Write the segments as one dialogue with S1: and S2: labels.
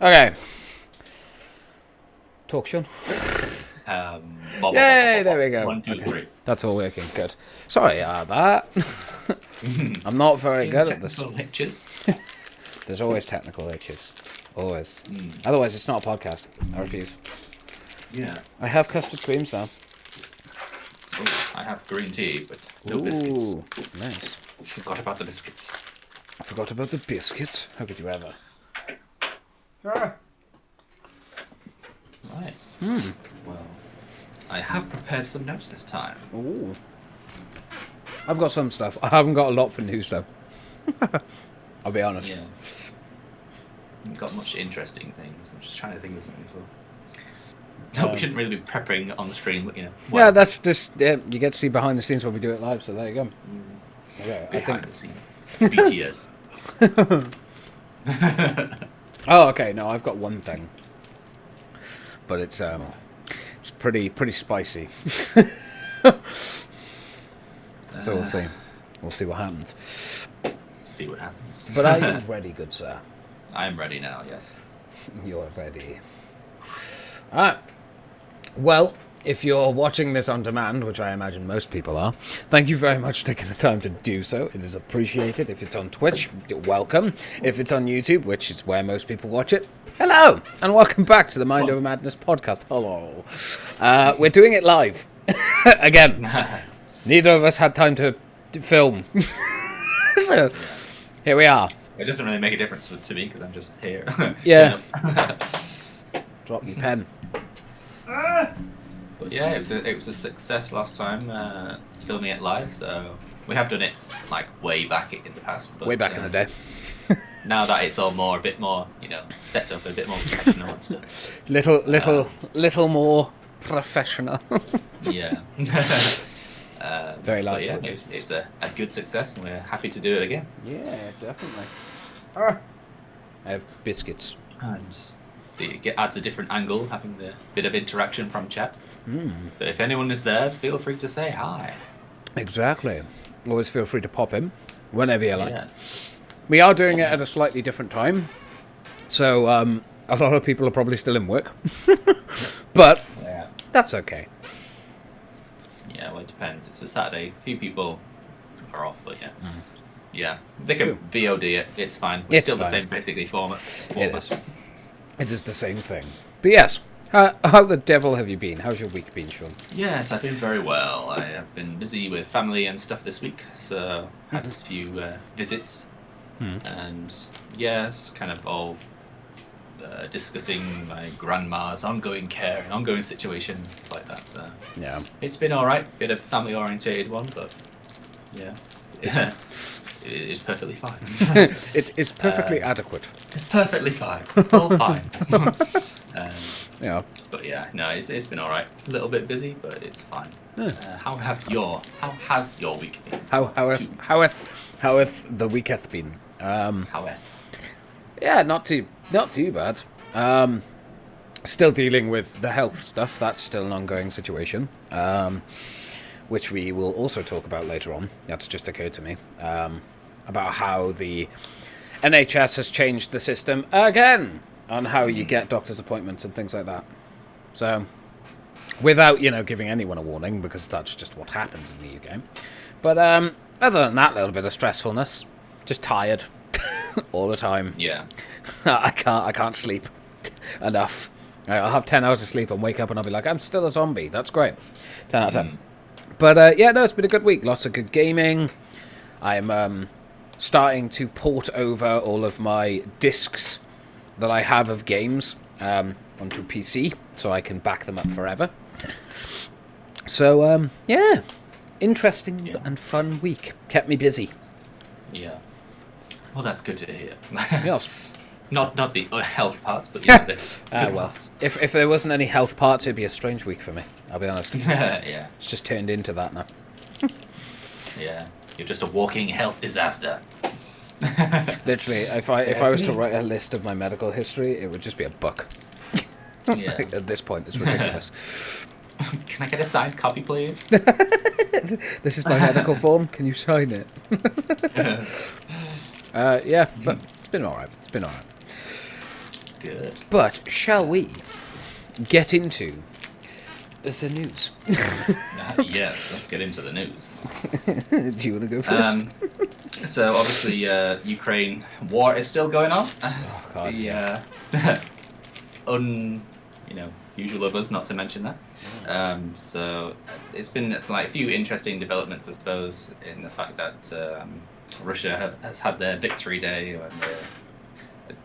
S1: Okay. Talk, Sean. Yay, there we go.
S2: 1, 2,
S1: Okay.
S2: 3.
S1: That's all working. Good. Sorry about that. I'm not very good at this.
S2: Technical glitches.
S1: There's always technical glitches. Always. Otherwise, it's not a podcast. I refuse.
S2: Yeah.
S1: I have custard creams now.
S2: Oh, I have green tea, but no biscuits.
S1: Ooh, nice.
S2: Forgot about the biscuits.
S1: I forgot about the biscuits. How could you ever?
S2: Right. Well, I have prepared some notes this time.
S1: Ooh. I've got some stuff. I haven't got a lot for news, though. I'll be honest.
S2: Yeah. Haven't got much interesting things. I'm just trying to think of something for. No, we shouldn't really be prepping on the stream, but
S1: Yeah,
S2: well,
S1: that's just... Yeah, you get to see behind the scenes when we do it live, so there you go. Okay, I
S2: behind
S1: think...
S2: the scenes. BTS.
S1: Oh, okay. No, I've got one thing, but it's pretty spicy. So we'll see. We'll see what happens.
S2: See what happens.
S1: But are you ready, good sir?
S2: I am ready now. Yes.
S1: You're ready. All right. Well, if you're watching this on demand, which I imagine most people are, thank you very much for taking the time to do so. It is appreciated. If it's on Twitch, welcome. If it's on YouTube, which is where most people watch it, hello, and welcome back to the Mind Over Madness podcast. Hello. We're doing it live. Again. Neither of us had time to film. So, here we are.
S2: It doesn't really make a difference to me because I'm just here.
S1: Yeah. Drop your pen.
S2: But yeah, it was a success last time filming it live. So we have done it like way back in the past. But,
S1: Way back in the day.
S2: Now that it's all a bit more, set up, a bit more professional and stuff.
S1: Little more professional.
S2: Yeah.
S1: Very large.
S2: But yeah, it's a good success, and we're happy to do it again.
S1: Yeah, definitely. I have biscuits.
S2: And it adds a different angle, having the bit of interaction from chat. But if anyone is there, feel free to say hi.
S1: Exactly. Always feel free to pop in whenever you like.
S2: Yeah.
S1: We are doing it at a slightly different time, so a lot of people are probably still in work. But
S2: Yeah.
S1: that's okay.
S2: Yeah, well, it depends. It's a Saturday. A few people are off, but yeah. Yeah, they can
S1: True.
S2: VOD it. It's fine. It's still
S1: fine.
S2: the same, basically, format.
S1: It is. It is the same thing. But yes, how the devil have you been? How's your week been, Sean?
S2: Yes, I've been very well. I have been busy with family and stuff this week, so had a few visits. And yes, kind of all discussing my grandma's ongoing care and ongoing situations, stuff like that. So
S1: Yeah.
S2: it's been alright. Bit of family-orientated one, but yeah. It is perfectly fine.
S1: It's perfectly adequate.
S2: It's perfectly fine. It's all fine.
S1: Yeah.
S2: But yeah, no, it's been all right. A little bit busy, but it's fine.
S1: Yeah.
S2: How has your week been?
S1: Howeth the week hath been?
S2: How
S1: Yeah, not too bad. Still dealing with the health stuff. That's still an ongoing situation. Which we will also talk about later on. That's just occurred to me. About how the NHS has changed the system again on how you get doctor's appointments and things like that. So, without, giving anyone a warning, because that's just what happens in the UK. But other than that, little bit of stressfulness. Just tired all the time.
S2: Yeah.
S1: I can't sleep enough. I'll have 10 hours of sleep and wake up and I'll be like, I'm still a zombie. That's great. 10 out of 10. But yeah, no, it's been a good week. Lots of good gaming. I'm starting to port over all of my discs that I have of games onto PC so I can back them up forever. So, yeah. Interesting and fun week. Kept me busy.
S2: Yeah. Well, that's good to hear.
S1: Yes.
S2: Not the health parts, but yeah.
S1: Well, if there wasn't any health parts, it'd be a strange week for me. I'll be honest.
S2: Yeah.
S1: It's just turned into that now.
S2: Yeah. You're just a walking health disaster.
S1: Literally, if I was to write a list of my medical history, it would just be a book.
S2: Yeah.
S1: At this point, it's ridiculous.
S2: Can I get a signed copy, please?
S1: This is my medical form. Can you sign it? Yeah, but it's been alright.
S2: Good.
S1: But shall we get into the news?
S2: Yes, let's get into the news.
S1: Do you want to go first?
S2: So obviously, Ukraine war is still going on.
S1: Oh, God,
S2: Usual of us not to mention that. So it's been like a few interesting developments, I suppose, in the fact that Russia has had their victory day, and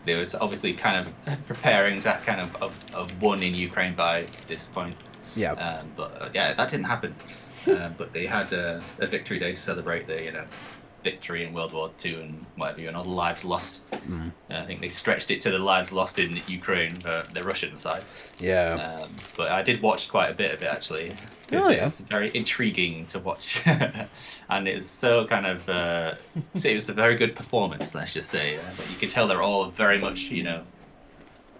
S2: they was obviously kind of preparing to kind of won in Ukraine by this point.
S1: Yeah.
S2: But that didn't happen. But they had a victory day to celebrate the victory in World War II and whatever, and all the lives lost. I think they stretched it to the lives lost in Ukraine, the Russian side.
S1: Yeah.
S2: But I did watch quite a bit of it, actually.
S1: Oh, yeah.
S2: It's very intriguing to watch. And it's so kind of... it was a very good performance, let's just say. But you can tell they're all very much,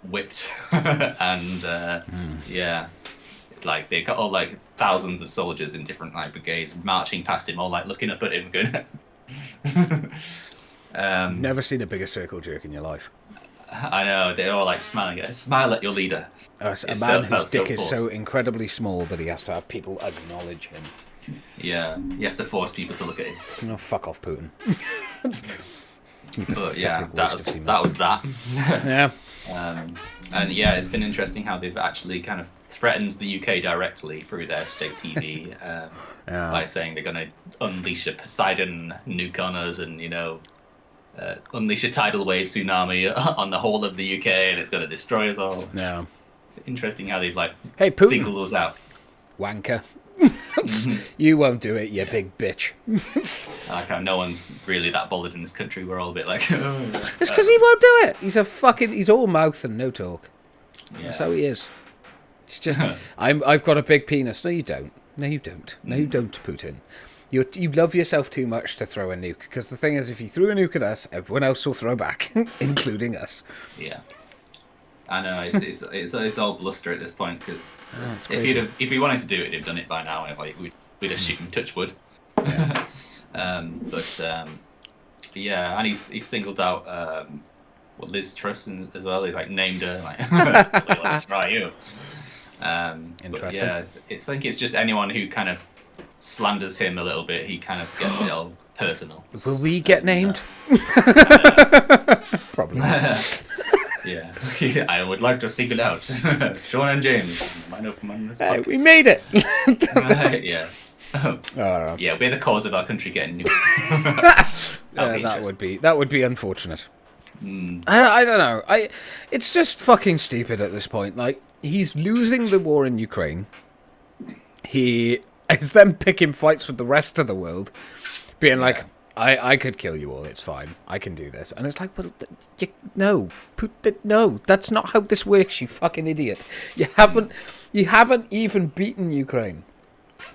S2: whipped. And, yeah... Like, they got all, like, thousands of soldiers in different, like, brigades marching past him, all, like, looking up at him, going...
S1: You've never seen a bigger circle jerk in your life.
S2: I know, they're all, like, smiling. Smile at your leader.
S1: A man whose dick is so incredibly small that he has to have people acknowledge him.
S2: Yeah, he has to force people to look at him.
S1: No, fuck off, Putin.
S2: But yeah, that was that.
S1: Yeah.
S2: And yeah, it's been interesting how they've actually kind of threatened the UK directly through their state TV by saying they're going to unleash a Poseidon nuke on us and, unleash a tidal wave tsunami on the whole of the UK and it's going to destroy us all.
S1: Yeah.
S2: It's interesting how they've, like,
S1: hey, Putin.
S2: singled us out.
S1: Wanker. You won't do it, you big bitch.
S2: Like how no one's really that bothered in this country. We're all a bit like...
S1: It's because he won't do it. He's all mouth and no talk.
S2: Yeah.
S1: That's how he is. It's just, I've got a big penis. No, you don't. No, you don't. No, you don't, Putin. You love yourself too much to throw a nuke. Because the thing is, if you threw a nuke at us, everyone else will throw back, including us.
S2: Yeah. I know, it's all bluster at this point, because if he wanted to do it, he'd have done it by now. Like, we'd have shoot him, touch wood.
S1: Yeah.
S2: Yeah, and he's singled out Liz Truss as well. He, like, named her, like, let's try you.
S1: Interesting.
S2: But yeah, I think it's just anyone who kind of slanders him a little bit, he kind of gets it all personal.
S1: Will we get named? Probably not.
S2: Yeah, I would like to single out Sean and James.
S1: Hey, we made it.
S2: Yeah.
S1: Oh.
S2: Yeah, we're the cause of our country getting nuked.
S1: that would be unfortunate. I don't know. It's just fucking stupid at this point. Like, he's losing the war in Ukraine. He is then picking fights with the rest of the world, being like, I could kill you all. It's fine. I can do this. And it's like, well, no, that's not how this works. You fucking idiot. You haven't even beaten Ukraine.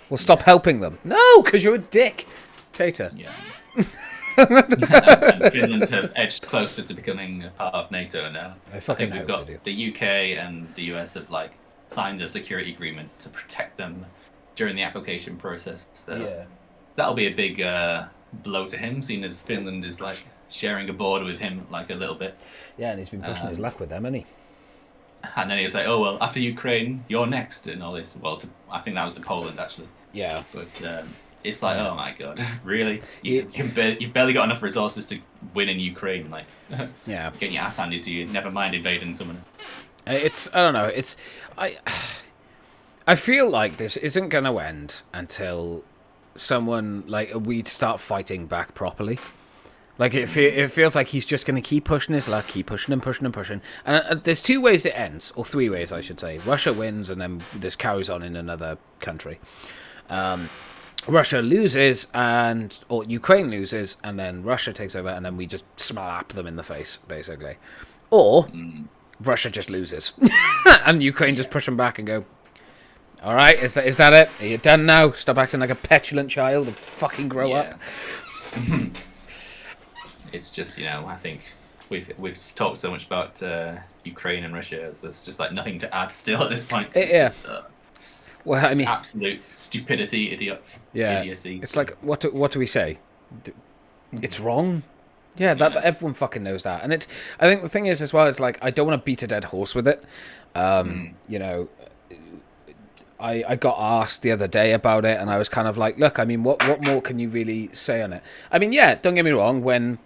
S1: Well, stop helping them. No, because you're a dick, Tater.
S2: Yeah. And Finland have edged closer to becoming a part of NATO now. I think we've got the UK and the US have, like, signed a security agreement to protect them during the application process. So that'll be a big blow to him, seeing as Finland is, like, sharing a board with him, like, a little bit.
S1: Yeah, and he's been pushing his luck with them, hasn't he?
S2: And then he was like, "Oh well, after Ukraine, you're next," and all this. Well, I think that was to Poland, actually.
S1: Yeah.
S2: But it's like, oh my god, really? You've barely got enough resources to win in Ukraine, like, getting your ass handed to you. Never mind invading someone.
S1: I don't know. I feel like this isn't going to end until someone, like, we start fighting back properly. Like, it feels like he's just going to keep pushing his luck, keep pushing and pushing and pushing. And there's two ways it ends, or three ways, I should say. Russia wins, and then this carries on in another country. Russia loses, or Ukraine loses, and then Russia takes over, and then we just slap them in the face, basically. Or Russia just loses, and Ukraine just push them back and go, all right, is that it? Are you done now? Stop acting like a petulant child and fucking grow up. It's
S2: just, I think we've talked so much about Ukraine and Russia. There's just, like, nothing to add still at this point.
S1: Well, I mean,
S2: absolute stupidity, idiocy.
S1: It's like, what do we say? It's wrong. Yeah, that
S2: Yeah.
S1: everyone fucking knows that, and it's. I think the thing is as well is like I don't want to beat a dead horse with it. You know, I got asked the other day about it, and I was kind of like, look, I mean, what more can you really say on it? I mean, yeah, don't get me wrong. When,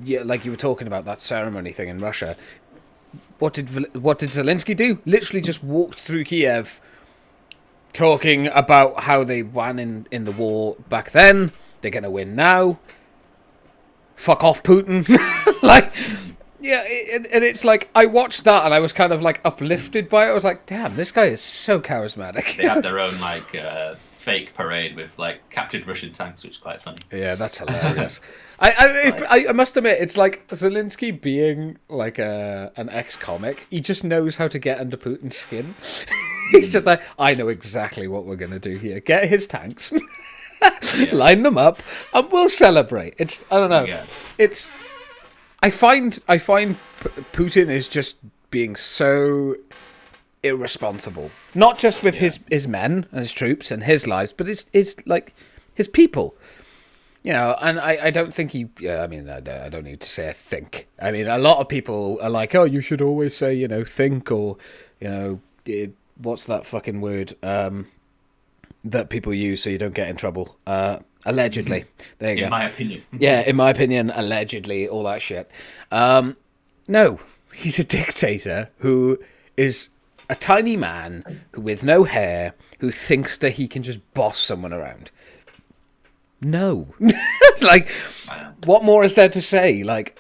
S1: yeah, like you were talking about that ceremony thing in Russia, what did Zelensky do? Literally just walked through Kiev, talking about how they won in the war back then. They're gonna win now. Fuck off, Putin. Like, yeah, and it's like I watched that and I was kind of like uplifted by it. I was like, damn, this guy is so charismatic.
S2: They had their own like fake parade with like captured Russian tanks, which is quite funny.
S1: Yeah, that's hilarious. I must admit, it's like Zelensky being like an ex-comic. He just knows how to get under Putin's skin. He's just like, I know exactly what we're gonna do here. Get his tanks, line them up, and we'll celebrate. It's I don't know.
S2: Yeah.
S1: It's I find Putin is just being so irresponsible. Not just with his men and his troops and his lives, but his like his people. You know, and I don't think he. Yeah, I mean, I don't need to say I think. I mean, a lot of people are like, oh, you should always say, you know, think or, you know, what's that fucking word that people use so you don't get in trouble? Allegedly. There you go.
S2: In my opinion.
S1: Yeah, in my opinion, allegedly, all that shit. No, he's a dictator who is a tiny man with no hair who thinks that he can just boss someone around. No. Like, what more is there to say? Like,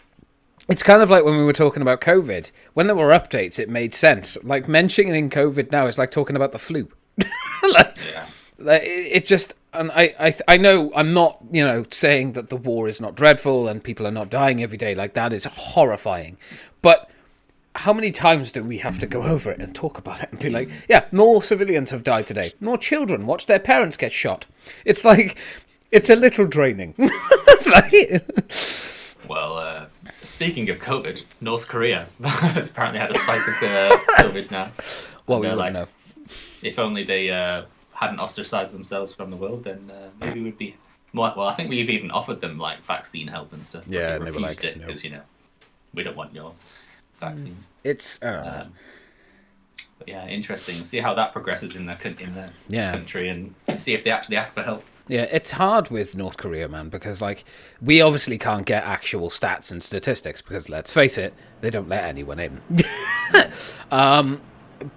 S1: it's kind of like when we were talking about COVID. When there were updates, it made sense. Like, mentioning COVID now is like talking about the flu. Like, it just... And I know I'm not, you know, saying that the war is not dreadful and people are not dying every day. Like, that is horrifying. But how many times do we have to go over it and talk about it and be like, yeah, more civilians have died today. More children watch their parents get shot. It's like, it's a little draining. Like,
S2: Well, speaking of COVID, North Korea has apparently had a spike of COVID now.
S1: well, we
S2: And
S1: wouldn't
S2: they're
S1: know.
S2: if only they hadn't ostracized themselves from the world, then maybe we'd be more. Well, I think we've even offered them like vaccine help and stuff. But
S1: Yeah,
S2: they
S1: and they were
S2: refused
S1: like,
S2: it
S1: no.
S2: because you know we don't want your vaccine.
S1: It's, I don't know.
S2: But yeah, interesting. See how that progresses in the
S1: Yeah.
S2: country, and see if they actually ask for help.
S1: Yeah, it's hard with North Korea, man, because, like, we obviously can't get actual stats and statistics because, let's face it, they don't let anyone in.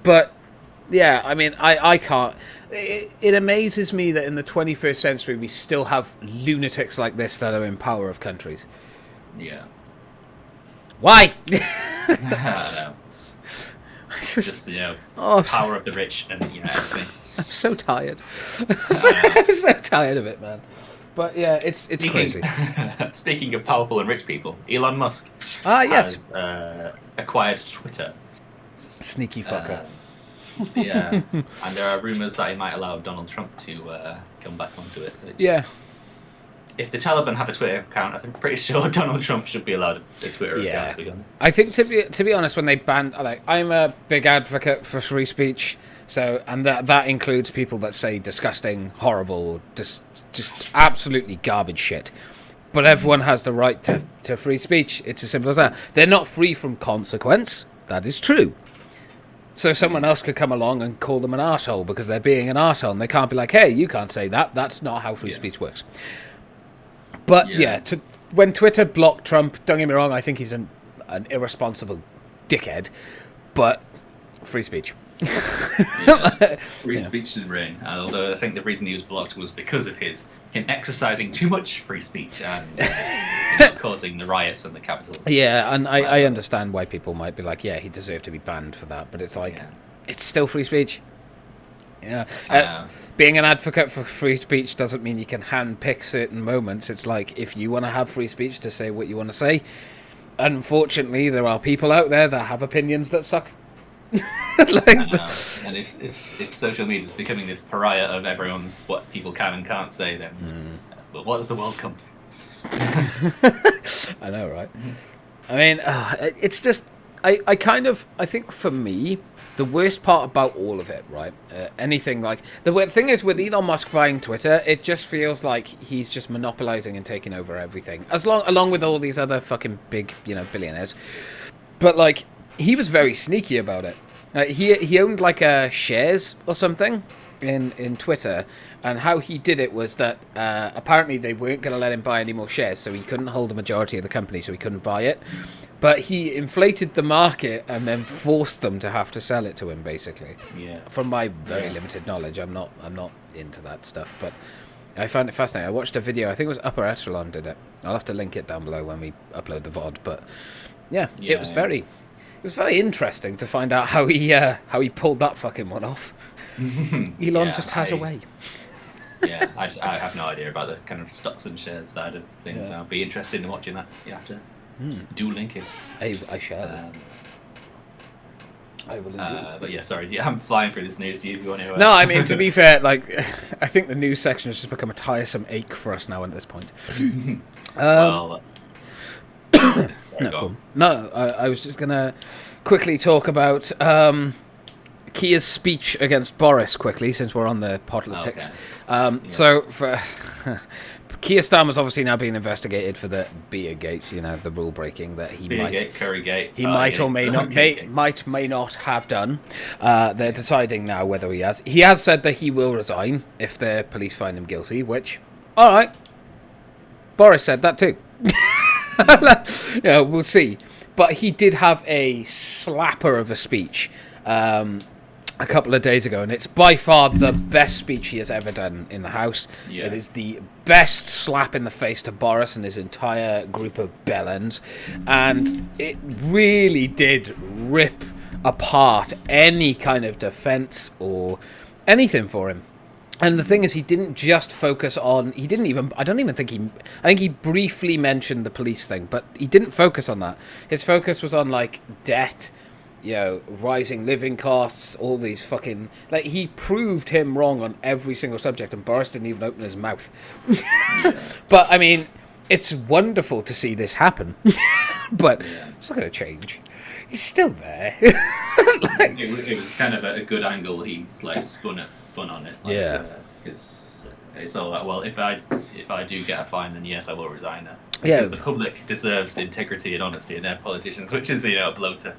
S1: But, yeah, I mean, I can't... It amazes me that in the 21st century we still have lunatics like this that are in power of countries.
S2: Yeah.
S1: Why?
S2: I know. Just
S1: Oh,
S2: power of the rich and everything.
S1: I'm so tired. I'm so tired of it, man. But, yeah, it's crazy.
S2: Speaking of powerful and rich people, Elon Musk
S1: Yes.
S2: has acquired Twitter.
S1: Sneaky fucker.
S2: Yeah, and there are rumours that he might allow Donald Trump to come back onto it. Which,
S1: Yeah.
S2: if the Taliban have a Twitter account, I'm pretty sure Donald Trump should be allowed a Twitter
S1: Yeah.
S2: account. To be honest.
S1: I think to be honest, when they banned, like, I'm a big advocate for free speech, so and that includes people that say disgusting, horrible, just absolutely garbage shit. But everyone has the right to free speech. It's as simple as that. They're not free from consequence. That is true. So someone else could come along and call them an arsehole because they're being an arsehole, and they can't be like, hey, you can't say that. That's not how free speech works. But,
S2: Yeah.
S1: when Twitter blocked Trump, don't get me wrong, I think he's an irresponsible dickhead, but free speech.
S2: Yeah. Free speech is reign. Although I think the reason he was blocked was because of him exercising too much free speech and causing the riots in the Capitol.
S1: Yeah, and I understand why people might be like, yeah, he deserved to be banned for that, but it's like, it's still free speech. Yeah. Being an advocate for free speech doesn't mean you can handpick certain moments. It's like, if you want to have free speech to say what you want to say, unfortunately, there are people out there that have opinions that suck.
S2: And if social media is becoming this pariah of everyone's what people can and can't say, then well, what does the world come to?
S1: I know, right? I mean, it's just I think for me, the worst part about all of it, right? Anything like the weird thing is with Elon Musk buying Twitter, it just feels like he's just monopolizing and taking over everything, along with all these other fucking big, billionaires. But like, he was very sneaky about it. He owned like shares or something in Twitter, and how he did it was that apparently they weren't going to let him buy any more shares, so he couldn't hold the majority of the company, so he couldn't buy it. But he inflated the market and then forced them to have to sell it to him, basically.
S2: Yeah.
S1: From my very limited knowledge, I'm not into that stuff, but I found it fascinating. I watched a video. I think it was Upper Echelon did it. I'll have to link it down below when we upload the VOD. But it was very interesting to find out how he pulled that fucking one off. Elon just has a way.
S2: Yeah, I have no idea about the kind of stocks and shares side of things. I'll be interested in watching that. You have to do link it.
S1: I shall. I will indeed.
S2: But yeah, sorry. Yeah, I'm flying through this news. Do you want to?
S1: No, I mean, to be fair, like, I think the news section has just become a tiresome ache for us now at this point.
S2: Well,
S1: No, I was just gonna quickly talk about Keir's speech against Boris quickly, since we're on the politics.
S2: Okay.
S1: So for Keir Starmer's obviously now being investigated for the Beergate, the rule breaking that he might or may not have done. They're deciding now whether he has. He has said that he will resign if the police find him guilty. Which, all right, Boris said that too. We'll see. But he did have a slapper of a speech a couple of days ago, and it's by far the best speech he has ever done in the House. Yeah. It is the best slap in the face to Boris and his entire group of bellends, and it really did rip apart any kind of defence or anything for him. And the thing is, he didn't just focus on... I think he briefly mentioned the police thing, but he didn't focus on that. His focus was on, like, debt, rising living costs, all these fucking... Like, he proved him wrong on every single subject, and Boris didn't even open his mouth. But, I mean, it's wonderful to see this happen. But it's not going to change. He's still there.
S2: It was kind of a good angle he's, like, spun on it. Like, it's all like, well, if I do get a fine, then yes, I will resign now. Because the public deserves integrity and honesty in their politicians, which is, a blow to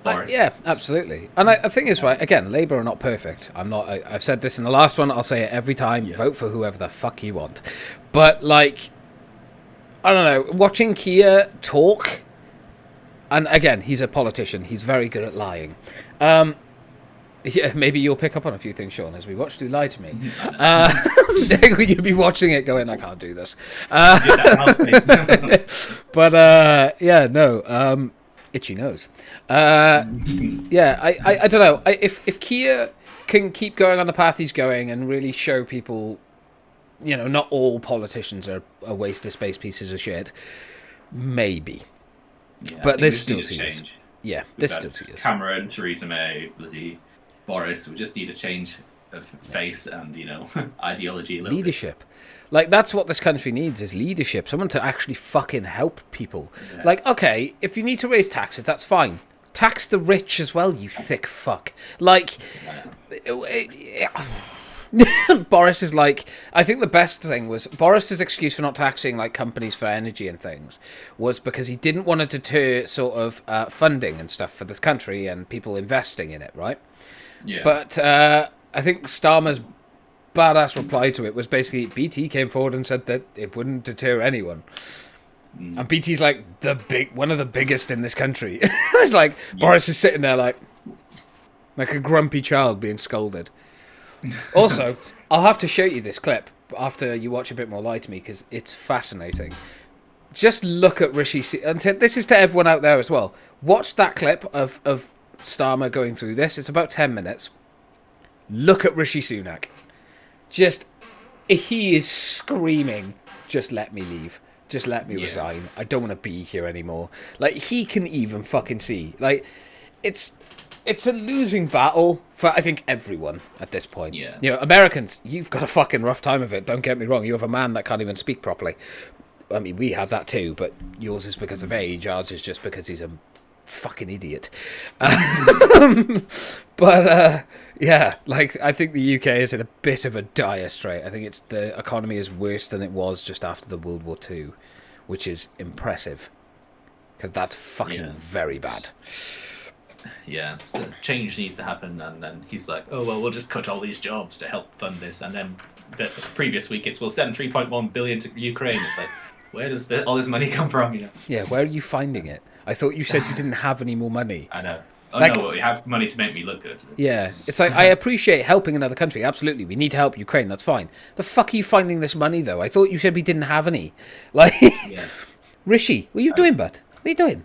S2: Boris.
S1: Yeah, absolutely. And I think it's right. Again, Labour are not perfect. I've said this in the last one. I'll say it every time. Yeah. Vote for whoever the fuck you want. But, like, I don't know. Watching Keir talk, and again, he's a politician. He's very good at lying. Yeah, maybe you'll pick up on a few things, Sean, as we watch you lie to me. You'll be watching it going, I can't do this. But, itchy nose. I don't know. If Keir can keep going on the path he's going and really show people, not all politicians are a waste of space pieces of shit, maybe.
S2: Yeah,
S1: but there's still 2 years. Yeah, there's still 2 years.
S2: Cameron, Theresa May, bloody Boris, we just need a change of face and, ideology a little
S1: leadership. Like, that's what this country needs, is leadership. Someone to actually fucking help people. Yeah. Like, okay, if you need to raise taxes, that's fine. Tax the rich as well, you thick fuck. Like, Boris is like, I think the best thing was Boris's excuse for not taxing like companies for energy and things was because he didn't want to deter sort of funding and stuff for this country and people investing in it, right?
S2: Yeah.
S1: But I think Starmer's badass reply to it was basically BT came forward and said that it wouldn't deter anyone. And BT's like one of the biggest in this country. It's like Boris is sitting there like a grumpy child being scolded. Also, I'll have to show you this clip after you watch a bit more Lie to Me because it's fascinating. Just look at Rishi Sunak. And this is to everyone out there as well. Watch that clip of Starmer going through this. It's about 10 minutes. Look at Rishi Sunak. He is screaming, just let me leave. Just let me resign. I don't want to be here anymore. Like, he can even fucking see. Like, it's a losing battle for, I think, everyone at this point.
S2: Yeah.
S1: Americans, you've got a fucking rough time of it. Don't get me wrong. You have a man that can't even speak properly. I mean, we have that too, but yours is because of age. Ours is just because he's a fucking idiot. But yeah, like I think the UK is in a bit of a dire strait. I think the economy is worse than it was just after the World War II, which is impressive because that's fucking very bad.
S2: Yeah, so change needs to happen, and then he's like, "Oh well, we'll just cut all these jobs to help fund this." And then the previous week, we'll send 3.1 billion to Ukraine. It's like, where does all this money come from? You know?
S1: Yeah, where are you finding it? I thought you said you didn't have any more money.
S2: I know. Oh
S1: like,
S2: no, well, we have money to make me look good.
S1: Yeah, it's like I appreciate helping another country. Absolutely, we need to help Ukraine. That's fine. The fuck are you finding this money though? I thought you said we didn't have any. Like,
S2: Yeah.
S1: Rishi, what are you doing, bud? What are you doing?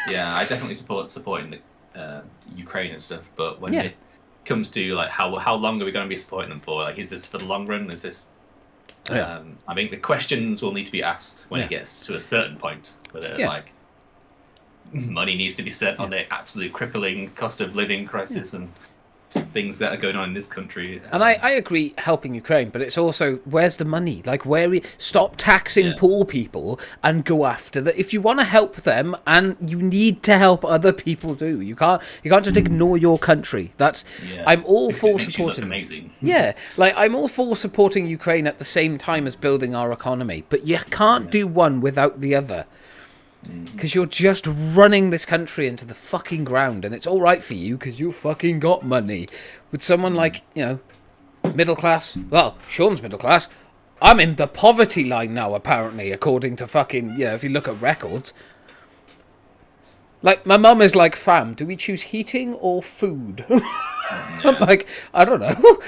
S2: Yeah, I definitely supporting the Ukraine and stuff, but when
S1: Yeah.
S2: it comes to like how long are we going to be supporting them for? Like, is this for the long run? Is this?
S1: Yeah.
S2: I think the questions will need to be asked when
S1: Yeah.
S2: it gets to a certain point, whether
S1: Yeah.
S2: like money needs to be spent on the absolute crippling cost of living crisis and things that are going on in this country.
S1: And I agree helping Ukraine, but it's also, where's the money? Like, stop taxing
S2: Yeah.
S1: poor people and go after the. If you want to help them, and you need to help other people too. You can't just ignore your country. I'm all
S2: Because it
S1: for
S2: makes you look
S1: supporting.
S2: amazing.
S1: Yeah, like I'm all for supporting Ukraine at the same time as building our economy, but you can't do one without the other. Because you're just running this country into the fucking ground, and it's all right for you because you fucking got money. With someone like, middle class, well, Sean's middle class. I'm in the poverty line now, apparently, according to fucking, if you look at records. Like, my mum is like, fam, do we choose heating or food? I'm like, I don't know.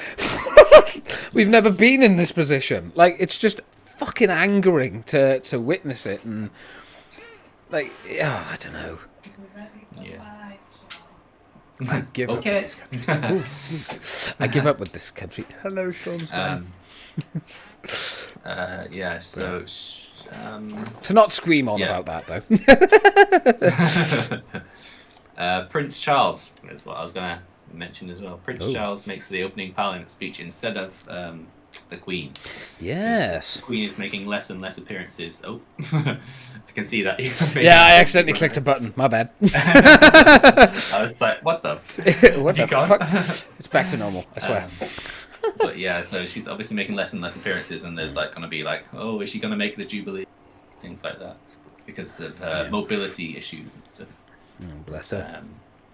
S1: We've never been in this position. Like, it's just fucking angering to witness it, and like, I don't know.
S2: Yeah.
S1: I give up with this country. Ooh, smooth. I give up with this country. Hello, Sean's mum.
S2: Yeah. So.
S1: To not scream on about that, though.
S2: Prince Charles is what I was going to mention as well. Prince
S1: Oh.
S2: Charles makes the opening Parliament speech instead of the Queen.
S1: Yes.
S2: The Queen is making less and less appearances. Oh, I can see that.
S1: Yeah, I accidentally clicked a button. My bad.
S2: I was like, what the?
S1: What the
S2: You gone?
S1: fuck? It's back to normal, I swear.
S2: But yeah, so she's obviously making less and less appearances, and there's like going to be like, oh, is she going to make the Jubilee? Things like that. Because of mobility issues and stuff.
S1: Bless her.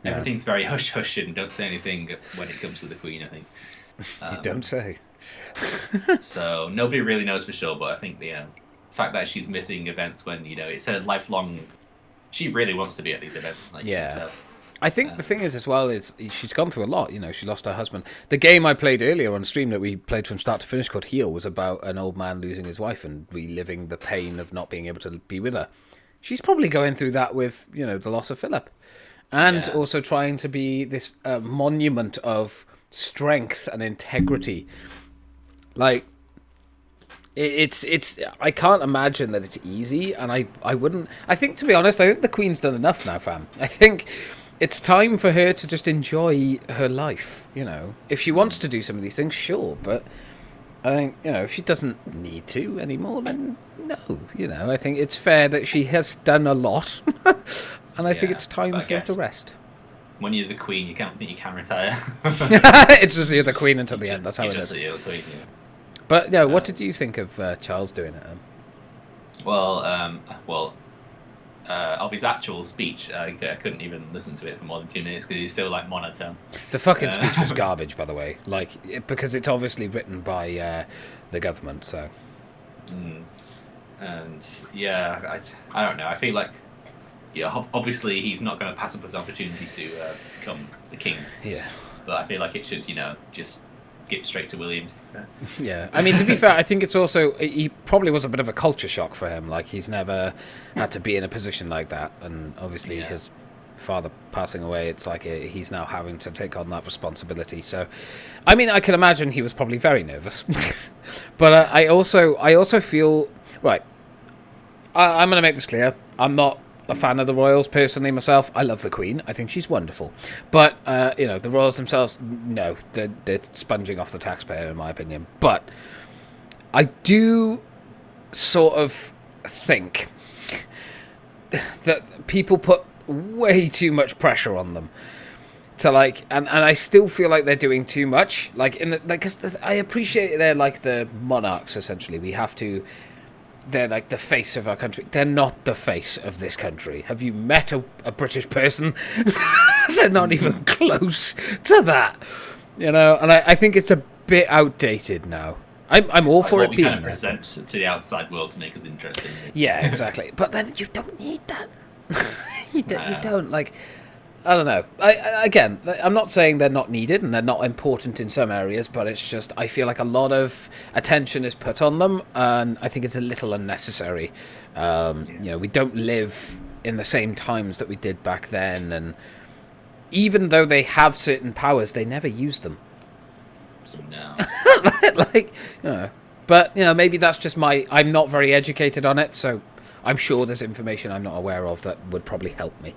S2: Everything's very hush hush and don't say anything when it comes to the Queen, I think.
S1: You don't say.
S2: So nobody really knows for sure, but I think the fact that she's missing events when, it's her lifelong... She really wants to be at these events. Like, you can tell.
S1: I think the thing is as well is she's gone through a lot. She lost her husband. The game I played earlier on stream that we played from start to finish called Heal was about an old man losing his wife and reliving the pain of not being able to be with her. She's probably going through that with, the loss of Philip. And also trying to be this monument of strength and integrity. Like, it's I can't imagine that it's easy, and I wouldn't... I think, to be honest, I think the Queen's done enough now, fam. I think it's time for her to just enjoy her life, If she wants to do some of these things, sure, but I think, if she doesn't need to anymore, then no, I think it's fair that she has done a lot, and I think it's time for her to rest.
S2: When you're the Queen, you can't think you can retire.
S1: It's just you're the Queen until the end, that's how it is.
S2: You're the Queen, yeah.
S1: But, what did you think of Charles doing it?
S2: Well, of his actual speech, I couldn't even listen to it for more than 2 minutes because he's still like monotone.
S1: The fucking speech was garbage, by the way. Because it's obviously written by the government, so.
S2: And yeah, I don't know. I feel like, obviously he's not going to pass up his opportunity to become the king.
S1: Yeah.
S2: But I feel like it should, just skip straight to William.
S1: Yeah, I mean, to be fair, I think it's also, he probably was a bit of a culture shock for him. Like, he's never had to be in a position like that, and obviously his father passing away, it's like he's now having to take on that responsibility. So, I mean, I can imagine he was probably very nervous. But I also feel, right, I'm going to make this clear, I'm not a fan of the royals personally myself. I love the Queen. I think she's wonderful. But, the royals themselves, no, they're sponging off the taxpayer, in my opinion. But I do sort of think that people put way too much pressure on them to like, and I still feel like they're doing too much. Like in like, because I appreciate they're like the monarchs essentially. We have to. They're like the face of our country. They're not the face of this country. Have you met a British person? They're not even close to that. You know, and I think it's a bit outdated now. I'm all for
S2: what
S1: it
S2: we
S1: being
S2: kind of
S1: there.
S2: present to the outside world to make us interesting.
S1: Yeah, exactly. But then you don't need that. You don't like. I don't know. Again, I'm not saying they're not needed and they're not important in some areas, but it's just I feel like a lot of attention is put on them, and I think it's a little unnecessary. You know, we don't live in the same times that we did back then, and even though they have certain powers, they never use them.
S2: No.
S1: Like, you know, but you know, maybe that's just I'm not very educated on it, so I'm sure there's information I'm not aware of that would probably help me.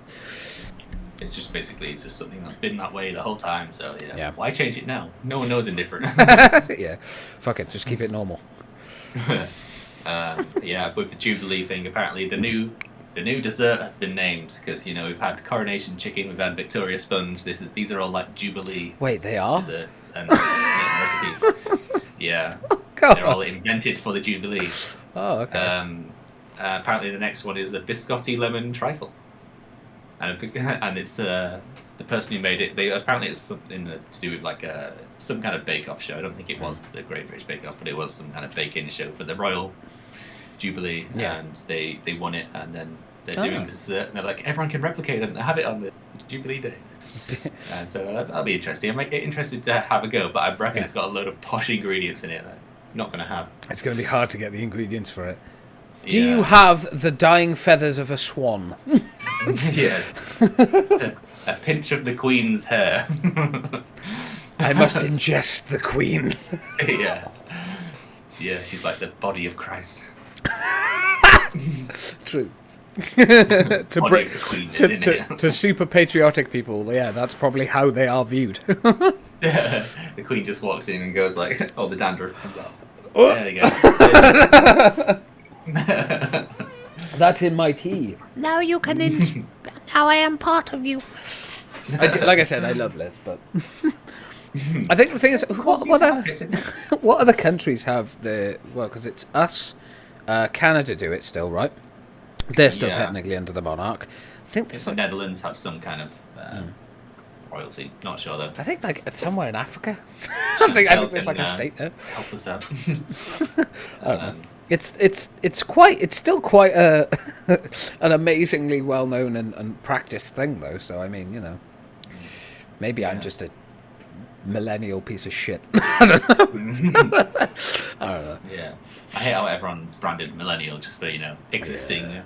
S2: It's just basically it's just something that's been that way the whole time. So
S1: Yeah.
S2: why change it now? No one knows indifferent.
S1: Yeah, fuck it, just keep it normal.
S2: Yeah, with the Jubilee thing, apparently the new dessert has been named because we've had coronation chicken, we've had Victoria sponge. These are all like Jubilee
S1: Wait, they are?
S2: desserts and recipes. Yeah,
S1: God.
S2: they're all invented for the Jubilee.
S1: Oh, okay.
S2: Apparently the next one is a biscotti lemon trifle, and it's the person who made it. Apparently it's something to do with like some kind of bake-off show. I don't think it was the Great British Bake Off, but it was some kind of bake-in show for the Royal Jubilee,
S1: Yeah.
S2: and they won it, and then they're doing the dessert, and they're like, everyone can replicate it and have it on the Jubilee Day. And so that'll be interesting. I'm interested to have a go, but I reckon it's got a load of posh ingredients in it that I'm not going to have.
S1: It's going to be hard to get the ingredients for it. Do
S2: Yeah.
S1: you have the dying feathers of a swan?
S2: Yes. A pinch of the Queen's hair.
S1: I must ingest the queen.
S2: Yeah. Yeah, she's like the body of Christ.
S1: True. to,
S2: Body
S1: bring,
S2: of the Queen,
S1: to,
S2: isn't
S1: to,
S2: it?
S1: to super patriotic people, yeah, that's probably how they are viewed.
S2: The Queen just walks in and goes like, oh, the dandruff comes out.
S1: Oh.
S2: There you go.
S1: That's in my tea.
S3: Now you can now I am part of you.
S1: Like I said, I love Liz, but I think the thing is, what other countries have because it's us, Canada do it still, right? They're still
S2: Yeah.
S1: technically under the monarch. I think there's
S2: The
S1: like,
S2: Netherlands have some kind of royalty. Not sure though.
S1: I think like it's somewhere in Africa. I think there's like a state there.
S2: Help us out.
S1: It's still quite an amazingly well known and practiced thing though. So I mean, maybe I'm just a millennial piece of shit. I don't know.
S2: Yeah. I hate how everyone's branded millennial just for, existing.
S1: Yeah.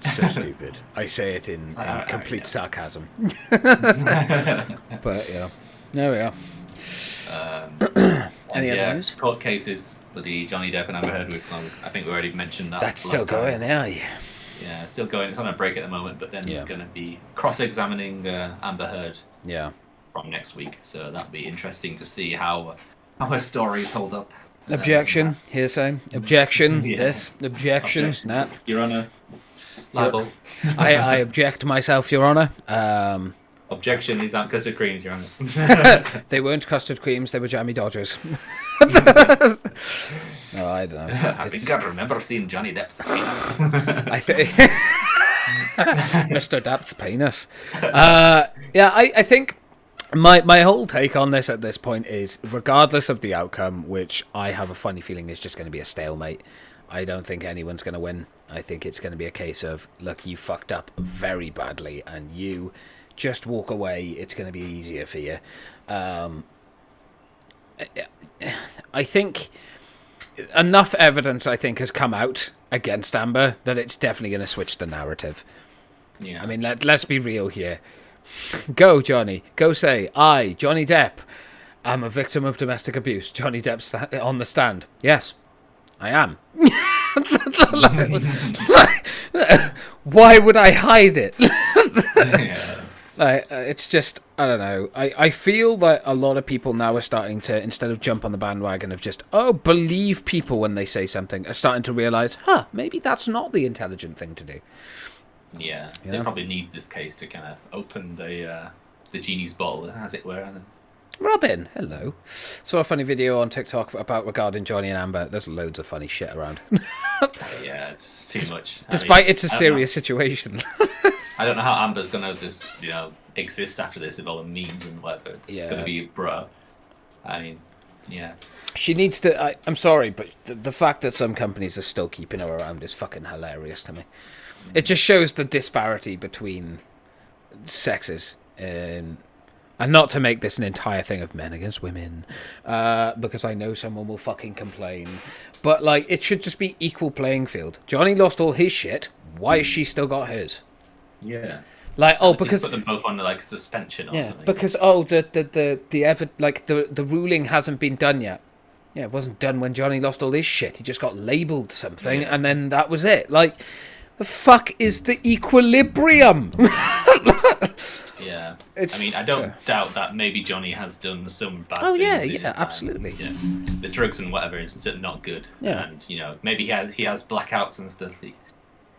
S1: So stupid. I say it in complete sarcasm. But there we are. Any other news?
S2: Court cases for the Johnny Depp and Amber Heard. I think we already mentioned that.
S1: That's
S2: last
S1: still
S2: time.
S1: going, yeah.
S2: Yeah, it's still going. It's on a break at the moment, but then
S1: Yeah.
S2: we're going to be cross-examining Amber Heard
S1: Yeah.
S2: from next week. So that'll be interesting to see how her stories hold up.
S1: Objection. Hearsay. Objection.
S2: Yeah.
S1: This. Objection. That.
S2: Your Honour. Libel.
S1: I object myself, Your Honour.
S2: Objection, these aren't custard creams, Your Honour.
S1: They weren't custard creams, they were jammy dodgers. No, I don't know.
S2: I think I remember seeing Johnny Depp's
S1: I think Mr. Depp's penis. Yeah, I think my whole take on this at this point is, regardless of the outcome, which I have a funny feeling is just going to be a stalemate, I don't think anyone's going to win. I think it's going to be a case of, look, you fucked up very badly, and you just walk away. It's going to be easier for you. I think enough evidence, has come out against Amber that it's definitely going to switch the narrative.
S2: Yeah.
S1: I mean, let's be real here. Go, Johnny. Go say, I, Johnny Depp, am a victim of domestic abuse. Johnny Depp's on the stand. Yes, I am. Why would I hide it?
S2: Yeah.
S1: It's just, I don't know. I feel that a lot of people now are starting to, instead of jump on the bandwagon of just, believe people when they say something, are starting to realise, maybe that's not the intelligent thing to do.
S2: Yeah,
S1: You
S2: it
S1: know?
S2: probably needs this case to kind of open the genie's bottle, as it were.
S1: Robin, hello. Saw a funny video on TikTok about regarding Johnny and Amber. There's loads of funny shit around.
S2: Yeah, it's too much.
S1: Despite it's a
S2: I don't know.
S1: serious situation.
S2: I don't know how Amber's gonna just exist after this with all the memes and whatever.
S1: Yeah.
S2: It's gonna be bro. I mean, yeah.
S1: She needs to. I'm sorry, but the fact that some companies are still keeping her around is fucking hilarious to me. It just shows the disparity between sexes. And not to make this an entire thing of men against women, because I know someone will fucking complain. But, like, it should just be equal playing field. Johnny lost all his shit. Why has she still got hers?
S2: Yeah.
S1: Like, because
S2: put them both on like suspension or something.
S1: because the ruling hasn't been done yet. Yeah, it wasn't done when Johnny lost all his shit. He just got labelled something,
S2: Yeah.
S1: and then that was it. Like, the fuck is the equilibrium?
S2: Yeah.
S1: It's-
S2: I mean, I don't doubt that maybe Johnny has done some bad
S1: Oh,
S2: things.
S1: yeah,
S2: in
S1: yeah,
S2: his time.
S1: absolutely.
S2: Yeah. The drugs and whatever is not good.
S1: Yeah.
S2: And maybe he has blackouts and stuff.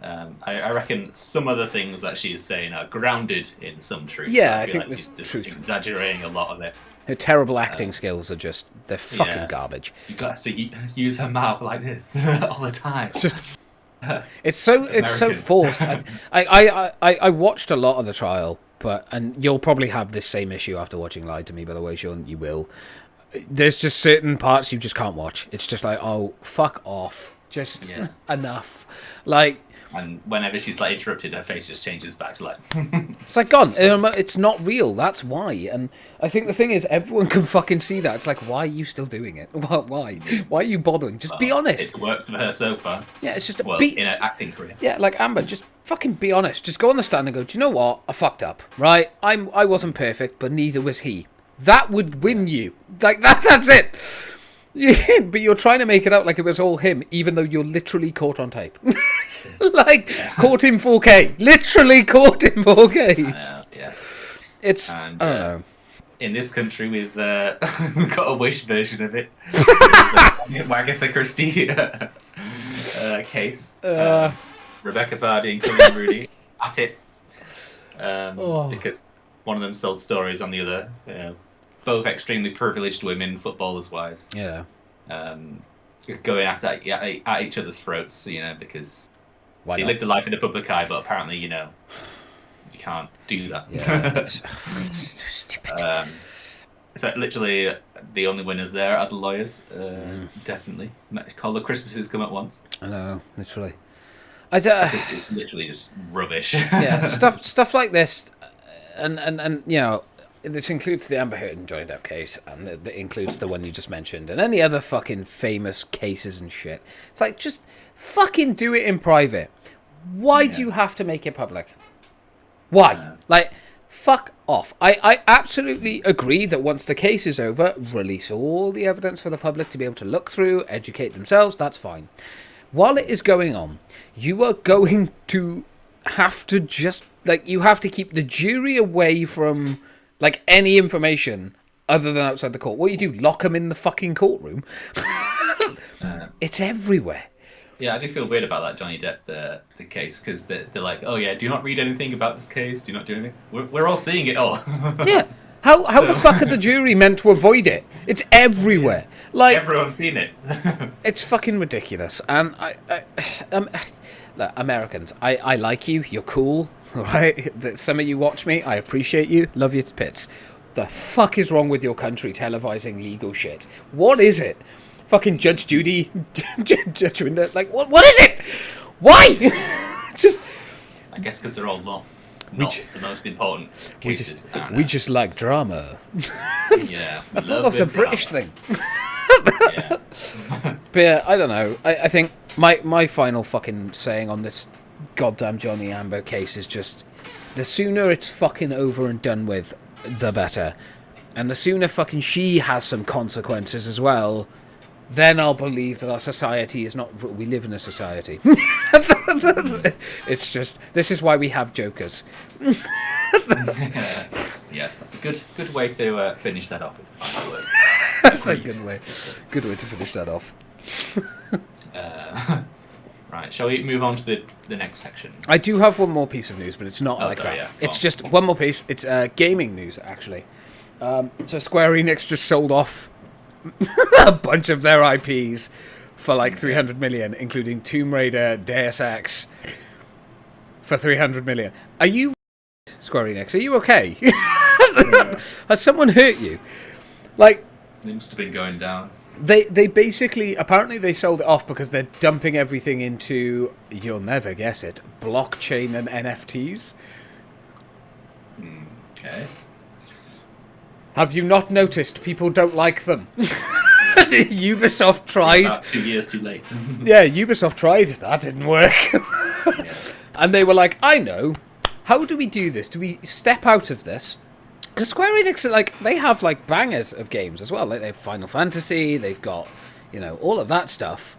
S2: I reckon some of the things that she is saying are grounded in some truth.
S1: Yeah, I
S2: feel
S1: think
S2: like
S1: there's
S2: he's just
S1: truth.
S2: exaggerating a lot of it.
S1: Her terrible acting skills are just, they're fucking
S2: yeah.
S1: garbage.
S2: You got to use her mouth like this all the time.
S1: Just, it's so
S2: American.
S1: forced. I watched a lot of the trial, and you'll probably have this same issue after watching Lie to Me, by the way, Sean, you will. There's just certain parts you just can't watch. It's just like, oh, fuck off. Just enough. Like,
S2: And whenever she's like interrupted, her face just changes back to like.
S1: it's like, gone. It's not real. That's why. And I think the thing is, everyone can fucking see that. It's like, why are you still doing it? Why? Why are you bothering? Just be honest.
S2: It's worked for her so far.
S1: Yeah, it's just
S2: Well,
S1: be
S2: in her acting career.
S1: Yeah, like Amber, just fucking be honest. Just go on the stand and go, do you know what? I fucked up, right? I wasn't perfect, but neither was he. That would win you. Like, that's it. But you're trying to make it out like it was all him, even though you're literally caught on tape. Like, caught in 4K. Literally caught in 4K.
S2: Yeah.
S1: It's,
S2: And,
S1: I don't know.
S2: In this country, we've got a Wish version of it. The Agatha Christie case. Rebecca Vardy and Killian Rudy at it. Because one of them sold stories on the other. Both extremely privileged women, footballers' wives.
S1: Yeah.
S2: Going at each other's throats, because
S1: Why
S2: they
S1: not?
S2: lived a life in the public eye, but apparently, you can't do that.
S1: Yeah, it's so stupid.
S2: So literally, the only winners there are the lawyers. Definitely. Call the Christmases come at once.
S1: I know, literally.
S2: It's literally just rubbish.
S1: Yeah, stuff like this, and this includes the Amber Heard and Johnny Depp case, and it includes the one you just mentioned, and any other fucking famous cases and shit. It's like, just fucking do it in private. Why do you have to make it public? Why? Like, fuck off. I absolutely agree that once the case is over, release all the evidence for the public to be able to look through, educate themselves, that's fine. While it is going on, you are going to have to just, like, you have to keep the jury away from, like, any information other than outside the court. What you do, lock them in the fucking courtroom? It's everywhere.
S2: Yeah, I do feel weird about that Johnny Depp the case, because they're like, oh yeah, do not read anything about this case, do not do anything. We're all seeing it all.
S1: Yeah. How the fuck are the jury meant to avoid it? It's everywhere. Like,
S2: Everyone's seen it.
S1: it's fucking ridiculous. And look, Americans, I like you. You're cool, right? Some of you watch me. I appreciate you. Love you to bits. The fuck is wrong with your country televising legal shit? What is it? Fucking Judge Judy, Judge Winter. Like, what is it? Why? Just
S2: I guess because they're all not the most important cases.
S1: we just like drama.
S2: Yeah.
S1: I thought that was a British thing.
S2: Yeah.
S1: But yeah, I don't know. I think my final fucking saying on this goddamn Johnny Amber case is just, the sooner it's fucking over and done with, the better. And the sooner fucking she has some consequences as well, then I'll believe that our society is not... We live in a society. It's just... This is why we have jokers.
S2: Yes, that's a good way to finish that off.
S1: That's a good way. Good way to finish that off.
S2: Right, shall we move on to the next section?
S1: I do have one more piece of news, but it's not like
S2: sorry,
S1: that.
S2: yeah.
S1: It's
S2: Go on.
S1: just one more piece. It's gaming news, actually. So Square Enix just sold off a bunch of their IPs for like 300 million, including Tomb Raider, Deus Ex, for 300 million. Are you, Square Enix? Are you okay? Has someone hurt you? Like,
S2: It must have been going down.
S1: they basically, apparently they sold it off because they're dumping everything into, you'll never guess it, blockchain and NFTs.
S2: Okay.
S1: Have you not noticed people don't like them? Ubisoft tried.
S2: About 2 years too late.
S1: Yeah, Ubisoft tried. That didn't work. And they were like, I know. How do we do this? Do we step out of this? Because Square Enix, like, they have, like, bangers of games as well. Like, they have Final Fantasy. They've got, you know, all of that stuff.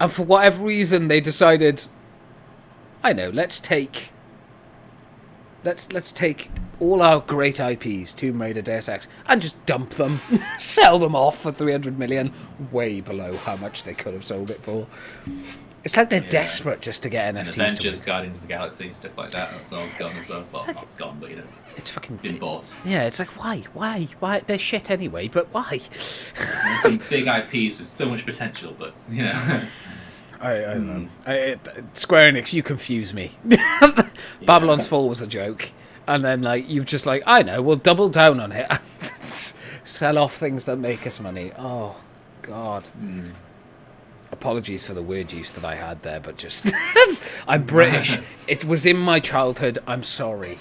S1: And for whatever reason, they decided, I know, let's take all our great IPs, Tomb Raider, Deus Ex, and just dump them, sell them off for 300 million, way below how much they could have sold it for. It's like they're desperate just to get
S2: And
S1: NFTs.
S2: Avengers, Guardians of the Galaxy, stuff like that. That's all gone as well. Well,
S1: like-
S2: not gone, but you know,
S1: It's fucking
S2: been bought.
S1: Yeah, it's like why? They're shit anyway, but why?
S2: There's some big IPs with so much potential, but you know.
S1: I don't know. Square Enix, you confuse me. Babylon's Fall was a joke, and then like you've just like, I know, we'll double down on it, and sell off things that make us money. Oh God. Apologies for the word use that I had there, but just I'm British. It was in my childhood. I'm sorry.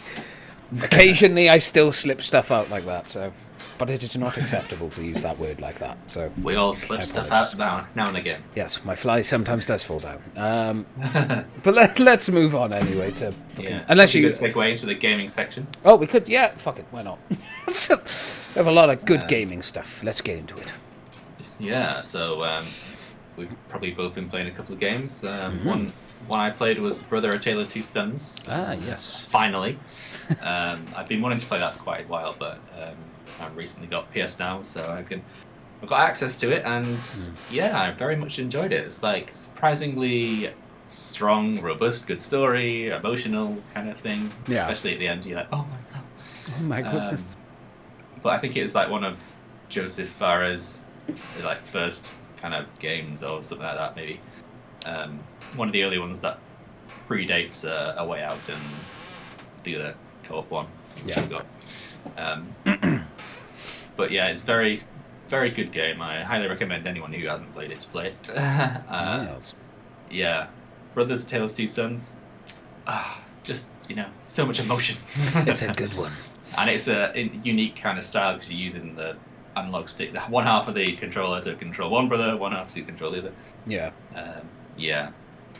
S1: Occasionally, I still slip stuff out like that. So, but it is not acceptable to use that word like that. So
S2: We all slip
S1: I
S2: stuff
S1: apologise.
S2: out now and again.
S1: Yes, my fly sometimes does fall down. But let's move on anyway to fucking,
S2: Yeah.
S1: unless
S2: we
S1: you.
S2: could segue into the gaming section.
S1: Oh, we could. Yeah, fuck it. Why not? We have a lot of good gaming stuff. Let's get into it.
S2: Yeah, so we've probably both been playing a couple of games. One I played was Brother: A Tale of Two Sons.
S1: Ah, yes.
S2: Finally. I've been wanting to play that for quite a while, but I recently got PS Now, so I've got access to it, and yeah, I very much enjoyed it. It's like surprisingly strong, robust, good story, emotional kind of thing.
S1: Yeah.
S2: Especially at the end, you're like, oh my god.
S1: Oh my goodness.
S2: But I think it was like one of Joseph Fares' like first kind of games or something like that, maybe. One of the early ones that predates A Way Out and the other co-op one. which
S1: Yeah.
S2: we got. But yeah, it's very, very good game. I highly recommend anyone who hasn't played it to play it.
S1: Yes.
S2: Yeah, Brothers: Tale of Two Sons. Just so much emotion.
S1: It's a good one.
S2: And it's a unique kind of style because you're using the analog stick, the one half of the controller to control one brother, one half to control the other.
S1: Yeah.
S2: Yeah,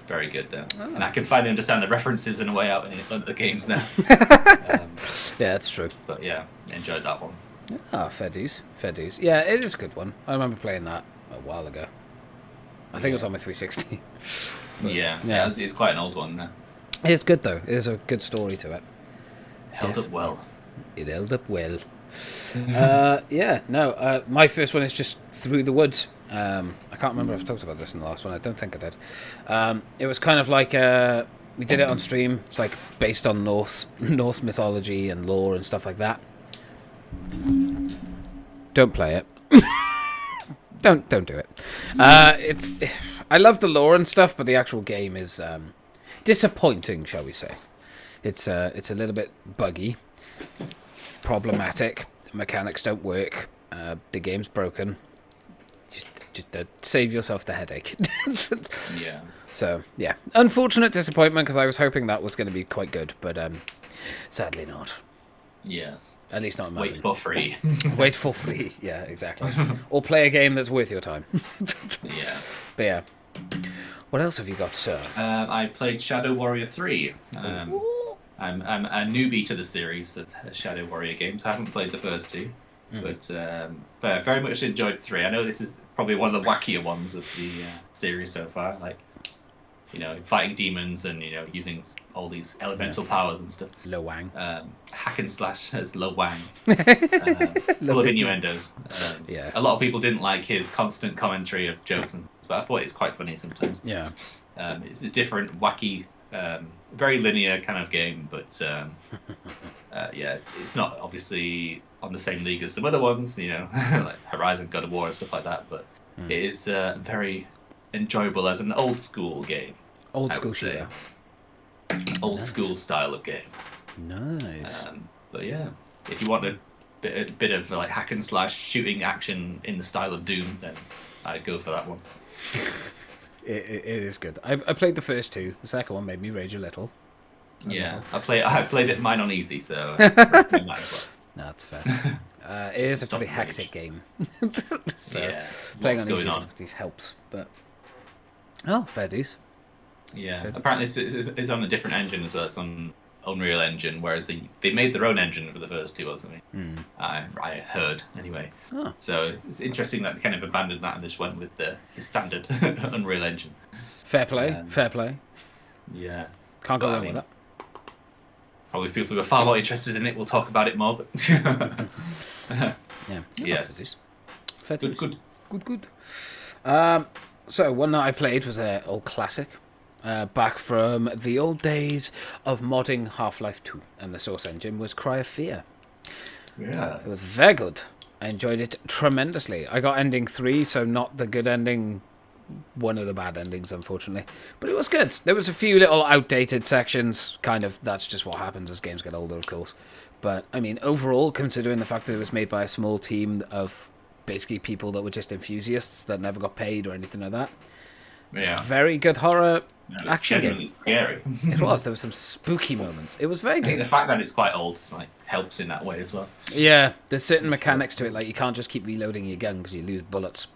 S2: very good though.
S1: Oh.
S2: And I can finally understand the references in A Way Out in other games now.
S1: Yeah, that's true.
S2: But yeah, enjoyed that one.
S1: Ah, fair dues. Fair dues. Yeah, it is a good one. I remember playing that a while ago. I think it was on my 360.
S2: Yeah,
S1: yeah.
S2: it's quite an old one now.
S1: It's good though. There's a good story to it.
S2: Held up well.
S1: It held up well. Yeah, no. My first one is just Through the Woods. I can't remember if I talked about this in the last one. I don't think I did. It was kind of like we did it on stream. It's like based on Norse mythology and lore and stuff like that. Don't play it. Don't do it. I love the lore and stuff, but the actual game is disappointing, shall we say? It's a little bit buggy, problematic. The mechanics don't work. The game's broken. Just save yourself the headache.
S2: Yeah.
S1: So yeah, unfortunate disappointment because I was hoping that was going to be quite good, but sadly not.
S2: Yes.
S1: At least not in my
S2: Wait
S1: opinion.
S2: for free.
S1: Wait for free. Yeah, exactly. Or play a game that's worth your time.
S2: Yeah.
S1: But yeah. What else have you got, sir?
S2: I played Shadow Warrior 3. I'm a newbie to the series of Shadow Warrior games. I haven't played the first two, but very much enjoyed 3. I know this is probably one of the wackier ones of the series so far. Like, fighting demons and using all these elemental powers and stuff.
S1: Lo Wang.
S2: Hack and slash as Lo Wang. Full of innuendos.
S1: Yeah.
S2: A lot of people didn't like his constant commentary of jokes, but I thought it's quite funny sometimes.
S1: Yeah.
S2: It's a different, wacky, very linear kind of game, but yeah, it's not obviously on the same league as some other ones, like Horizon, God of War, and stuff like that. But it is very enjoyable as an old school game.
S1: Old
S2: I
S1: school
S2: would say.
S1: shooter.
S2: Old
S1: Nice.
S2: school style of game.
S1: Nice.
S2: But yeah, if you want a bit of like hack and slash shooting action in the style of Doom, then I'd go for that one.
S1: It is good. I played the first two. The second one made me rage a little.
S2: Yeah, I played it mine on easy, so recommend that as well.
S1: No, that's fair. It is a
S2: Stop
S1: pretty
S2: rage.
S1: hectic game. So
S2: Yeah,
S1: playing
S2: lots
S1: on easy
S2: going on.
S1: difficulties helps. But fair dues.
S2: Yeah,
S1: Fair
S2: apparently it's on a different engine as well. It's on Unreal Engine, whereas they made their own engine for the first two, wasn't it? I heard anyway.
S1: Oh.
S2: So it's interesting that they kind of abandoned that and just went with the standard Unreal Engine.
S1: Fair play.
S2: Um,
S1: Fair play.
S2: Yeah,
S1: Can't go
S2: but I
S1: wrong
S2: mean,
S1: with that.
S2: probably people who are far more interested in it will talk about it more. But
S1: Yeah.
S2: Yes.
S1: Fair dues. Fair
S2: good,
S1: dues.
S2: good.
S1: Good. So one that I played was an old classic. Back from the old days of modding Half-Life 2. And the source engine was Cry of Fear.
S2: Yeah.
S1: It was very good. I enjoyed it tremendously. I got ending 3, so not the good ending. One of the bad endings, unfortunately. But it was good. There was a few little outdated sections. Kind of, that's just what happens as games get older, of course. But, I mean, overall, considering the fact that it was made by a small team of basically people that were just enthusiasts that never got paid or anything like that.
S2: Yeah.
S1: Very good horror
S2: No, it's
S1: action
S2: genuinely
S1: game.
S2: scary.
S1: It was. There were some spooky moments. It was very
S2: I think
S1: good.
S2: the fact that it's quite old like helps in that way as well.
S1: Yeah, there's certain mechanics to it, like you can't just keep reloading your gun because you lose bullets.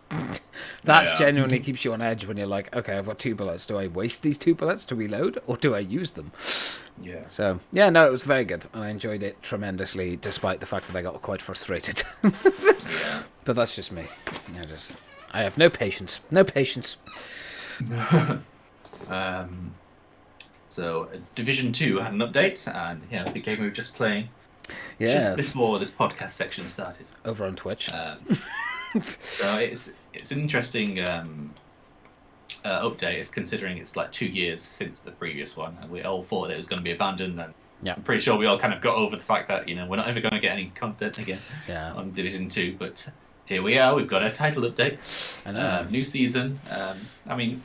S1: That
S2: Yeah.
S1: genuinely keeps you on edge when you're like, okay, I've got 2 bullets. Do I waste these 2 bullets to reload, or do I use them?
S2: Yeah.
S1: So, yeah, no, it was very good, and I enjoyed it tremendously, despite the fact that I got quite frustrated.
S2: Yeah.
S1: But that's just me. I have no patience. No patience.
S2: So Division 2 had an update, and the game we were just playing just
S1: Yes,
S2: before the podcast section started.
S1: over on Twitch.
S2: So it's an interesting update, considering it's like 2 years since the previous one, and we all thought that it was going to be abandoned. And
S1: Yeah.
S2: I'm pretty sure we all kind of got over the fact that we're not ever going to get any content again
S1: Yeah.
S2: on Division 2. But here we are. We've got a title update,
S1: I know.
S2: new season. I mean,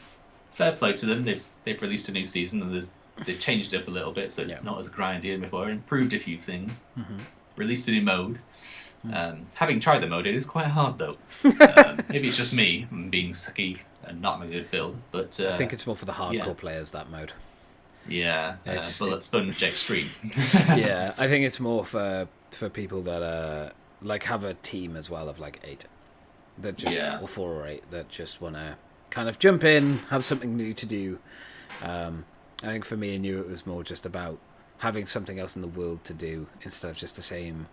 S2: fair play to them. They've released a new season, and they've changed it up a little bit, so it's
S1: Yeah.
S2: not as grindy as before. Improved a few things. Released a new mode. Having tried the mode, it is quite hard though. Maybe it's just me being sucky and not a good build, but
S1: I think it's more for the hardcore
S2: yeah.
S1: players, that mode.
S2: yeah,
S1: It's-
S2: Bullet Sponge Extreme.
S1: Yeah, I think it's more for people that like have a team as well of like 8 that just
S2: Yeah.
S1: or 4 or 8 that just want to kind of jump in, have something new to do. I think for me and you, it was more just about having something else in the world to do instead of just the same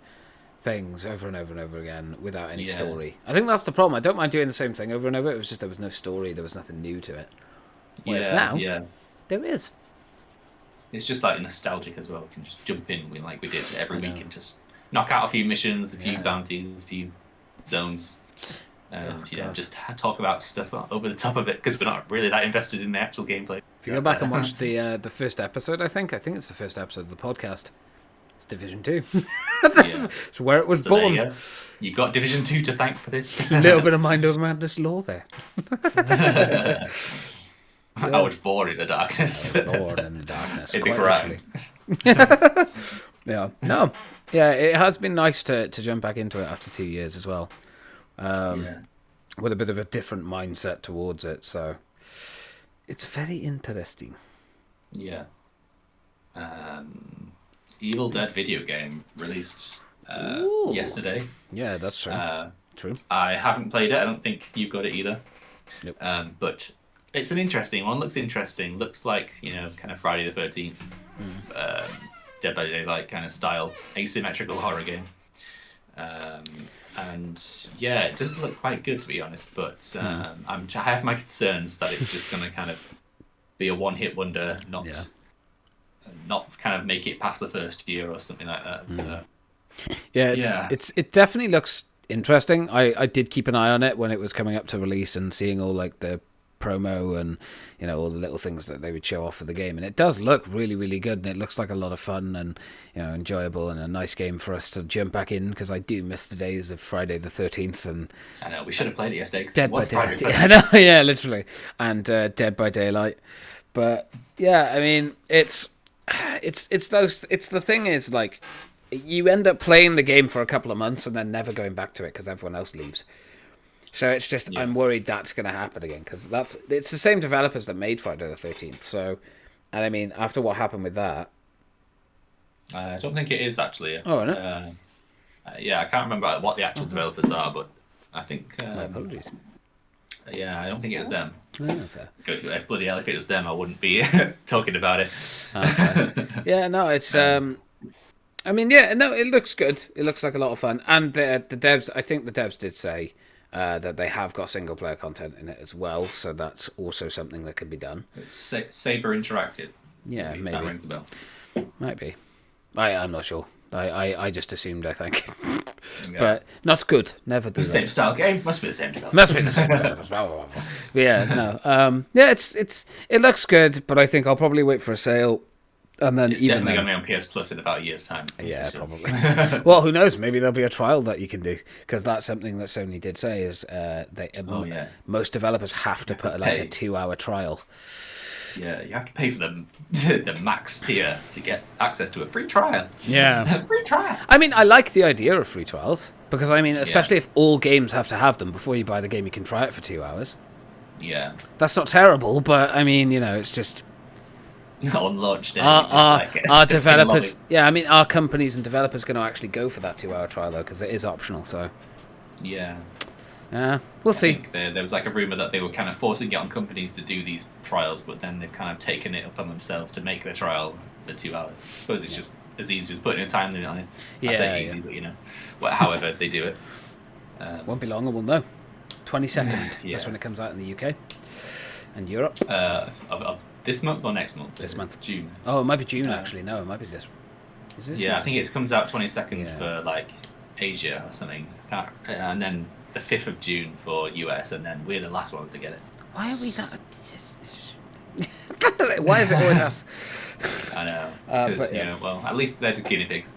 S1: things over and over and over again without any
S2: Yeah.
S1: story. I think that's the problem. I don't mind doing the same thing over and over. It was just there was no story. There was nothing new to it. Whereas now,
S2: yeah.
S1: there is.
S2: It's just like nostalgic as well. We can just jump in like we did every
S1: I know.
S2: week and just knock out a few missions, a few
S1: Yeah.
S2: bounties, a few zones, and
S1: Oh, God.
S2: just talk about stuff over the top of it because we're not really that invested in the actual gameplay.
S1: If you go back and watch the first episode, I think it's the first episode of the podcast. It's Division 2.
S2: Yeah.
S1: It's where it was
S2: So there
S1: born.
S2: you go. You got Division 2 to thank for this.
S1: A little bit of Mind Over Madness lore there.
S2: I was born in the darkness.
S1: Born in the darkness.
S2: It'd be
S1: quite
S2: great.
S1: literally. Yeah. No. Yeah, it has been nice to jump back into it after 2 years as well.
S2: Yeah.
S1: With a bit of a different mindset towards it, so it's very interesting.
S2: Yeah. Evil Dead video game released
S1: Ooh.
S2: yesterday.
S1: Yeah, that's true. True.
S2: I haven't played it. I don't think you've got it either.
S1: Nope.
S2: But it's an interesting one. Looks interesting. Looks like kind of Friday the 13th, Dead by Daylight kind of style, asymmetrical horror game. And yeah, it does look quite good to be honest. But I have my concerns that it's just going to kind of be a one-hit wonder,
S1: Yeah.
S2: not kind of make it past the first year or something like that.
S1: Yeah, it definitely looks interesting. I did keep an eye on it when it was coming up to release and seeing all like the promo and all the little things that they would show off for the game, and it does look really, really good, and it looks like a lot of fun and enjoyable and a nice game for us to jump back in, because I do miss the days of Friday the 13th and
S2: I know we should have played it yesterday. 'Cause
S1: Dead
S2: it
S1: by
S2: was Friday
S1: Daylight.
S2: the
S1: I know, yeah, literally, and Dead by Daylight. But yeah, I mean, it's the thing is, like, you end up playing the game for a couple of months and then never going back to it because everyone else leaves. So it's just, I'm worried that's going to happen again, because it's the same developers that made Friday the 13th. So, and I mean, after what happened with that,
S2: I don't think it is actually.
S1: Oh, no?
S2: Yeah, I can't remember what the actual developers are, but I think.
S1: my apologies.
S2: Yeah, I don't think it was them.
S1: Oh, fair.
S2: Good, bloody hell, if it was them, I wouldn't be talking about it.
S1: Yeah, no, it's I mean, yeah, no, it looks good. It looks like a lot of fun, and the devs. I think the devs did say that they have got single player content in it as well, so that's also something that could be done.
S2: It's Saber Interactive.
S1: Yeah,
S2: That
S1: maybe.
S2: rings a bell.
S1: Might be. I'm not sure. I just assumed, I think.
S2: Yeah.
S1: But not good. Never do
S2: Same
S1: that.
S2: style game, must be the same developer.
S1: Must be the same. Yeah, no. Yeah, it looks good, but I think I'll probably wait for a sale, and then
S2: It's
S1: even
S2: definitely
S1: then.
S2: going to be on PS Plus in about a year's time. that's
S1: Yeah,
S2: for sure.
S1: probably. Well, who knows? Maybe there'll be a trial that you can do, because that's something that Sony did say is
S2: Oh, yeah.
S1: most developers have to put like a
S2: pay.
S1: 2-hour trial.
S2: Yeah, you have to pay for the max tier to get access to a free trial.
S1: Yeah.
S2: A free trial.
S1: I mean, I like the idea of free trials, because I mean, especially if all games have to have them before you buy the game, you can try it for 2 hours.
S2: Yeah.
S1: That's not terrible, but I mean, it's just
S2: On launch day.
S1: our developers. Yeah, I mean, our companies and developers going to actually go for that 2-hour trial though, because it is optional. So
S2: Yeah.
S1: we'll
S2: I
S1: see.
S2: think there was like a rumor that they were kind of forcing it on companies to do these trials, but then they've kind of taken it upon themselves to make the trial for 2 hours. I suppose it's just as easy as putting a time limit on it. I say
S1: Yeah,
S2: easy, but however they do it.
S1: Won't be long, and we'll know. 22nd.
S2: Yeah.
S1: That's when it comes out in the UK and Europe.
S2: Of this month or next month?
S1: This month.
S2: June.
S1: Oh, it might be June actually. No, it might be this. Is this?
S2: Yeah, I
S1: month?
S2: think it comes out 22nd
S1: Yeah.
S2: for like Asia or something, and then the 5th of June for US, and then we're the last ones to get it.
S1: Why are we that? Why is it always us?
S2: I know,
S1: but
S2: because
S1: yeah.
S2: well, at least they're the guinea pigs.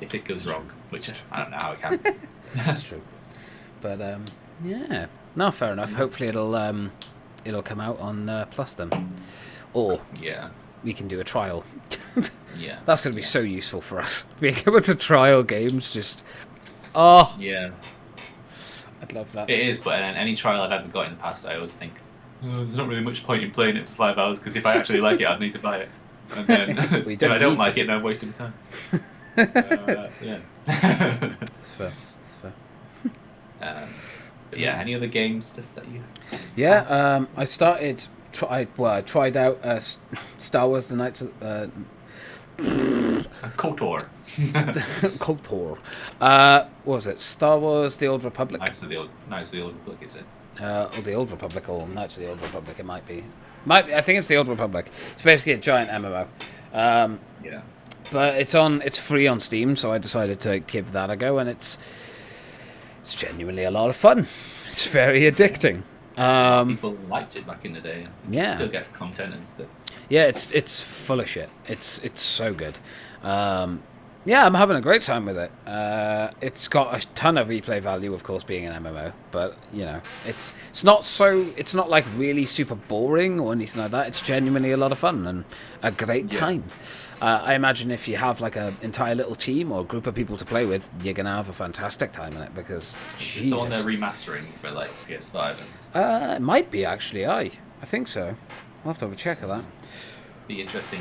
S2: If it goes wrong, which I don't know how it can.
S1: That's true. But yeah, no, fair enough. Hopefully it'll come out on Plus then, or
S2: Yeah,
S1: we can do a trial.
S2: yeah,
S1: That's going to be so useful for us. Being able to trial games,
S2: yeah.
S1: I'd love that.
S2: It is, but any trial I've ever got in the past, I always think there's not really much point in playing it for 5 hours, because if I actually like it, I'd need to buy it. And then
S1: We
S2: if
S1: don't
S2: I don't
S1: need
S2: like
S1: to.
S2: it, then I'm wasting time. Yeah.
S1: It's fair. It's fair.
S2: But yeah, any other game stuff that you?
S1: Yeah, I started. I tried out Star Wars: The Knights of
S2: KOTOR.
S1: KOTOR. What was it? Star Wars: The Old Republic.
S2: Knights of the Old Republic, is it?
S1: Or the Old Republic, or Knights of the Old Republic. It might be. I think it's the Old Republic. It's basically a giant MMO.
S2: Yeah.
S1: But it's free on Steam, so I decided to give that a go, and it's genuinely a lot of fun. It's very addicting.
S2: People liked it back in the day.
S1: Yeah.
S2: Still gets content and stuff.
S1: Yeah, it's full of shit. It's so good. Yeah, I'm having a great time with it. It's got a ton of replay value, of course, being an MMO, but it's not like really super boring or anything like that. It's genuinely a lot of fun and a great
S2: Yeah.
S1: time. I imagine if you have like an entire little team or group of people to play with, you're gonna have a fantastic time in it, because
S2: It's the one they're
S1: Jesus,
S2: remastering for like PS5.
S1: it might be actually. I think so. I'll have to have a check of that.
S2: Be interesting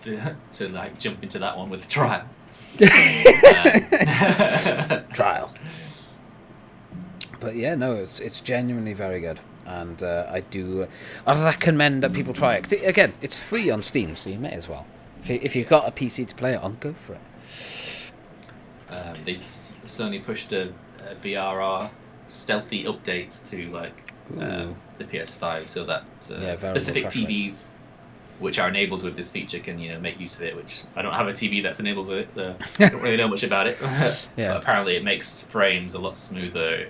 S2: to like jump into that one with a trial.
S1: Trial. But yeah, no, it's genuinely very good, and I recommend that people try it. 'Cause again, it's free on Steam, so you may as well. If you've got a PC to play it on, go for it.
S2: Sony pushed a VRR stealthy update to like
S1: Ooh.
S2: the PS5, so that
S1: Yeah, variable
S2: specific
S1: refresh rate.
S2: TVs which are enabled with this feature can make use of it. Which I don't have a TV that's enabled with it, so I don't really know much about it.
S1: Yeah.
S2: But apparently, it makes frames a lot smoother.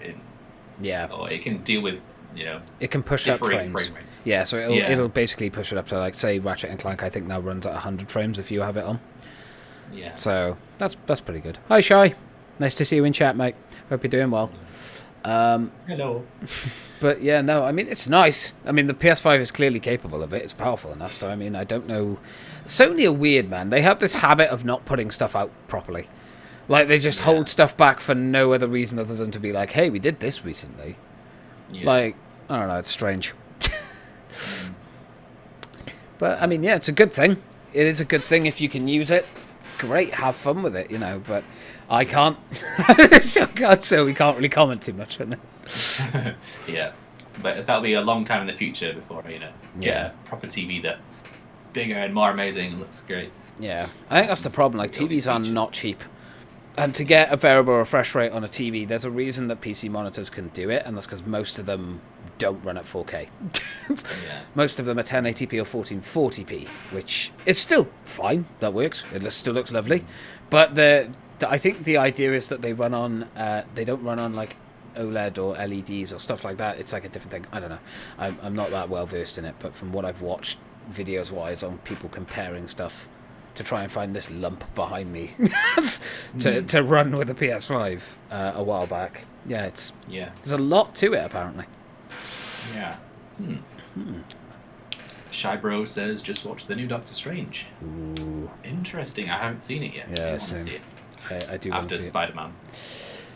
S1: Yeah.
S2: Or it can deal with
S1: It can push up
S2: differing
S1: frames.
S2: frame rates.
S1: Yeah, so it'll
S2: Yeah.
S1: it'll basically push it up to, like, say, Ratchet and Clank. I think now runs at 100 frames if you have it on.
S2: Yeah.
S1: So that's pretty good. Hi, Shy. Nice to see you in chat, mate. Hope you're doing well.
S2: Hello.
S1: But yeah, no, I mean, it's nice. I mean, the PS5 is clearly capable of it. It's powerful enough. So, I mean, I don't know. Sony are weird, man. They have this habit of not putting stuff out properly. Like, they just hold stuff back for no other reason other than to be like, hey, we did this recently.
S2: Yeah.
S1: Like, I don't know, it's strange. But, I mean, yeah, it's a good thing. It is a good thing if you can use it. Great, have fun with it, but I can't. So we can't really comment too much on it.
S2: Yeah, but that'll be a long time in the future before get
S1: Yeah.
S2: a proper TV that bigger and more amazing and looks great.
S1: Yeah, I think that's the problem. Like,
S2: Got these
S1: TVs are
S2: features.
S1: not cheap. And to get a variable refresh rate on a TV, there's a reason that PC monitors can do it, and that's because most of them don't run at 4K.
S2: Yeah.
S1: Most of them are 1080p or 1440p, which is still fine. That works. It still looks lovely. But I think the idea is that they run on. They don't run on like OLED or LEDs or stuff like that. It's like a different thing. I don't know. I'm not that well versed in it, but from what I've watched videos wise on people comparing stuff to try and find this lump behind me to run with a PS5 a while back. Yeah,
S2: Yeah.
S1: there's a lot to it apparently.
S2: Yeah. Shy Bro says just watch the new Doctor Strange.
S1: Ooh,
S2: Interesting. I haven't seen it yet.
S1: Yeah,
S2: I wanna
S1: same.
S2: see it.
S1: I do want
S2: After
S1: to see it.
S2: Spider-Man.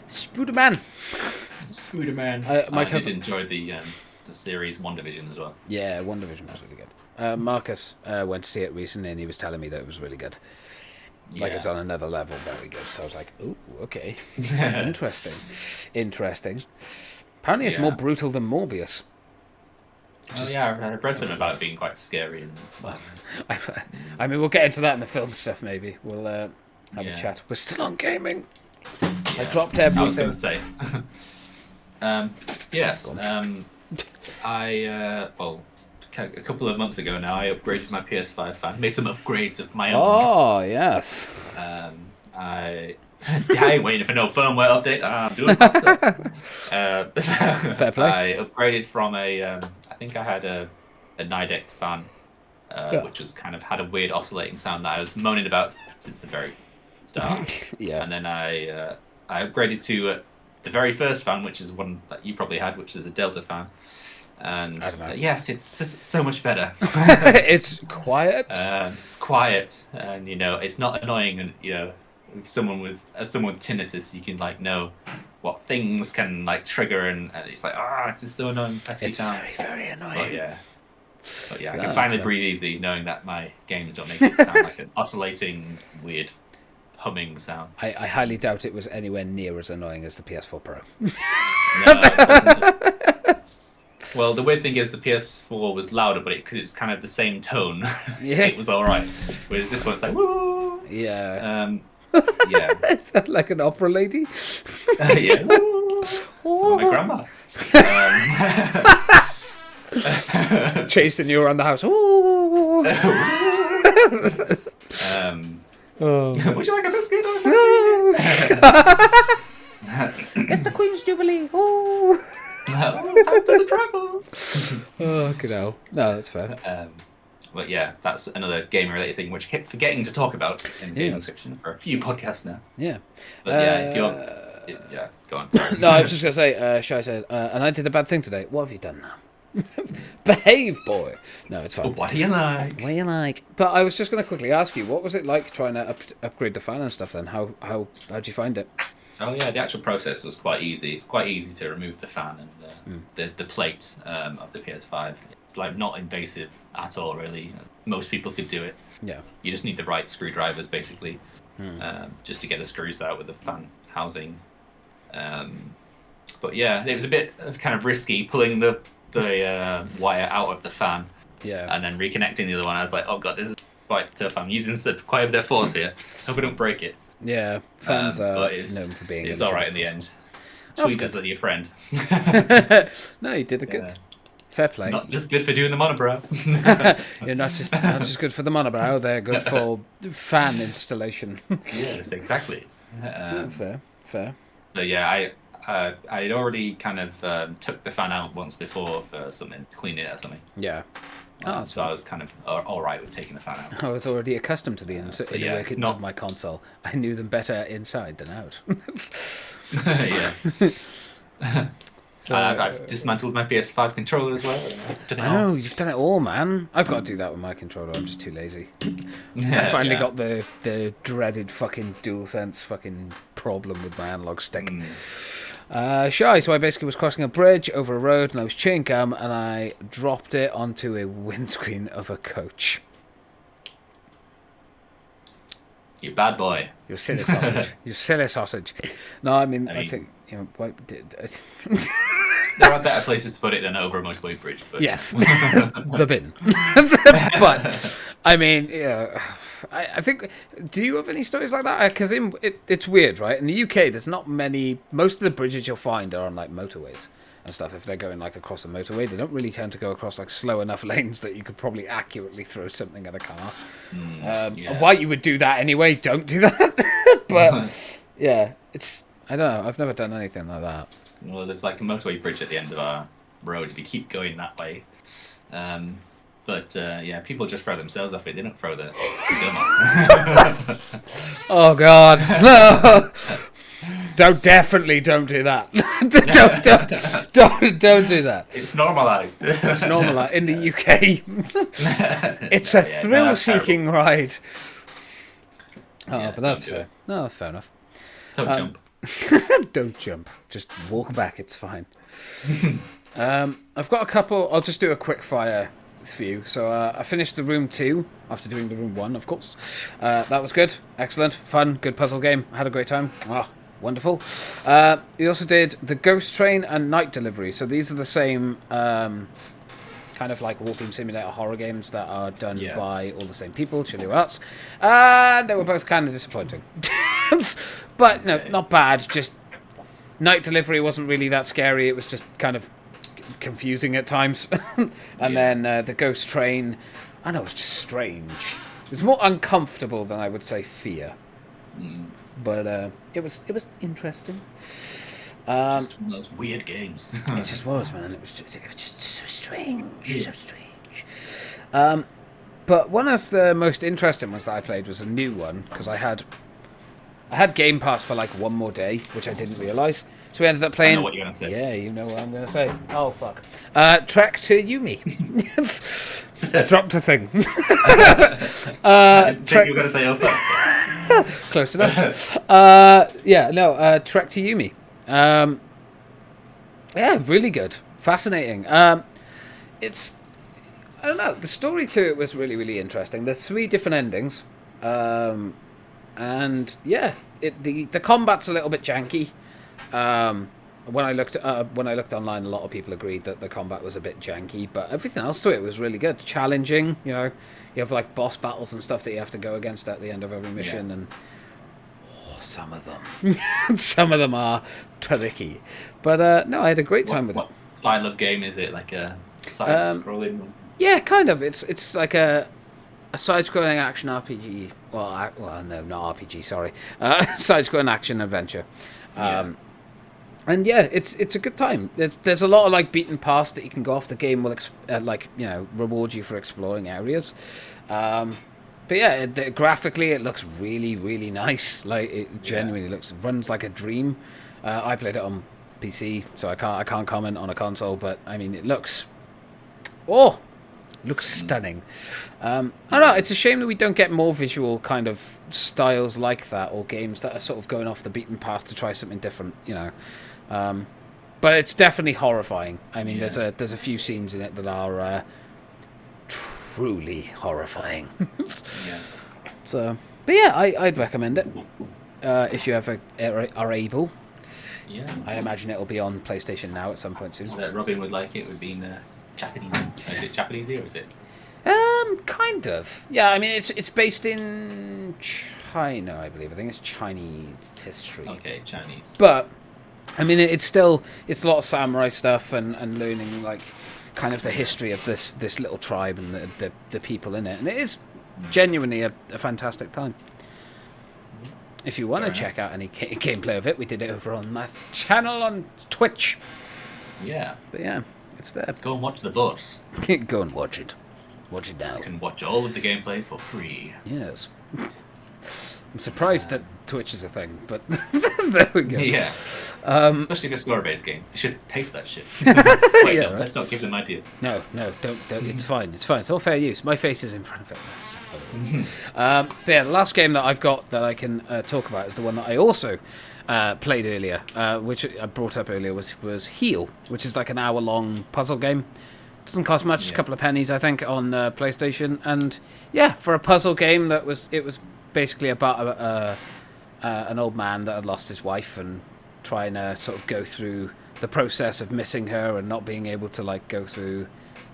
S1: Spider-Man.
S2: Spider-Man.
S1: My
S2: I
S1: cousin-
S2: did enjoy the series WandaVision as well.
S1: Yeah, WandaVision was really good. Marcus went to see it recently, and he was telling me that it was really good. Like,
S2: Yeah.
S1: it's on another level, very good. So I was like, ooh, okay. Interesting. Apparently it's
S2: Yeah.
S1: more brutal than Morbius.
S2: Oh yeah, I've read something about it being quite scary and
S1: I mean, we'll get into that in the film stuff, maybe. We'll have
S2: Yeah.
S1: a chat. We're still on gaming. I
S2: Yeah.
S1: dropped
S2: I was going
S1: everything.
S2: to say. Yes. A couple of months ago now, I upgraded my PS5 fan. Made some upgrades of my own.
S1: Oh, yes.
S2: I ain't waiting for no firmware update. I'm doing it myself.
S1: Fair play.
S2: I upgraded from I think I had a Nidec fan, which was kind of had a weird oscillating sound that I was moaning about since the very start.
S1: Yeah.
S2: And then I upgraded to the very first fan, which is one that you probably had, which is a Delta fan. And
S1: I don't know.
S2: yes, it's so much better.
S1: It's quiet.
S2: It's quiet, and it's not annoying. And if someone with tinnitus, you can know what things can trigger, and it's like it's so annoying. Pesky
S1: It's
S2: sound.
S1: very, very annoying.
S2: But yeah, I
S1: Yeah,
S2: can
S1: that's
S2: finally
S1: fair.
S2: breathe easy knowing that my games don't make it sound like an oscillating, weird, humming sound.
S1: I highly doubt it was anywhere near as annoying as the PS4 Pro.
S2: No, it wasn't. Well, the weird thing is the PS4 was louder, but because it was kind of the same tone,
S1: Yeah.
S2: it was all right. Whereas this one's like woo.
S1: Yeah.
S2: Yeah.
S1: Is that like an opera lady?
S2: Yeah. Woo. My grandma.
S1: Chasing you around the house. Ooh.
S2: Would you like a biscuit?
S1: It's the Queen's Jubilee. Ooh.
S2: Time for the travel.
S1: Oh, good hell. No, that's fair.
S2: But yeah, that's another game-related thing which I kept forgetting to talk about in the gaming
S1: Yes.
S2: section for a few podcasts now.
S1: Yeah.
S2: But yeah, if you're... Yeah, go on.
S1: No, I was just going to say, Shai said, and I did a bad thing today. What have you done now? Behave, boy. No, it's fine.
S2: What do you like?
S1: What do you like? But I was just going to quickly ask you, what was it like trying to upgrade the fan and stuff then? How'd you find it?
S2: Oh yeah, the actual process was quite easy. It's quite easy to remove the fan and the plate of the PS5. It's not invasive at all, really. Most people could do it.
S1: Yeah.
S2: You just need the right screwdrivers, basically, just to get the screws out with the fan housing. But yeah, it was a bit kind of risky pulling the wire out of the fan
S1: Yeah.
S2: and then reconnecting the other one. I was like, oh god, this is quite tough. I'm using quite a bit of force here. Hope I don't break it.
S1: Yeah. Fans are
S2: but it's
S1: known for being...
S2: It's
S1: a
S2: all
S1: little
S2: right in the
S1: bit
S2: end.
S1: That's
S2: Tweet
S1: good.
S2: us at your friend.
S1: No, you did a good.
S2: Yeah.
S1: Fair play.
S2: Not just good for doing the monobrow.
S1: You're not just good for the monobrow, they're good for fan installation.
S2: Yes, exactly.
S1: Fair.
S2: So yeah, I'd already kind of took the fan out once before for something, to clean it or something.
S1: Yeah. Oh,
S2: So I was kind of all right with taking the fan out.
S1: I was already accustomed to the inner
S2: yeah,
S1: workings
S2: not-
S1: of my console. I knew them better inside than out.
S2: Yeah.
S1: So,
S2: I've dismantled my PS5 controller as well. Done it
S1: I
S2: all.
S1: know, you've done it all, man. I've got to do that with my controller. I'm just too lazy. I
S2: Yeah,
S1: finally
S2: yeah.
S1: got the dreaded fucking DualSense fucking problem with my analog stick. Shy, so I basically was crossing a bridge over a road and I was chewing gum and I dropped it onto a windscreen of a coach.
S2: You bad boy.
S1: You silly sausage. You silly sausage. No, I mean, I
S2: mean-
S1: think, you know, what did...
S2: There are better places to put it than over a motorway bridge. But
S1: Yes, the bin. But I mean, you know, I think. Do you have any stories like that? Because it's weird, right? In the UK, there's not many. Most of the bridges you'll find are on like motorways and stuff. If they're going like across a motorway, they don't really tend to go across like slow enough lanes that you could probably accurately throw something at a car.
S2: yeah.
S1: Why you would do that anyway? Don't do that. But yeah, it's. I don't know. I've never done anything like that.
S2: Well, there's like a motorway bridge at the end of our road if you keep going that way. But yeah, people just throw themselves off it. They don't throw the gum off.
S1: Oh God, no! Don't do that. don't do that.
S2: It's normalised.
S1: It's normal in the UK. It's a thrill-seeking ride. Oh,
S2: Yeah,
S1: but that's
S2: don't do
S1: fair. No, that's fair enough.
S2: Don't jump.
S1: Don't jump. Just walk back. It's fine. I've got a couple. I'll just do a quick fire few. So I finished the room 2 after doing the room 1, of course. That was good. Excellent. Fun. Good puzzle game. I had a great time. Ah, wonderful. We also did the Ghost Train and Night Delivery. So these are the same kind of like walking simulator horror games that are done
S2: Yeah.
S1: by all the same people, Chili Arts. They were both kind of disappointing. But no, not bad. Just Night Delivery wasn't really that scary. It was just kind of confusing at times. And then the Ghost Train, I know, it was just strange. It was more uncomfortable than I would say fear. But it was interesting.
S2: Just one of those weird games.
S1: It just was, man. It was just so strange. So strange. But one of the most interesting ones that I played was a new one, because I had Game Pass for like one more day, which I didn't realise. So we ended up playing...
S2: I know what you're going to say.
S1: Yeah, you know what I'm going to say. Oh, fuck. Trek to Yumi. I dropped a thing.
S2: I didn't think you were going to say open.
S1: Close enough. Trek to Yumi. Yeah, really good. Fascinating. It's... I don't know. The story to it was really, really interesting. There's 3 different endings. And yeah, the combat's a little bit janky. When I looked online, a lot of people agreed that the combat was a bit janky, but everything else to it was really good, challenging. You know, you have like boss battles and stuff that you have to go against at the end of every mission, and some of them are tricky. But no, I had a great time with it.
S2: What style of game is it? Like a side-scrolling one?
S1: Yeah, kind of. It's like a side-scrolling action RPG. Well, no, not RPG. Sorry, side-scrolling action adventure. And yeah, it's a good time. There's a lot of like beaten paths that you can go off. The game will reward you for exploring areas. But yeah, graphically it looks really, really nice. Like it genuinely runs like a dream. I played it on PC, so I can't comment on a console. But I mean, it looks stunning. I don't know. It's a shame that we don't get more visual kind of styles like that, or games that are sort of going off the beaten path to try something different. You know. But it's definitely horrifying. I mean, there's a few scenes in it that are truly horrifying.
S2: Yeah.
S1: So, but yeah, I'd recommend it if you ever are able.
S2: Yeah.
S1: I imagine it'll be on PlayStation Now at some point soon.
S2: Robin would like it. Would be in Japanese. Is it Japanese or is it?
S1: Kind of. Yeah, I mean, it's based in China, I believe. I think it's Chinese history.
S2: Okay, Chinese.
S1: But I mean, it's a lot of samurai stuff and learning like kind of the history of this little tribe and the people in it, and it is genuinely a fantastic time. if you want to
S2: Fair
S1: check out any gameplay of it, we did it over on my channel on Twitch.
S2: Yeah.
S1: But yeah, it's there.
S2: Go and watch the boss.
S1: Go and watch it. Watch it now.
S2: You can watch all of the gameplay for free.
S1: Yes. I'm surprised that Twitch is a thing, but there we go.
S2: Yeah. Especially if it's score-based games. They should pay for that shit. Wait,
S1: Yeah,
S2: no,
S1: right.
S2: let's not give them ideas.
S1: No, don't. It's fine. It's fine. It's all fair use. My face is in front of it. But yeah, the last game that I've got that I can talk about is the one that I also played earlier, which I brought up earlier, was Heal, which is like an hour-long puzzle game. Doesn't cost much, a couple of pennies, I think, on PlayStation. And yeah, for a puzzle game, it was basically about an old man that had lost his wife and trying to sort of go through the process of missing her and not being able to like go through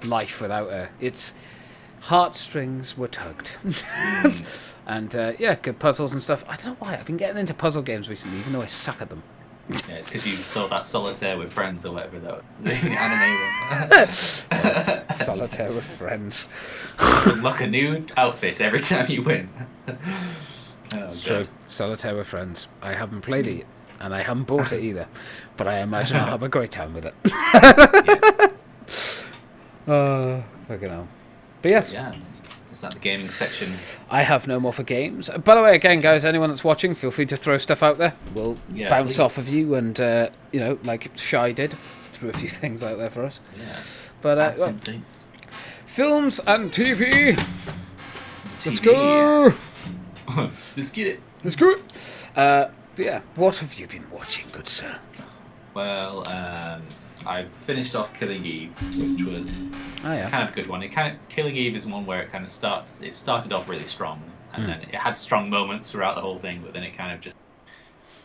S1: life without her. Its heartstrings were tugged. And yeah, good puzzles and stuff. I don't know why I've been getting into puzzle games recently, even though I suck at them.
S2: Yeah, it's because you saw that Solitaire with Friends or whatever that the anime was.
S1: Solitaire with Friends.
S2: Unlock a new outfit every time you win.
S1: It's true. Solitaire with Friends. I haven't played it, and I haven't bought it either. But I imagine I'll have a great time with it. Fucking hell. But yes.
S2: Yeah. Is that the gaming section?
S1: I have no more for games. By the way, again, guys, anyone that's watching, feel free to throw stuff out there. We'll bounce
S2: please.
S1: off of you, and like Shy did, threw a few things out there for us.
S2: Yeah.
S1: But well,
S2: Simply.
S1: films and TV. Let's
S2: TV.
S1: go.
S2: Let's get it.
S1: Let's go. But yeah, what have you been watching, good sir?
S2: Well, I finished off Killing Eve, which was
S1: Oh yeah.
S2: kind of a good one. Killing Eve is one where it started off really strong, and then it had strong moments throughout the whole thing, but then it kind of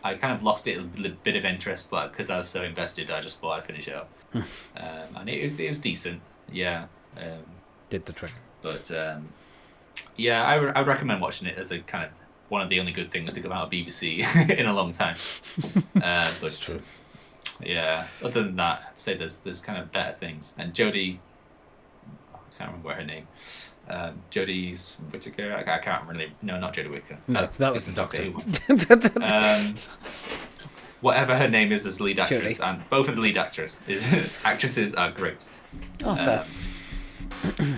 S2: I kind of lost it a bit of interest, but because I was so invested, I just thought I'd finish it up. And it was decent, yeah.
S1: Did the trick.
S2: But yeah, I would recommend watching it as a kind of one of the only good things to come out of BBC in a long time. But
S1: That's true.
S2: yeah, other than that, I'd say there's kind of better things. And Jodie, I can't remember her name. Jodie Whittaker. I can't really. No, not Jodie Whittaker.
S1: No, that was the Doctor.
S2: Who. Whatever her name is as lead actress,
S1: Jodie.
S2: and both of the lead actresses are great.
S1: Oh, fair.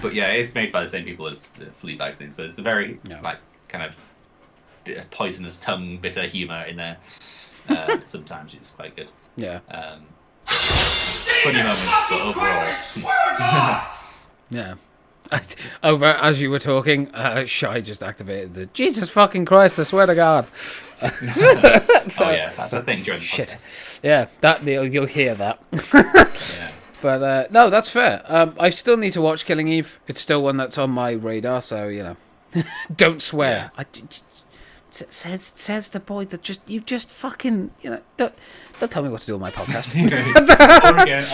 S2: But yeah, it's made by the same people as the Fleabag thing, so it's a very
S1: Yeah.
S2: like kind of poisonous tongue, bitter humour in there. Sometimes it's quite good.
S1: Yeah.
S2: Funny moments, but overall,
S1: Yeah. Over as you were talking, Shy just activated the Jesus fucking Christ! I swear to God.
S2: oh yeah, that's the thing during the
S1: Shit.
S2: podcast.
S1: Yeah, that you'll hear that.
S2: Yeah.
S1: But no, that's fair. I still need to watch Killing Eve. It's still one that's on my radar, so don't swear. Says the boy that you just fucking don't tell me what to do on my podcast.
S2: Or again,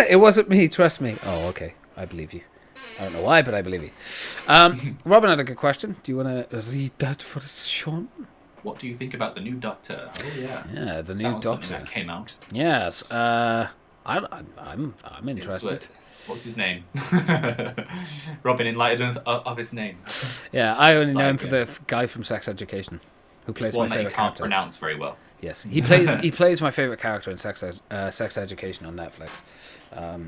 S1: It wasn't me, trust me. Oh, okay, I believe you. I don't know why, but I believe you. Robin had a good question. Do you want to read that for us, Sean?
S2: what do you think about the new Doctor? Oh yeah,
S1: Yeah, the
S2: that
S1: new
S2: was something
S1: Doctor.
S2: that came out.
S1: Yes. I'm interested.
S2: It's what's his name? Robin enlightened of his name.
S1: Yeah, I only know him
S2: Like
S1: for the guy from Sex Education, who plays
S2: It's
S1: my
S2: one that you
S1: favorite
S2: can't
S1: character.
S2: pronounce very well.
S1: Yes, he plays my favorite character in Sex Education on Netflix.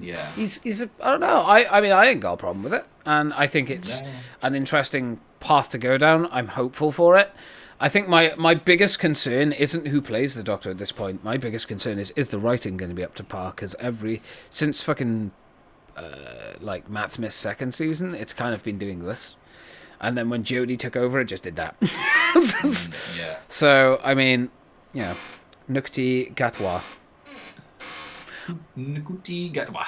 S2: Yeah.
S1: He's I don't know. I mean I ain't got a problem with it, and I think it's
S2: No.
S1: an interesting path to go down. I'm hopeful for it. I think my biggest concern isn't who plays the Doctor at this point. My biggest concern is the writing going to be up to par? Because since fucking like Matt Smith's second season, it's kind of been doing this, and then when Jodie took over, it just did that.
S2: Yeah.
S1: So I mean, Nukti Gatwa.
S2: Nkuti Gatwa.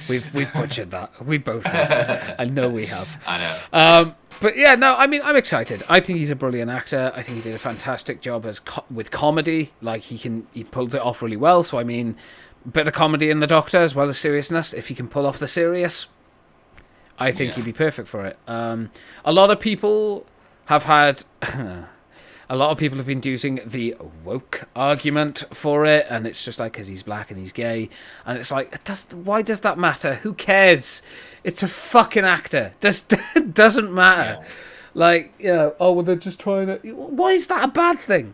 S1: We've butchered that. We both have. I know we have.
S2: I know.
S1: But yeah, no, I mean, I'm excited. I think he's a brilliant actor. I think he did a fantastic job as with comedy. Like he pulls it off really well. So I mean, a bit of comedy in the Doctor as well as seriousness. If he can pull off the serious, I think he'd be perfect for it. A lot of people have had. A lot of people have been using the woke argument for it, and it's just like because he's black and he's gay, and it's like, why does that matter? Who cares? It's a fucking actor. Doesn't matter. Like, you know, oh, well, they're just trying to... Why is that a bad thing?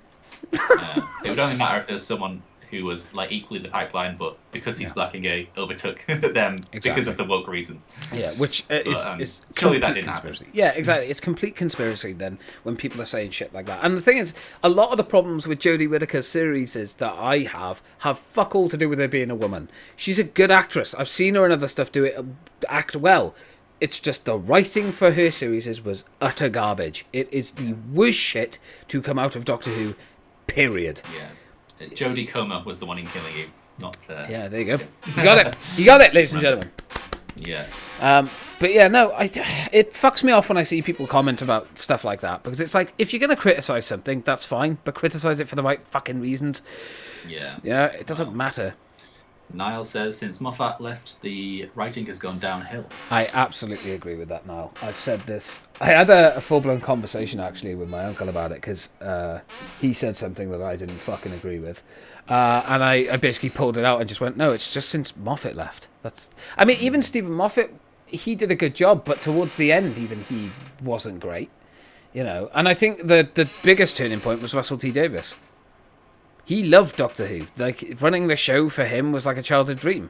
S2: It would only matter if there's someone who was like equally the pipeline, but because he's black and gay, overtook them because of the woke reasons.
S1: Yeah, which is
S2: surely
S1: complete
S2: that didn't
S1: conspiracy.
S2: happen.
S1: Yeah, exactly. It's complete conspiracy then when people are saying shit like that. And the thing is, a lot of the problems with Jodie Whittaker's series is that I have fuck all to do with her being a woman. She's a good actress. I've seen her in other stuff do it, act well. It's just the writing for her series was utter garbage. It is the worst shit to come out of Doctor Who, period.
S2: Yeah. Jodie Comer was the one in Killing Eve, not...
S1: Yeah, there you go. You got it. You got it, ladies and gentlemen.
S2: Yeah.
S1: But yeah, no, it fucks me off when I see people comment about stuff like that, because it's like, if you're going to criticize something, that's fine, but criticize it for the right fucking reasons.
S2: Yeah.
S1: Yeah, it doesn't matter.
S2: Niall says, since Moffat left, the writing has gone downhill.
S1: I absolutely agree with that, Niall. I've said this. I had a full-blown conversation, actually, with my uncle about it, because he said something that I didn't fucking agree with. And I basically pulled it out and just went, no, it's just since Moffat left. I mean, even Stephen Moffat, he did a good job, but towards the end, even he wasn't great. You know, and I think the biggest turning point was Russell T Davies. He loved Doctor Who. Like, running the show for him was like a childhood dream.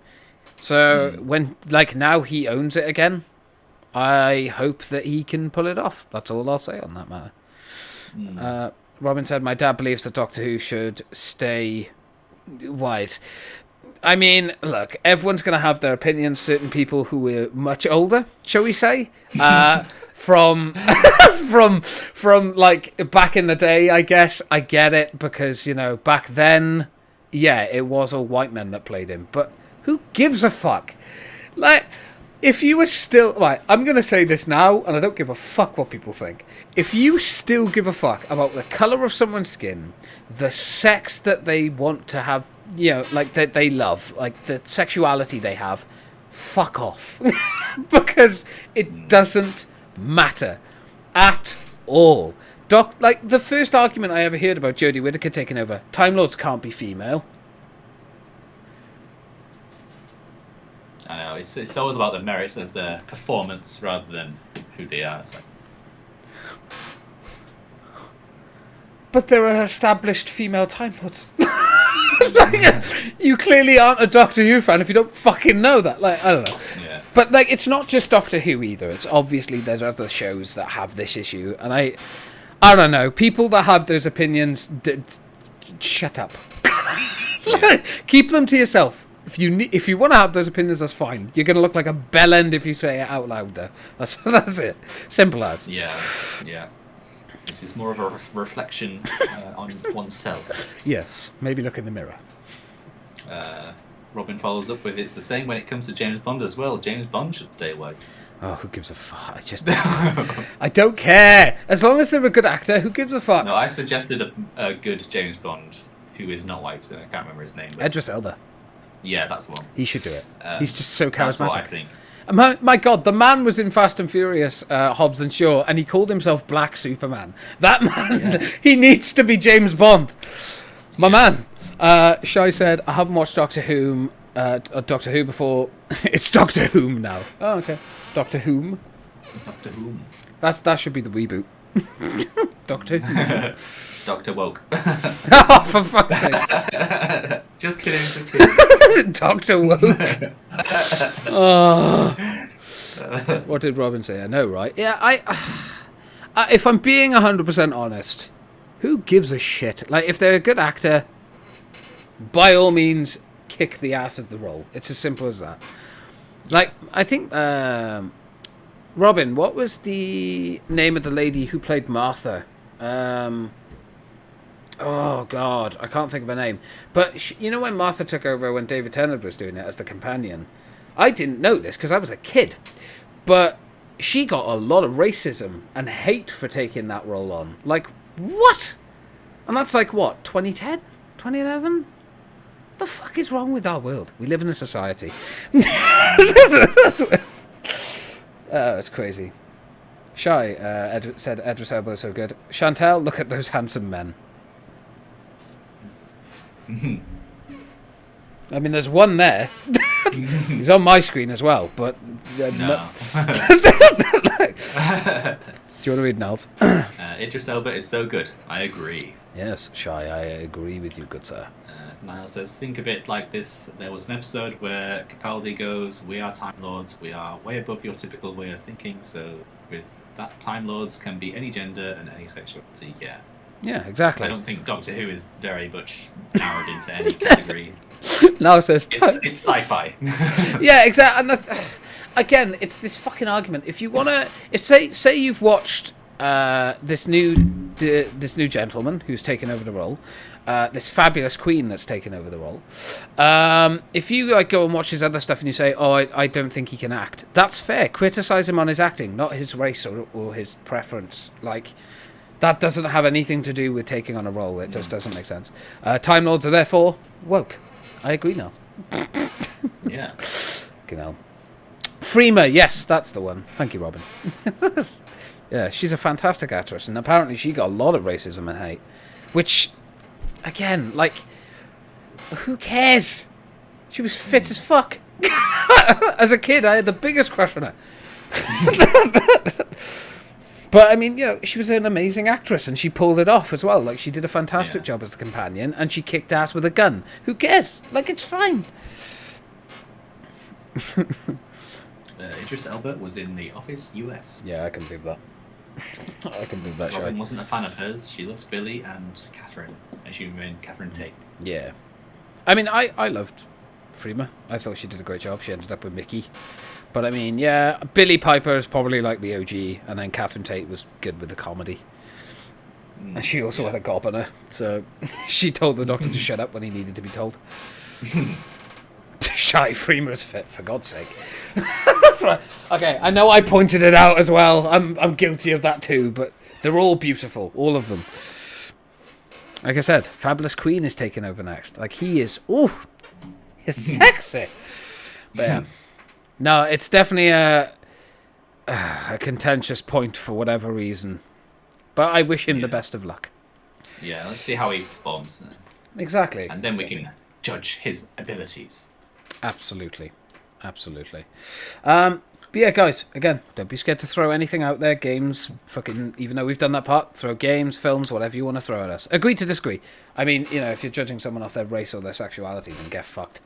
S1: So when, like, now he owns it again, I hope that he can pull it off. That's all I'll say on that matter. Robin said, my dad believes that Doctor Who should stay white. I mean, look, everyone's going to have their opinions. Certain people who are much older, shall we say, from like back in the day, I guess. I get it, because, you know, back then, yeah, it was all white men that played him. But who gives a fuck? Like, if you were still... Right, I'm going to say this now, and I don't give a fuck what people think. If you still give a fuck about the colour of someone's skin, the sex that they want to have, you know, like, that they love, like, the sexuality they have, fuck off. Because it doesn't matter at all. Like, the first argument I ever heard about Jodie Whittaker taking over, Time Lords can't be female.
S2: I know, it's all about the merits of the performance rather than who they are. It's like...
S1: But there are established female Time Lords. Like, you clearly aren't a Doctor Who fan if you don't fucking know that. Like, I don't know.
S2: Yeah.
S1: But, like, it's not just Doctor Who either. It's obviously there's other shows that have this issue. And I don't know. People that have those opinions, shut up. Keep them to yourself. If you want to have those opinions, that's fine. You're going to look like a bellend if you say it out loud, though. That's it. Simple as.
S2: Yeah. This is more of a reflection on oneself.
S1: Yes. Maybe look in the mirror.
S2: Robin follows up with, it's the same when it comes to James Bond as well. James Bond should stay away.
S1: Oh, who gives a fuck? I don't care. As long as they're a good actor, who gives a fuck?
S2: No, I suggested a good James Bond who is not white. I can't remember his name. But...
S1: Idris Elba.
S2: Yeah, that's the one.
S1: He should do it. He's just so
S2: That's what I
S1: charismatic.
S2: think.
S1: My God, the man was in Fast and Furious, Hobbs and Shaw, and he called himself Black Superman. That man, he needs to be James Bond. My man. Shai said, I haven't watched Doctor Who before. It's Doctor Whom now. Oh, okay. Doctor Whom.
S2: Doctor Whom.
S1: That should be the reboot. Doctor Who.
S2: Doctor Woke.
S1: Oh, for fuck's sake.
S2: Just kidding.
S1: Doctor Woke. Oh. What did Robin say? I know, right? Yeah, I if I'm being 100% honest, who gives a shit? Like, if they're a good actor, by all means, kick the ass of the role. It's as simple as that. Like, I think, Robin, what was the name of the lady who played Martha? Oh, God, I can't think of her name. But, you know when Martha took over when David Tennant was doing it as the companion? I didn't know this because I was a kid. But she got a lot of racism and hate for taking that role on. Like, what? And that's like, what, 2010? 2011? The fuck is wrong with our world? We live in a society. It's crazy. Shy said Idris Elba is so good. Chantal, look at those handsome men. I mean, there's one there. He's on my screen as well, but...
S2: No.
S1: Do you want to read Nels?
S2: Idris Elba is so good. I agree.
S1: Yes, Shy, I agree with you, good sir.
S2: Niall says, think of it like this. There was an episode where Capaldi goes, we are Time Lords. We are way above your typical way of thinking. So with that, Time Lords can be any gender and any sexuality. Yeah.
S1: Yeah, exactly.
S2: I don't think Doctor Who is very much narrowed into any category.
S1: Now says...
S2: It's sci-fi.
S1: Yeah, exactly. And again, it's this fucking argument. If you want to... If say you've watched this new gentleman who's taken over the role, this fabulous queen that's taken over the role, if you like go and watch his other stuff and you say, oh, I don't think he can act, that's fair. Criticize him on his acting, not his race or his preference. Like, that doesn't have anything to do with taking on a role. It just doesn't make sense. Time Lords are therefore woke. I agree now.
S2: Yeah.
S1: You know. Freema, yes, that's the one. Thank you, Robin. Yeah, she's a fantastic actress, and apparently she got a lot of racism and hate. Which, again, like, who cares? She was fit as fuck. As a kid, I had the biggest crush on her. But, I mean, you know, she was an amazing actress, and she pulled it off as well. Like, she did a fantastic job as the companion, and she kicked ass with a gun. Who cares? Like, it's fine.
S2: Idris Elba was in The Office US.
S1: Yeah, I can believe that. I can believe that,
S2: Robin
S1: Shy.
S2: wasn't a fan of hers. She loved Billy and Catherine, and she remained Catherine Tate.
S1: Yeah. I mean, I loved Freema. I thought she did a great job. She ended up with Mickey. But, I mean, yeah, Billy Piper is probably like the OG, and then Catherine Tate was good with the comedy. And she also had a gob on her, so she told the doctor to shut up when he needed to be told. Shy Freema's fit, for God's sake. Okay, I know I pointed it out as well. I'm guilty of that too, but they're all beautiful, all of them. Like I said, Fabulous Queen is taking over next. Like, he is, ooh, he's sexy. But yeah. No, it's definitely a contentious point for whatever reason. But I wish him the best of luck.
S2: Yeah, let's see how he performs.
S1: Exactly.
S2: And then we can judge his abilities.
S1: Absolutely. Absolutely. But yeah, guys, again, don't be scared to throw anything out there. Games, fucking, even though we've done that part, throw games, films, whatever you want to throw at us. Agree to disagree. I mean, you know, if you're judging someone off their race or their sexuality, then get fucked.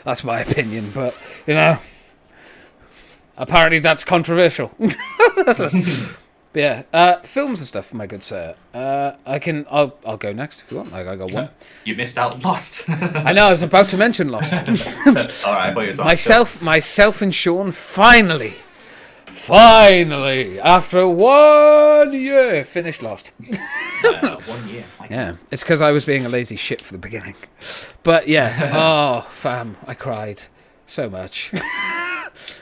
S1: That's my opinion, but, you know, apparently that's controversial. But yeah, films and stuff, my good sir. I'll go next if you want. Like, I got one.
S2: You missed out on Lost.
S1: I know, I was about to mention Lost.
S2: All right, I thought you was
S1: Myself and Sean finally, after 1 year, finished Lost.
S2: 1 year.
S1: Yeah, it's because I was being a lazy shit for the beginning. But yeah, oh, fam, I cried so much.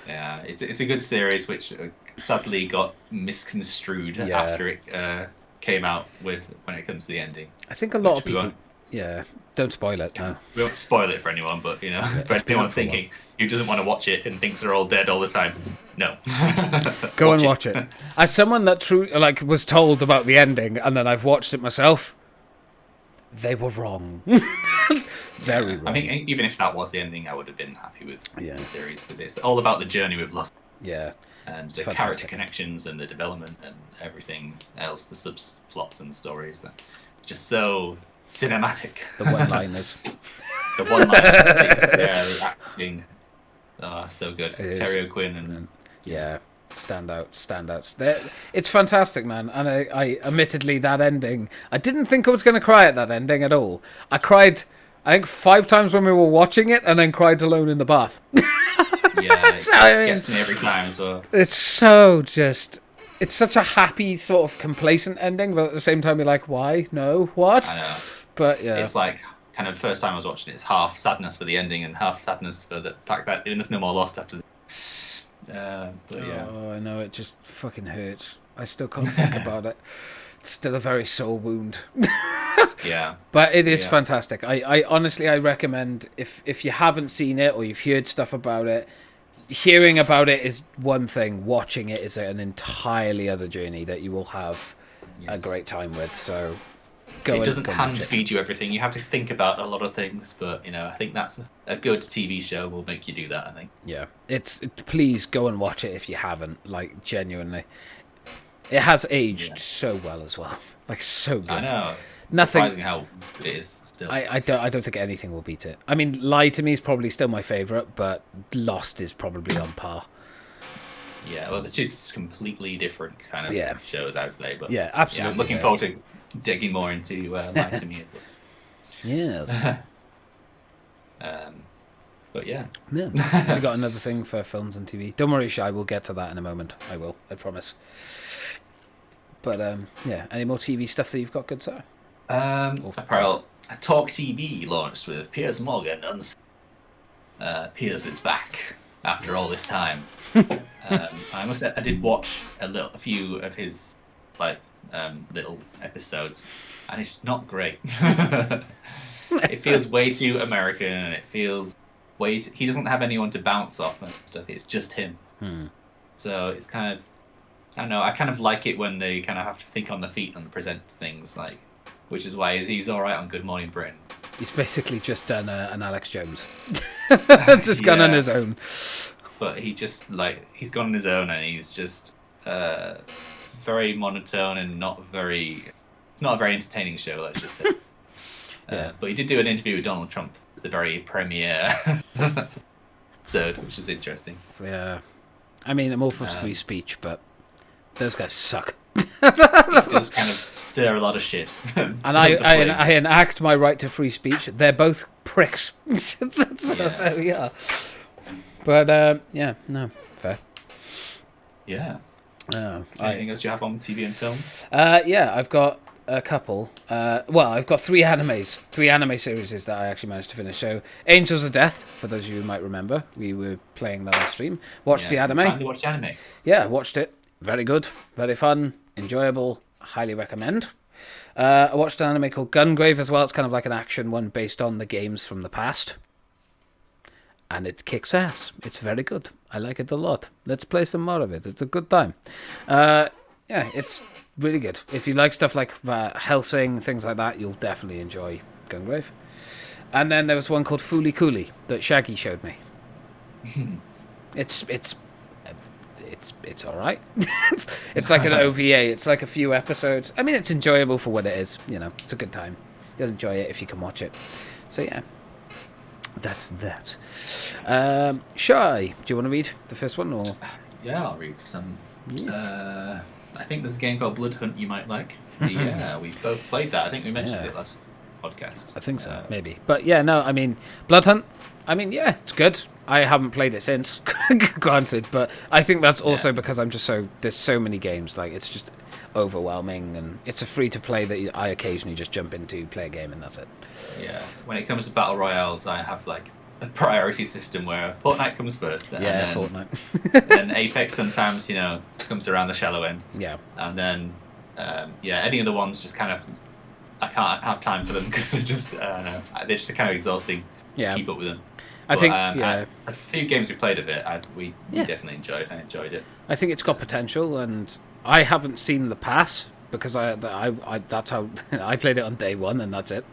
S2: Yeah, it's a good series, which sadly got misconstrued after it came out when it comes to the ending.
S1: I think a lot of people... Yeah, don't spoil it, no.
S2: We won't spoil it for anyone, but, you know, for anyone thinking who doesn't want to watch it and thinks they're all dead all the time, no.
S1: Go and watch it. As someone that was told about the ending, and then I've watched it myself, they were wrong. Very wrong.
S2: I think even if that was the ending, I would have been happy with the series, because it's all about the journey we've lost.
S1: Yeah.
S2: And the character connections and the development and everything else, the subplots and the stories, that just so cinematic.
S1: The one-liners.
S2: The one-liners. Yeah, the acting. So good. Terry O'Quinn and
S1: yeah, standouts. It's fantastic, man. And I admittedly, that ending, I didn't think I was going to cry at that ending at all. I cried, I think 5 times when we were watching it, and then cried alone in the bath.
S2: Yeah, it gets me every time as well.
S1: It's so just... It's such a happy, sort of complacent ending, but at the same time you're like, why? No? What?
S2: I know.
S1: But yeah.
S2: It's like, kind of, first time I was watching it, it's half sadness for the ending and half sadness for the fact that there's no more Lost after but yeah.
S1: Oh, I know, it just fucking hurts. I still can't think about it. It's still a very sore wound.
S2: Yeah.
S1: But it is fantastic. I honestly, I recommend, if you haven't seen it or you've heard stuff about it, hearing about it is one thing. Watching it is an entirely other journey that you will have a great time with. So
S2: it doesn't hand feed you everything. You have to think about a lot of things, but you know, I think that's a good TV show will make you do that. I think.
S1: Yeah, please go and watch it if you haven't. Like, genuinely, It has aged
S2: Yeah.
S1: so well as well. Like, so good.
S2: I know.
S1: Nothing.
S2: Surprising how good it is still.
S1: I don't think anything will beat it. I mean, Lie to Me is probably still my favourite, but Lost is probably on par.
S2: Yeah, well, the two's completely different kind of
S1: Yeah.
S2: shows, I would say. But
S1: Yeah, absolutely.
S2: I'm looking
S1: yeah.
S2: forward to digging more into Lie to Me.
S1: Yes.
S2: But yeah.
S1: Yeah. Have you got another thing for films and TV? Don't worry, Shy. We'll get to that in a moment. I will. I promise. But yeah. Any more TV stuff that you've got, good sir?
S2: Apparel Talk TV launched with Piers Morgan. Piers is back after all this time. I must say, I did watch a few of his little episodes, and it's not great. It feels way too American, and it feels he doesn't have anyone to bounce off and stuff. It's just him. So it's kind of, I don't know. I kind of like it when they kind of have to think on the feet and present things, like, which is why he's all right on Good Morning Britain.
S1: He's basically just done an Alex Jones. Just gone on
S2: Yeah.
S1: his own.
S2: But he's gone on his own, and he's just very monotone and it's not a very entertaining show, let's just say.
S1: Yeah.
S2: But he did do an interview with Donald Trump, the very premiere episode, which is interesting.
S1: Yeah. I mean, I'm all for free speech, but those guys suck.
S2: It does kind of stir a lot of shit.
S1: And I enact my right to free speech. They're both pricks. There we are. But yeah, no, fair.
S2: Yeah.
S1: Oh,
S2: Anything else you have on TV and film?
S1: yeah, I've got a couple. Well, I've got three anime series that I actually managed to finish. So, Angels of Death, for those of you who might remember, we were playing that on stream. Watched the anime.
S2: Finally watched the anime.
S1: Yeah, watched it. Very good, very fun, enjoyable. Highly recommend. I watched an anime called Gungrave as well. It's kind of like an action one based on the games from the past. And it kicks ass. It's very good. I like it a lot. Let's play some more of it. It's a good time. Yeah, it's really good. If you like stuff like Hellsing, things like that, you'll definitely enjoy Gungrave. And then there was one called Fooly Cooly that Shaggy showed me. It's all right. It's like an OVA. It's like a few episodes. I mean, it's enjoyable for what it is. You know, it's a good time. You'll enjoy it if you can watch it. So yeah, that's that. Shy, do you want to read the first one or?
S2: Yeah, I'll read some.
S1: Yeah.
S2: I think there's a game called Blood Hunt you might like. Yeah, we both played that. I think we mentioned
S1: Yeah.
S2: it last podcast.
S1: I think so, maybe. But yeah, no, I mean, Blood Hunt, I mean, yeah, it's good. I haven't played it since, granted, but I think that's also because there's so many games, like, it's just overwhelming, and it's a free-to-play that I occasionally just jump into, play a game, and that's it.
S2: Yeah, when it comes to Battle Royales, I have, like, a priority system where Fortnite comes first. And
S1: Yeah,
S2: then,
S1: Fortnite.
S2: then Apex sometimes, comes around the shallow end.
S1: Yeah.
S2: And then, any of the ones just kind of, I can't have time for them because they're just, I don't know, they're just kind of exhausting
S1: Yeah.
S2: to keep up with them.
S1: I
S2: But,
S1: think, yeah.
S2: a few games we played of it, we
S1: Yeah.
S2: definitely enjoyed it.
S1: I think it's got potential, and I haven't seen the pass because I that's how I played it on day one, and that's it.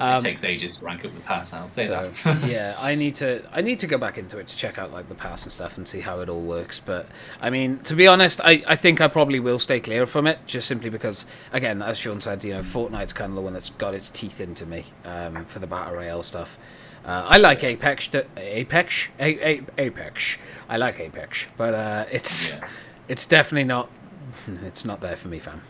S2: It takes ages to rank up the pass, I'll say
S1: So
S2: that.
S1: yeah, I need to go back into it to check out like the pass and stuff and see how it all works. But I mean, to be honest, I think I probably will stay clear from it, just simply because, again, as Sean said, Fortnite's kind of the one that's got its teeth into me for the battle royale stuff. I like Apex. I like Apex, but it's definitely not. It's not there for me, fam.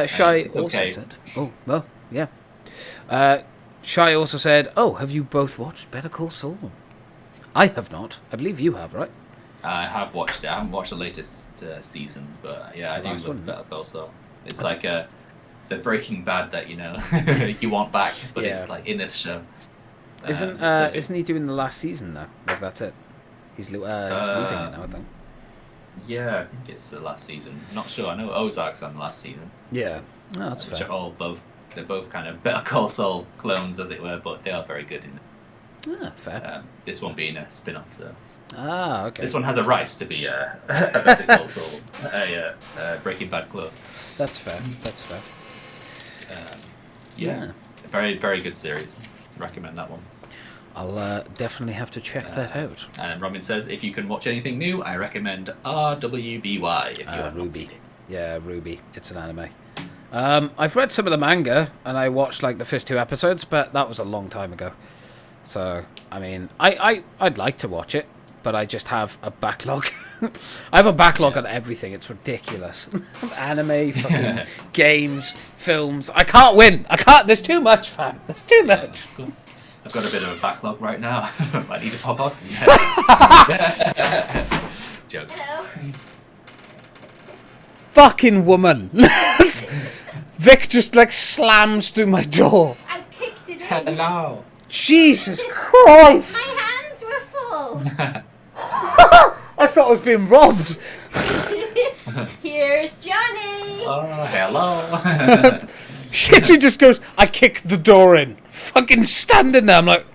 S1: Shy
S2: It's
S1: also
S2: okay.
S1: said, "Oh well, yeah." Shy also said, "Oh, have you both watched Better Call Saul?" I have not. I believe you have, right?
S2: I have watched it. I haven't watched the latest season, but yeah, I
S1: The
S2: do
S1: last
S2: love
S1: one?
S2: Better Call Saul. It's like the Breaking Bad that you want back, but
S1: Yeah.
S2: it's like in this show.
S1: Isn't he doing the last season though? Like that's it. He's leaving it now, I think.
S2: Yeah, I think it's the last season. Not sure. I know Ozark's on the last season,
S1: Yeah, oh, that's
S2: which
S1: fair.
S2: are they're both kind of Better Call Saul clones, as it were, but they are very good in it.
S1: Ah, fair.
S2: This one being a spin-off, so
S1: Okay.
S2: this one has a right to be a Better Call Saul, a Breaking Bad clone.
S1: That's fair. That's fair.
S2: Yeah, very very good series. Recommend that one.
S1: I'll definitely have to check that out.
S2: And Robin says, if you can watch anything new, I recommend RWBY if you haven't
S1: Ruby.
S2: watched it.
S1: Yeah, Ruby. It's an anime. I've read some of the manga, and I watched like the first 2 episodes, but that was a long time ago. So, I mean, I'd like to watch it, but I just have a backlog. I have a backlog on everything. It's ridiculous. Anime, fucking games, films. I can't win. I can't. There's too much, fam. There's too much.
S2: I've got a bit of a backlog right now. I need to pop off. Joke.
S3: Hello.
S1: Fucking woman. Vic just like slams through my door.
S3: I kicked it in.
S2: Hello.
S1: Jesus Christ.
S3: My hands were full.
S1: I thought I was being robbed.
S3: Here's Johnny.
S2: Oh, hello.
S1: She just goes, I kicked the door in. Fucking standing there. I'm like,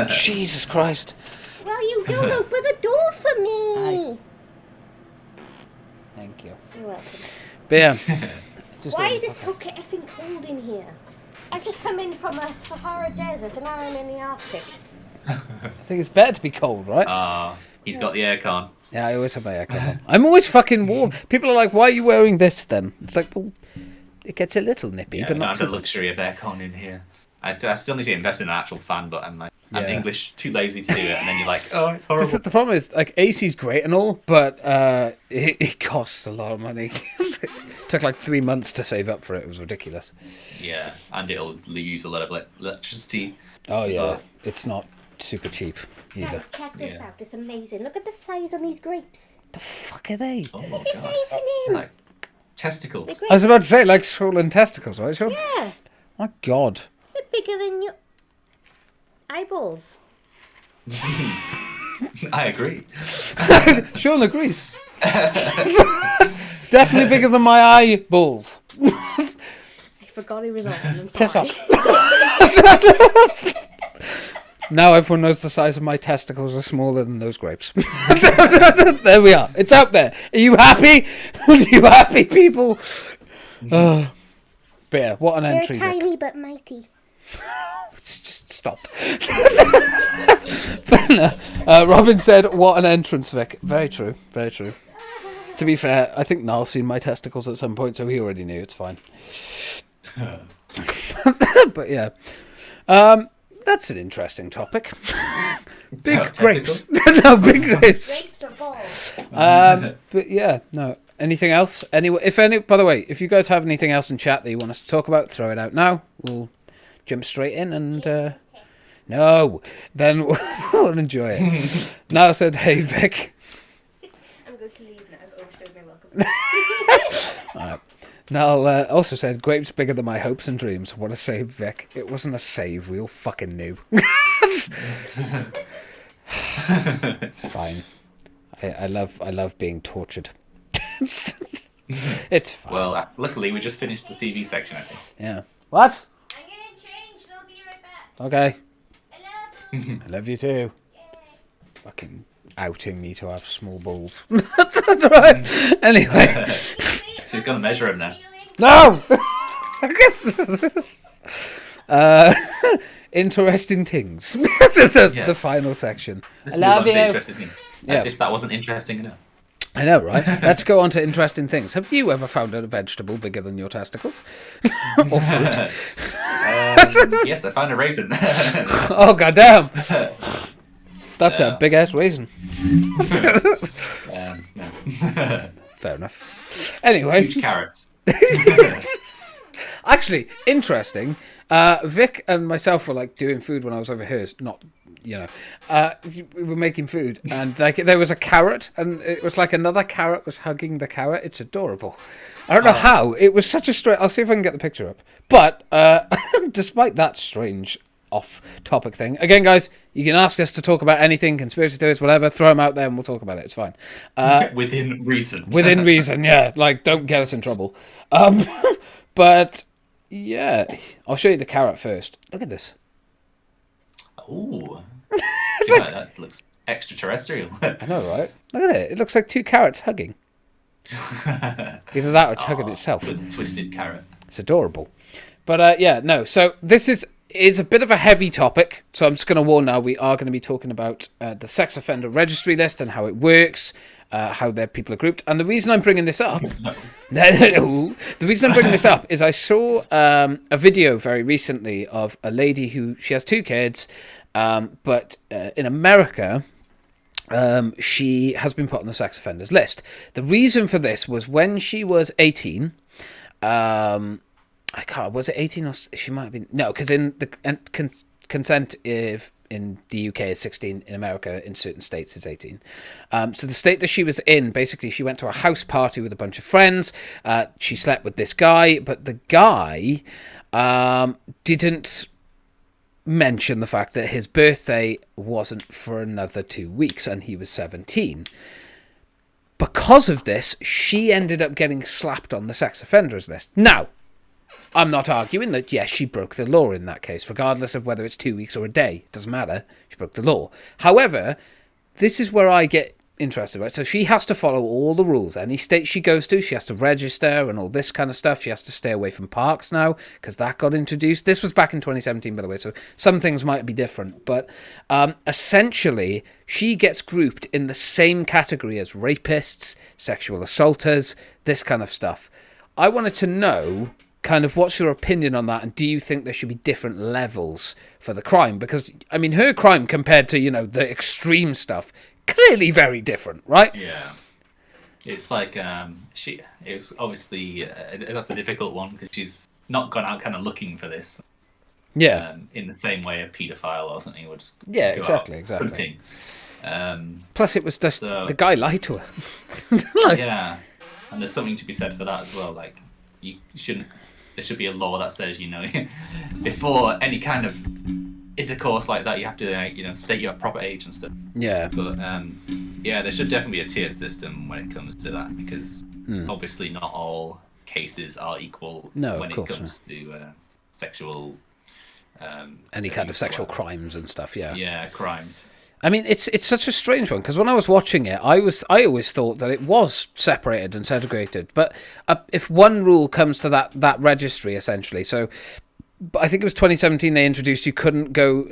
S1: Jesus Christ.
S3: Well, you don't open the door for me.
S1: Thank you.
S3: You're welcome.
S1: But yeah.
S3: Why is it so effing cold in here? I've just come in from a Sahara desert and now I'm in the Arctic.
S1: I think it's better to be cold, right?
S2: He's got the aircon.
S1: Yeah, I always have my aircon on. I'm always fucking warm. People are like, why are you wearing this then? It's like, well, it gets a little nippy,
S2: Yeah,
S1: but
S2: not
S1: not
S2: the
S1: too much.
S2: luxury of aircon in here. I still need to invest in an actual fan, but I'm
S1: Yeah.
S2: English, too lazy to do it, and then you're like, oh, it's horrible.
S1: The problem is, like, AC's great and all, but it costs a lot of money. It took like 3 months to save up for it. It was ridiculous.
S2: Yeah, and it'll use a lot of electricity.
S1: Oh, yeah.
S2: Well-
S1: It's not super cheap either.
S3: Guys, check this
S2: Yeah.
S3: out. It's amazing. Look at the size on these grapes.
S1: The fuck are they?
S2: Oh,
S3: It's
S2: God.
S3: even in.
S2: Like testicles.
S3: The
S1: I was
S3: grapes.
S1: about to say, like, swollen testicles, right, Sean?
S3: Yeah,
S1: My God.
S3: they're bigger than your eyeballs.
S2: I agree.
S1: Sean agrees. Definitely bigger than my eyeballs.
S3: I forgot he was on. I'm sorry.
S1: Piss off. Now everyone knows the size of my testicles are smaller than those grapes. There we are. It's out there. Are you happy? Are you happy, people? But yeah, what an
S3: They're
S1: entry. Vic.
S3: tiny but mighty.
S1: Just stop. But no, Robin said, what an entrance, Vic. Very true. Very true. To be fair, I think Niall's seen my testicles at some point, so he already knew. It's fine. But yeah. That's an interesting topic. Big
S2: Oh,
S1: grapes. No, big grapes.
S3: Grapes or balls?
S1: But yeah, no. Anything else? By the way, if you guys have anything else in chat that you want us to talk about, throw it out now. We'll jump straight in and no, then we'll enjoy it. Now said, hey Vic.
S3: I'm going to leave now. I've overstayed my welcome.
S1: Now also said, grapes bigger than my hopes and dreams. What a save, Vic. It wasn't a save. We all fucking knew. It's fine. I love being tortured. It's fine.
S2: Well, luckily we just finished the TV section, I think.
S1: Yeah. What?
S3: I'm getting changed. I'll be right back.
S1: Okay.
S3: I love you.
S1: I love you too. Fucking outing me to have small balls. Right. Anyway.
S2: She's gonna measure him now.
S1: No! Interesting things. The
S2: Yes.
S1: final section.
S2: Let's
S1: I
S2: move
S1: love
S2: on to
S1: you.
S2: interesting things. As
S1: Yes.
S2: if that wasn't interesting enough.
S1: I know, right? Let's go on to interesting things. Have you ever found a vegetable bigger than your testicles? Or fruit?
S2: Yes, I found a raisin.
S1: Oh, goddamn. That's a big ass raisin.
S2: No.
S1: Fair enough. Anyway.
S2: Huge carrots.
S1: Actually, interesting. Vic and myself were like doing food when I was over here. Not, we were making food, and like there was a carrot, and it was like another carrot was hugging the carrot. It's adorable. I don't know how. It was such a strange. I'll see if I can get the picture up. But despite that strange off-topic thing, again, guys, you can ask us to talk about anything, conspiracy theories, whatever. Throw them out there, and we'll talk about it. It's fine.
S2: Within reason.
S1: Within reason, yeah. Like, don't get us in trouble. But yeah, I'll show you the carrot first. Look at this.
S2: Ooh.
S1: like-
S2: That looks extraterrestrial.
S1: I know, right? Look at it. It looks like two carrots hugging. Either that or it's hugging itself.
S2: With a twisted carrot.
S1: It's adorable. But yeah, no. So this is is a bit of a heavy topic, so I'm just going to warn now, we are going to be talking about the sex offender registry list and how it works, how their people are grouped. And the reason I'm bringing this up, the reason I'm bringing this up is I saw a video very recently of a lady she has 2 kids, but in America, she has been put on the sex offenders list. The reason for this was when she was 18. Was it 18 or she might have been? No, because in the consent in the UK is 16. In America, in certain states, it's 18. So the state that she was in, basically, she went to a house party with a bunch of friends. She slept with this guy, but the guy didn't mention the fact that his birthday wasn't for another 2 weeks, and he was 17. Because of this, she ended up getting slapped on the sex offenders list. Now, I'm not arguing that, yes, she broke the law in that case, regardless of whether it's 2 weeks or a day. It doesn't matter. She broke the law. However, this is where I get interested, right? So she has to follow all the rules. Any state she goes to, she has to register and all this kind of stuff. She has to stay away from parks now because that got introduced. This was back in 2017, by the way, so some things might be different. But essentially, she gets grouped in the same category as rapists, sexual assaulters, this kind of stuff. I wanted to know kind of what's your opinion on that, and do you think there should be different levels for the crime? Because, I mean, her crime compared to, the extreme stuff, clearly very different, right?
S2: Yeah. It's like, it was obviously, that's a difficult one, because she's not gone out kind of looking for this.
S1: Yeah.
S2: In the same way a paedophile or something would
S1: Yeah,
S2: go
S1: exactly.
S2: hunting.
S1: Plus, it was just, the guy lied to her.
S2: Yeah. And there's something to be said for that as well. Like, there should be a law that says, before any kind of intercourse like that, you have to, state your proper age and stuff.
S1: Yeah.
S2: But, there should definitely be a tiered system when it comes to that, because obviously not all cases are equal when it comes to sexual...
S1: any kind of sexual crimes and stuff, yeah.
S2: Yeah, crimes.
S1: I mean, it's such a strange one, because when I was watching it, I always thought that it was separated and segregated. But if one rule comes to that registry, essentially, so I think it was 2017 they introduced you couldn't go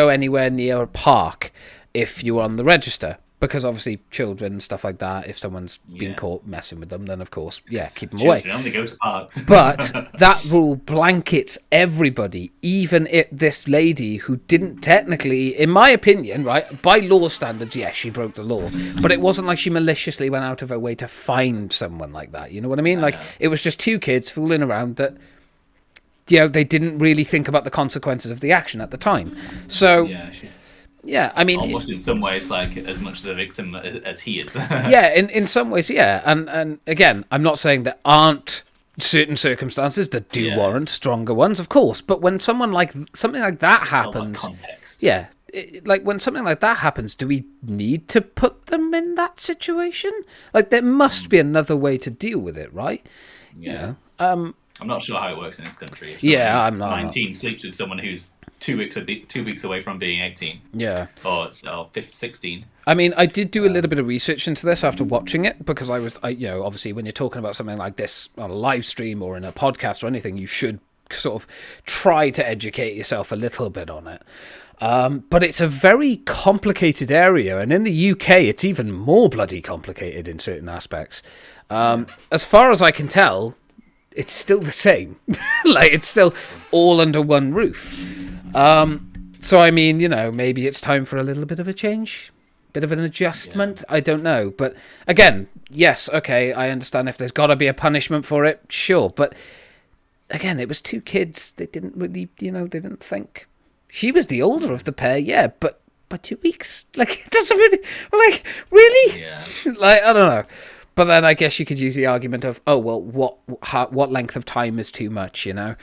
S1: anywhere near a park if you were on the register. Because obviously children and stuff like that, if someone's been caught messing with them, then of course, keep them away.
S2: Only go to parks.
S1: But that rule blankets everybody, even this lady who didn't technically, in my opinion, right, by law standards, yes, she broke the law. But it wasn't like she maliciously went out of her way to find someone like that. You know what I mean? Like, it was just 2 kids fooling around that, they didn't really think about the consequences of the action at the time. So... Yeah, I mean...
S2: Almost in some ways, like, as much the victim as he is.
S1: Yeah, in some ways, yeah. And again, I'm not saying there aren't certain circumstances that do warrant stronger ones, of course. But when something like that happens...
S2: Context.
S1: Yeah, when something like that happens, do we need to put them in that situation? Like, there must be another way to deal with it, right?
S2: Yeah.
S1: I'm
S2: not sure how it works in this country.
S1: I'm not.
S2: 19 sleeps with someone who's 2 weeks away from being 18.
S1: Yeah.
S2: Or 16.
S1: I mean, I did do a little bit of research into this after watching it, because obviously when you're talking about something like this on a live stream or in a podcast or anything, you should sort of try to educate yourself a little bit on it. But it's a very complicated area, and in the UK, it's even more bloody complicated in certain aspects. As far as I can tell, it's still the same. Like, it's still all under one roof. So, I mean, maybe it's time for a little bit of a change, bit of an adjustment. I don't know. But again, yes, okay, I understand if there's got to be a punishment for it, sure. But again, it was 2 kids. They didn't really, they didn't think. She was the older of the pair, yeah, but 2 weeks? Like, it doesn't really?
S2: Yeah.
S1: Like, I don't know. But then I guess you could use the argument of, oh, well, what length of time is too much, I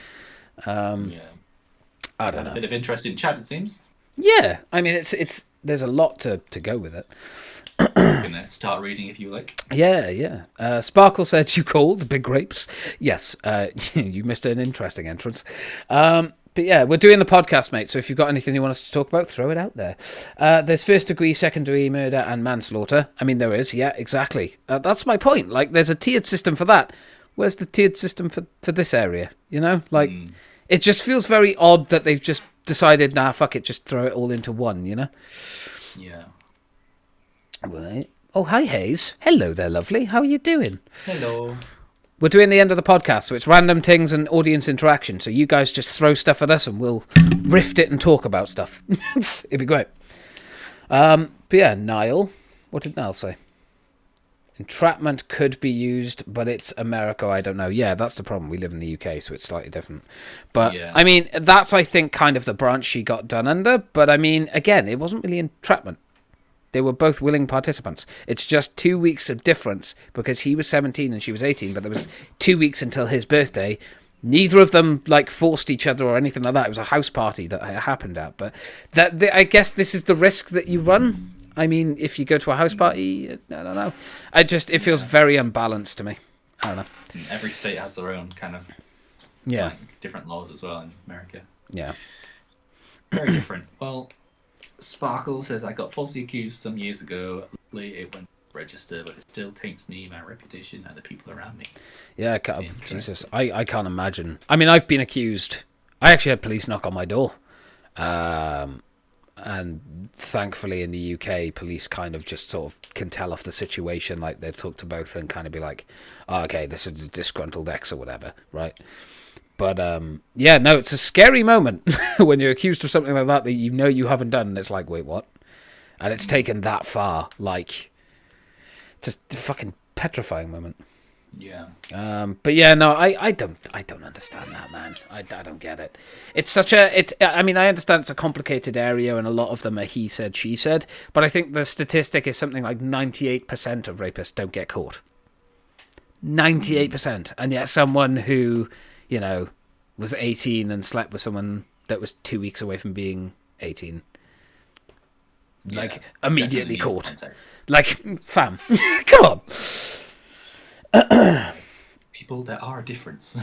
S1: don't know.
S2: A bit of interest in chat, it seems.
S1: Yeah, I mean, it's there's a lot to go with it.
S2: You can start reading if you like.
S1: Yeah. Sparkle said you called the big grapes. Yes, you missed an interesting entrance. But yeah, we're doing the podcast, mate. So if you've got anything you want us to talk about, throw it out there. There's first degree, second degree murder, and manslaughter. I mean, there is. Yeah, exactly. That's my point. Like, there's a tiered system for that. Where's the tiered system for this area? It just feels very odd that they've just decided, nah, fuck it, just throw it all into one, you know?
S2: Yeah.
S1: Right. Oh, hi, Hayes. Hello there, lovely. How are you doing?
S2: Hello.
S1: We're doing the end of the podcast, so it's random things and audience interaction. So you guys just throw stuff at us and we'll rift it and talk about stuff. It'd be great. But yeah, Niall. What did Niall say? Entrapment could be used, but it's America, I don't know. Yeah, that's the problem. We live in the UK, so it's slightly different. But,
S2: Yeah.
S1: I mean, that's, I think, kind of the branch she got done under. But, I mean, again, it wasn't really entrapment. They were both willing participants. It's just 2 weeks of difference because he was 17 and she was 18, but there was 2 weeks until his birthday. Neither of them like forced each other or anything like that. It was a house party that it happened at. But I guess this is the risk that you run. I mean, if you go to a house party, I don't know. It feels very unbalanced to me. I don't know.
S2: Every state has their own kind of
S1: Yeah.
S2: different laws as well in America.
S1: Yeah.
S2: Very different. Well, Sparkle says I got falsely accused some years ago. Luckily, it went register, but it still taints me, my reputation, and the people around me.
S1: Yeah, Jesus, I can't imagine. I mean, I've been accused. I actually had police knock on my door. And thankfully in the UK, police kind of just sort of can tell off the situation. Like, they talk to both and kind of be like, oh, okay, this is a disgruntled ex or whatever, right? But, yeah, no, it's a scary moment when you're accused of something like that you know you haven't done, and it's like, wait, what? And it's taken that far, like, it's a fucking petrifying moment.
S2: Yeah.
S1: But yeah, no, I don't understand that, man. I don't get it. It's such a, I mean, I understand it's a complicated area and a lot of them are he said, she said, but I think the statistic is something like 98% of rapists don't get caught. 98%. And yet someone who, you know, was 18 and slept with someone that was 2 weeks away from being 18, like, immediately caught.
S2: Context.
S1: Like, fam, come on.
S2: People, there are a difference.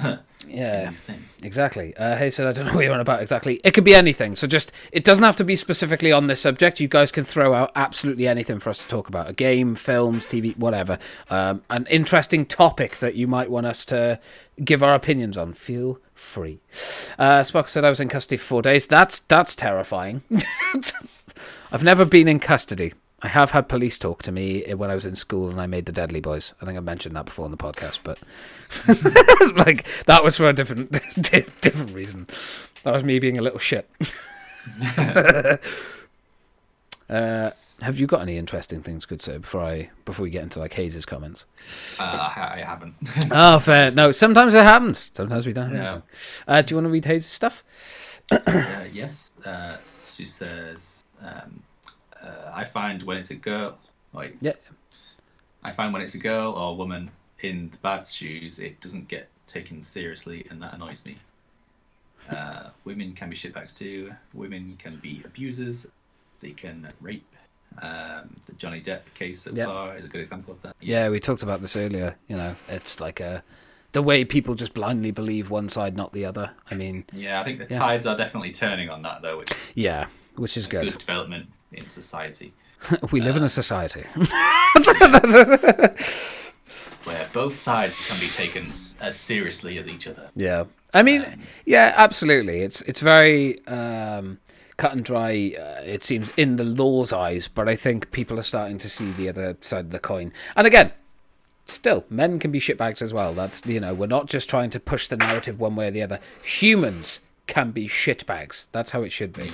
S1: Yeah,
S2: in these things.
S1: exactly. Hey said, I don't know what you're on about exactly. It could be anything. So just, it doesn't have to be specifically on this subject. You guys can throw out absolutely anything for us to talk about. A game, films, TV, whatever. An interesting topic that you might want us to give our opinions on. Feel free. Sparkle said, I was in custody for 4 days. That's terrifying. I've never been in custody. I have had police talk to me when I was in school and I made the Deadly Boys. I think I mentioned that before on the podcast, but like, that was for a different reason. That was me being a little shit. Have you got any interesting things good to say before we get into like Hayes' comments?
S2: I haven't.
S1: Oh, fair. No, sometimes it happens. Sometimes we don't have
S2: Yeah.
S1: anything. Do you want to read Hayes' stuff?
S2: Yes. She says, I find when it's a girl, like,
S1: Yeah.
S2: I find when it's a girl or a woman in the bad shoes, it doesn't get taken seriously, and that annoys me. Women can be shitbags too. Women can be abusers. They can rape. The Johnny Depp case so far is a good example of that.
S1: Yeah, we talked about this earlier. You know, it's like the way people just blindly believe one side, not the other. I mean,
S2: Yeah, I think the tides are definitely turning on that, though, which is
S1: yeah, which is
S2: a
S1: good.
S2: good development in society.
S1: We live in a society.
S2: Where both sides can be taken as seriously as each other.
S1: Yeah, I mean, yeah, absolutely. It's very cut and dry. It seems in the law's eyes, but I think people are starting to see the other side of the coin. And again, still, men can be shitbags as well. That's, you know, we're not just trying to push the narrative one way or the other. Humans can be shitbags. That's how it should be.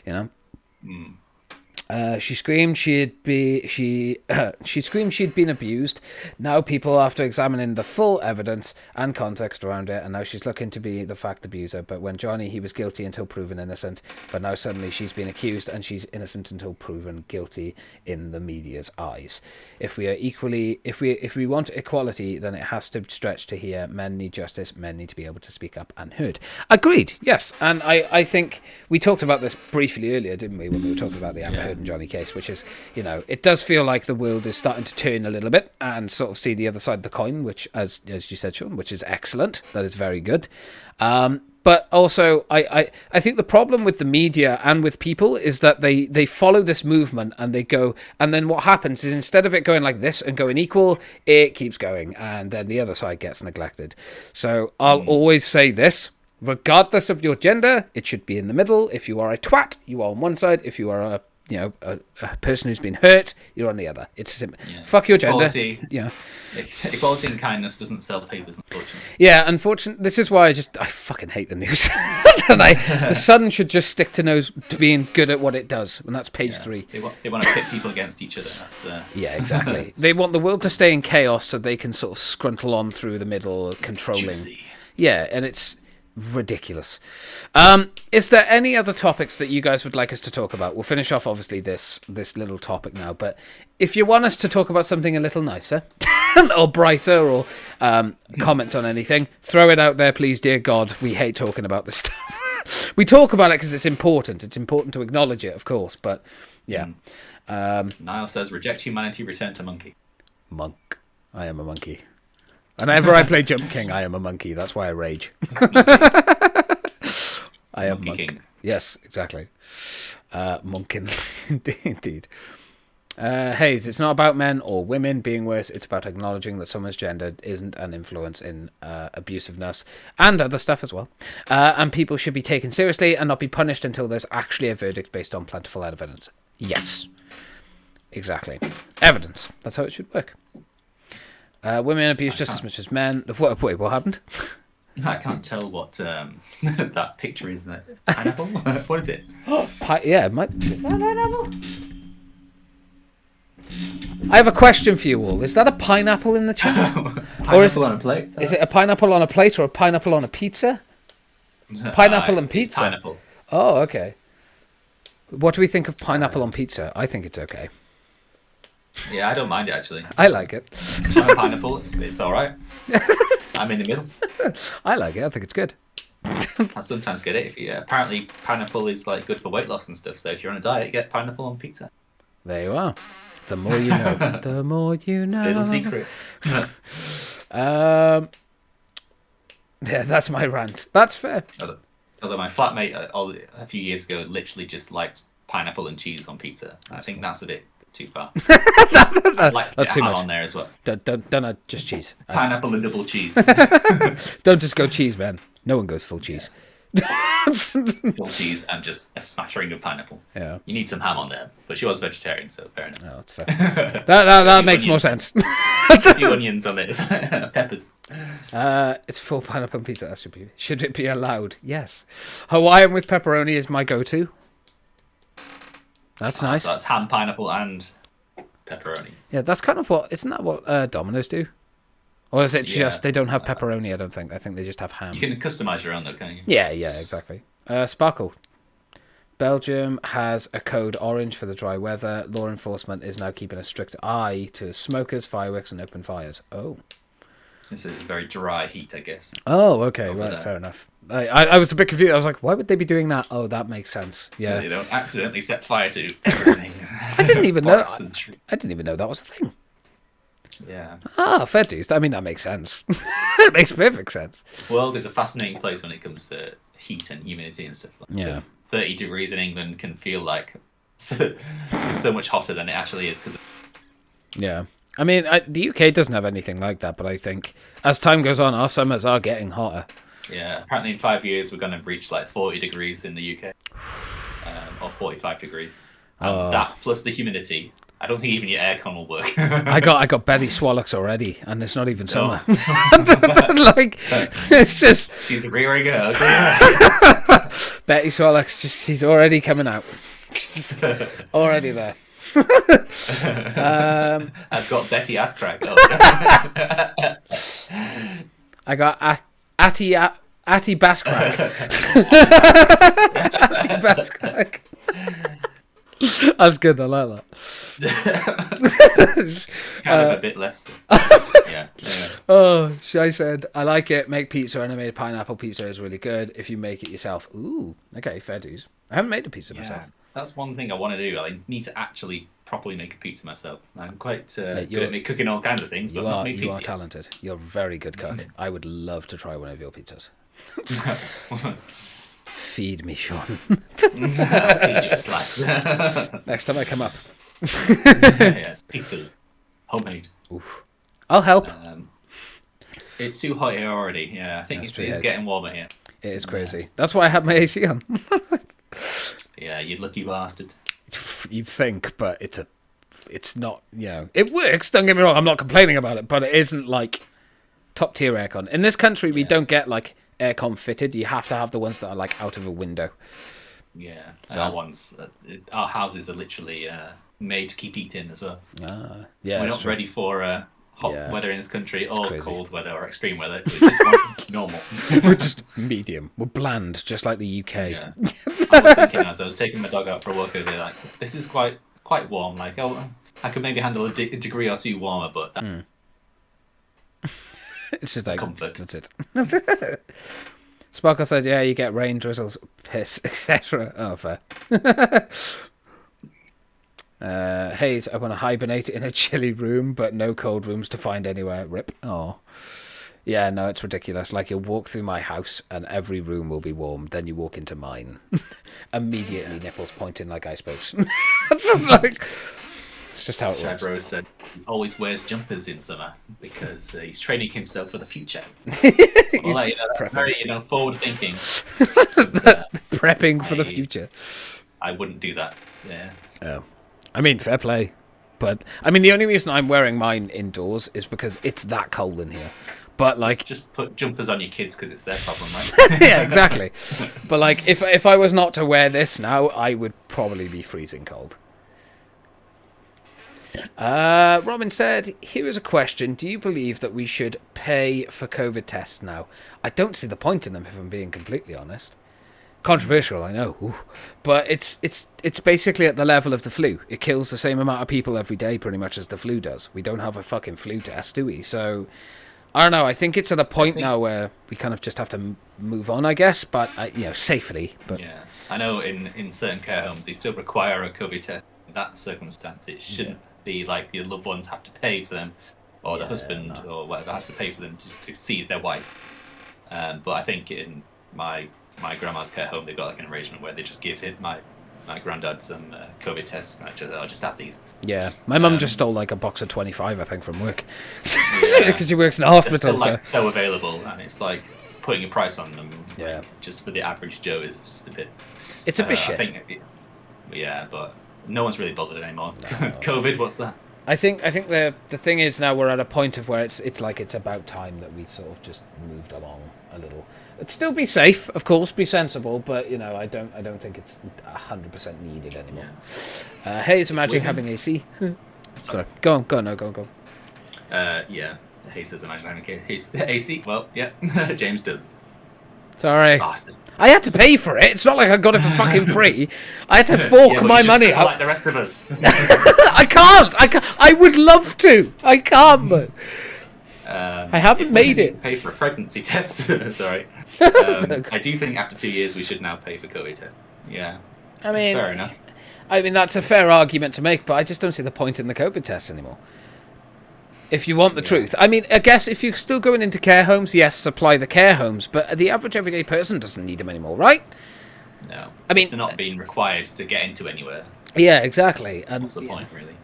S1: You know. She screamed she screamed she'd been abused. Now people, after examining the full evidence and context around it, and now she's looking to be the fact abuser. But when Johnny, he was guilty until proven innocent. But now suddenly she's been accused and she's innocent until proven guilty in the media's eyes. If we want equality, then it has to stretch to here. Men need justice. Men need to be able to speak up and heard. Agreed. Yes, and I think we talked about this briefly earlier, didn't we, when we were talking about the Amber Heard and Johnny case, which is, you know, it does feel like the world is starting to turn a little bit and sort of see the other side of the coin, which, as you said, Sean, which is excellent. That is very good. But also, I think the problem with the media and with people is that they follow this movement and they go, and then what happens is instead of it going like this and going equal, it keeps going, and then the other side gets neglected. So I'll always say this. regardless of your gender, it should be in the middle. If you are a twat, you are on one side. If you are a person who's been hurt, you're on the other. It's simple.
S2: Yeah.
S1: Fuck your gender.
S2: Equality.
S1: Yeah.
S2: Equality and kindness doesn't sell papers, unfortunately.
S1: Yeah, unfortunately, this is why I fucking hate the news. And the Sun should just stick to being good at what it does, and that's page 3.
S2: They want to pit people against each other. That's,
S1: Yeah, exactly. They want the world to stay in chaos so they can sort of scruntle on through the middle, controlling.
S2: juicy.
S1: Yeah, and it's ridiculous. Is there any other topics that you guys would like us to talk about? We'll finish off, obviously, this little topic now, but if you want us to talk about something a little nicer or brighter or comments on anything, throw it out there, please, dear God. We hate talking about this stuff. We talk about it because it's important. It's important to acknowledge it, of course, but yeah.
S2: Niall says, reject humanity, return to monkey.
S1: Monk. I am a monkey. Whenever I play Jump King, I am a monkey. That's why I rage. I am
S2: Monkey
S1: monk.
S2: King.
S1: Yes, exactly. Monkin, indeed. Hayes, it's not about men or women being worse. It's about acknowledging that someone's gender isn't an influence in abusiveness and other stuff as well. And people should be taken seriously and not be punished until there's actually a verdict based on plentiful evidence. Yes. Exactly. Evidence. That's how it should work. Women abuse just as much as men. Wait, what happened?
S2: I can't tell what that picture is. Pineapple? What is it?
S1: Yeah, is that a pineapple? I have a question for you all. Is that a pineapple in the chat?
S2: Pineapple on a plate?
S1: Is it a pineapple on a plate or a pineapple on a pizza? Pineapple and pizza?
S2: Pineapple.
S1: Oh, okay. What do we think of pineapple on pizza? I think it's okay.
S2: Yeah, I don't mind it, actually.
S1: I like it.
S2: Pineapple, it's all right. I'm in the middle.
S1: I like it. I think it's good.
S2: I sometimes get it. Apparently, pineapple is like good for weight loss and stuff. So if you're on a diet, get pineapple on pizza.
S1: There you are. The more you know. The more you know.
S2: Little secret.
S1: Yeah, that's my rant. That's fair.
S2: Although my flatmate a few years ago literally just liked pineapple and cheese on pizza. I think that's a bit too far.
S1: That's too much
S2: on there as well.
S1: Don't just cheese.
S2: Pineapple and double cheese.
S1: Don't just go cheese, man. No one goes full cheese.
S2: Full cheese and just a smattering of pineapple.
S1: Yeah.
S2: You need some ham on there, but she was vegetarian, so fair enough.
S1: Oh, that's fair. that makes more sense.
S2: A few onions on it, peppers.
S1: It's full pineapple and pizza. That should it be allowed? Yes. Hawaiian with pepperoni is my go-to. That's nice.
S2: So that's ham, pineapple, and pepperoni.
S1: Yeah, that's kind of isn't that what Domino's do? Or is it just they don't have pepperoni? I don't think. I think they just have ham.
S2: You can customize your own though, can't you?
S1: Yeah, exactly. Sparkle. Belgium has a code orange for the dry weather. Law enforcement is now keeping a strict eye to smokers, fireworks, and open fires. Oh.
S2: This is very dry heat, I guess.
S1: Oh, okay,
S2: Over
S1: right,
S2: there.
S1: Fair enough. I was a bit confused. I was like, why would they be doing that? Oh, that makes sense. Yeah.
S2: You don't accidentally set fire to everything.
S1: I didn't even know.
S2: Forests and trees.
S1: I didn't even know that was a thing.
S2: Yeah.
S1: Ah, fair dues. I mean, that makes sense. It makes perfect sense.
S2: The world is a fascinating place when it comes to heat and humidity and stuff.
S1: Yeah.
S2: 30 degrees in England can feel like so much hotter than it actually is.
S1: Yeah. I mean, the UK doesn't have anything like that, but I think as time goes on, our summers are getting hotter.
S2: Yeah, apparently in 5 years we're going to reach like 40 degrees in the UK, or 45 degrees. And that plus the humidity, I don't think even your aircon will work.
S1: I got Betty Swallows already, and it's not even summer. Like, it's just
S2: She's rearing her.
S1: Betty Swallows. She's already coming out. Already there.
S2: I've got Betty ass crack. Oh.
S1: I got Atty Bass Crack. Atty Bass Crack. That's good. I like that.
S2: Kind of a bit less. Yeah. Anyway.
S1: Oh, I said I like it. Make pizza, and I made pineapple pizza is really good if you make it yourself. Ooh, okay, fair dues. I haven't made a pizza myself.
S2: That's one thing I want to do. I need to actually properly make a pizza myself. I'm quite good at cooking all kinds of things, but not make pizza.
S1: You are talented. You're a very good cook. I would love to try one of your pizzas. Feed me, Sean.
S2: I'll feed you a slice.
S1: Next time I come up.
S2: Yes, pizzas. Homemade.
S1: Oof. I'll help.
S2: It's too hot here already. Yeah, I think
S1: That's
S2: it's
S1: true, yes.
S2: getting warmer here.
S1: It is crazy. That's why I had my AC on.
S2: Yeah, you lucky bastard.
S1: You'd think, but it's not, it works, don't get me wrong, I'm not complaining about it, but it isn't like top tier aircon. In this country, we don't get like aircon fitted. You have to have the ones that are like out of a window.
S2: Yeah,
S1: So-
S2: our houses are literally made to keep heat in as well.
S1: Yeah,
S2: We're
S1: it's
S2: not
S1: true.
S2: ready for hot
S1: Yeah.
S2: weather in this country, or
S1: crazy.
S2: cold weather, or extreme weather. We just want normal.
S1: We're just medium. We're bland, just like the UK.
S2: Yeah. I was thinking as I was taking my dog out for a walk over there, like, this is quite warm. Like, I could maybe handle a degree or two warmer, but
S1: It's just like
S2: comfort.
S1: That's it. Sparkle said, "Yeah, you get rain, drizzles, piss, etc." Oh, fair. Hayes, I want to hibernate in a chilly room, but no cold rooms to find anywhere. Rip. Oh. Yeah, no, it's ridiculous. Like, you'll walk through my house and every room will be warm. Then you walk into mine. Immediately, nipples pointing like ice boats. Like, it's just how it
S2: Chad
S1: works.
S2: Rose said he always wears jumpers in summer because he's training himself for the future. Well, like, that's
S1: prepping.
S2: very forward thinking.
S1: Prepping for the
S2: I-
S1: future.
S2: I wouldn't do that. Yeah.
S1: Oh. I mean, fair play. But, I mean, the only reason I'm wearing mine indoors is because it's that cold in here. But, like,
S2: Just put jumpers on your kids because it's their problem, right?
S1: yeah, exactly. But, like, if I was not to wear this now, I would probably be freezing cold. Robin said, here is a question. Do you believe that we should pay for COVID tests now? I don't see the point in them, if I'm being completely honest. Controversial, I know. Ooh. But it's basically at the level of the flu. It kills the same amount of people every day, pretty much, as the flu does. We don't have a fucking flu test, do we? So, I don't know. I think it's at a point now where we kind of just have to move on, I guess. But, safely. But
S2: Yeah. I know in certain care homes, they still require a COVID test. In that circumstance, it shouldn't be like your loved ones have to pay for them, or the husband or whatever has to pay for them to see their wife. But I think in my grandma's care home, they've got like an arrangement where they just give my granddad some COVID tests. And I'll just have these.
S1: yeah, my mum just stole like a box of 25, I think, from work.
S2: Yeah.
S1: Because she works in a
S2: They're
S1: hospital.
S2: still like
S1: So.
S2: so available, and it's like putting a price on them.
S1: Yeah.
S2: Like, just for the average Joe is just a bit.
S1: It's a bit
S2: I
S1: shit.
S2: think, yeah, but no one's really bothered anymore. COVID, what's that?
S1: I think the thing is now we're at a point of where it's like it's about time that we sort of just moved along a little. It'd still be safe, of course, be sensible, but I don't think it's 100% needed anymore. Hayes, imagine having AC. Sorry, go on.
S2: Yeah. Hayes says imagine having AC. Well, yeah, James does.
S1: Sorry,
S2: Bastard.
S1: I had to pay for it. It's not like I got it for fucking free. I had to fork
S2: Yeah, but
S1: my
S2: you just
S1: money
S2: sound
S1: out.
S2: like the rest of us.
S1: I can't. I would love to. I can't, but I haven't
S2: if
S1: made
S2: women need
S1: it.
S2: to pay for a pregnancy test. Sorry. I do think after 2 years we should now pay for COVID test. Yeah.
S1: I mean,
S2: Fair enough.
S1: that's a fair argument to make, but I just don't see the point in the COVID test anymore. If you want the truth. I mean, I guess if you're still going into care homes, yes, supply the care homes, but the average everyday person doesn't need them anymore, right?
S2: No.
S1: I mean-
S2: they're not being required to get into anywhere.
S1: Yeah, exactly. And
S2: What's the point, really?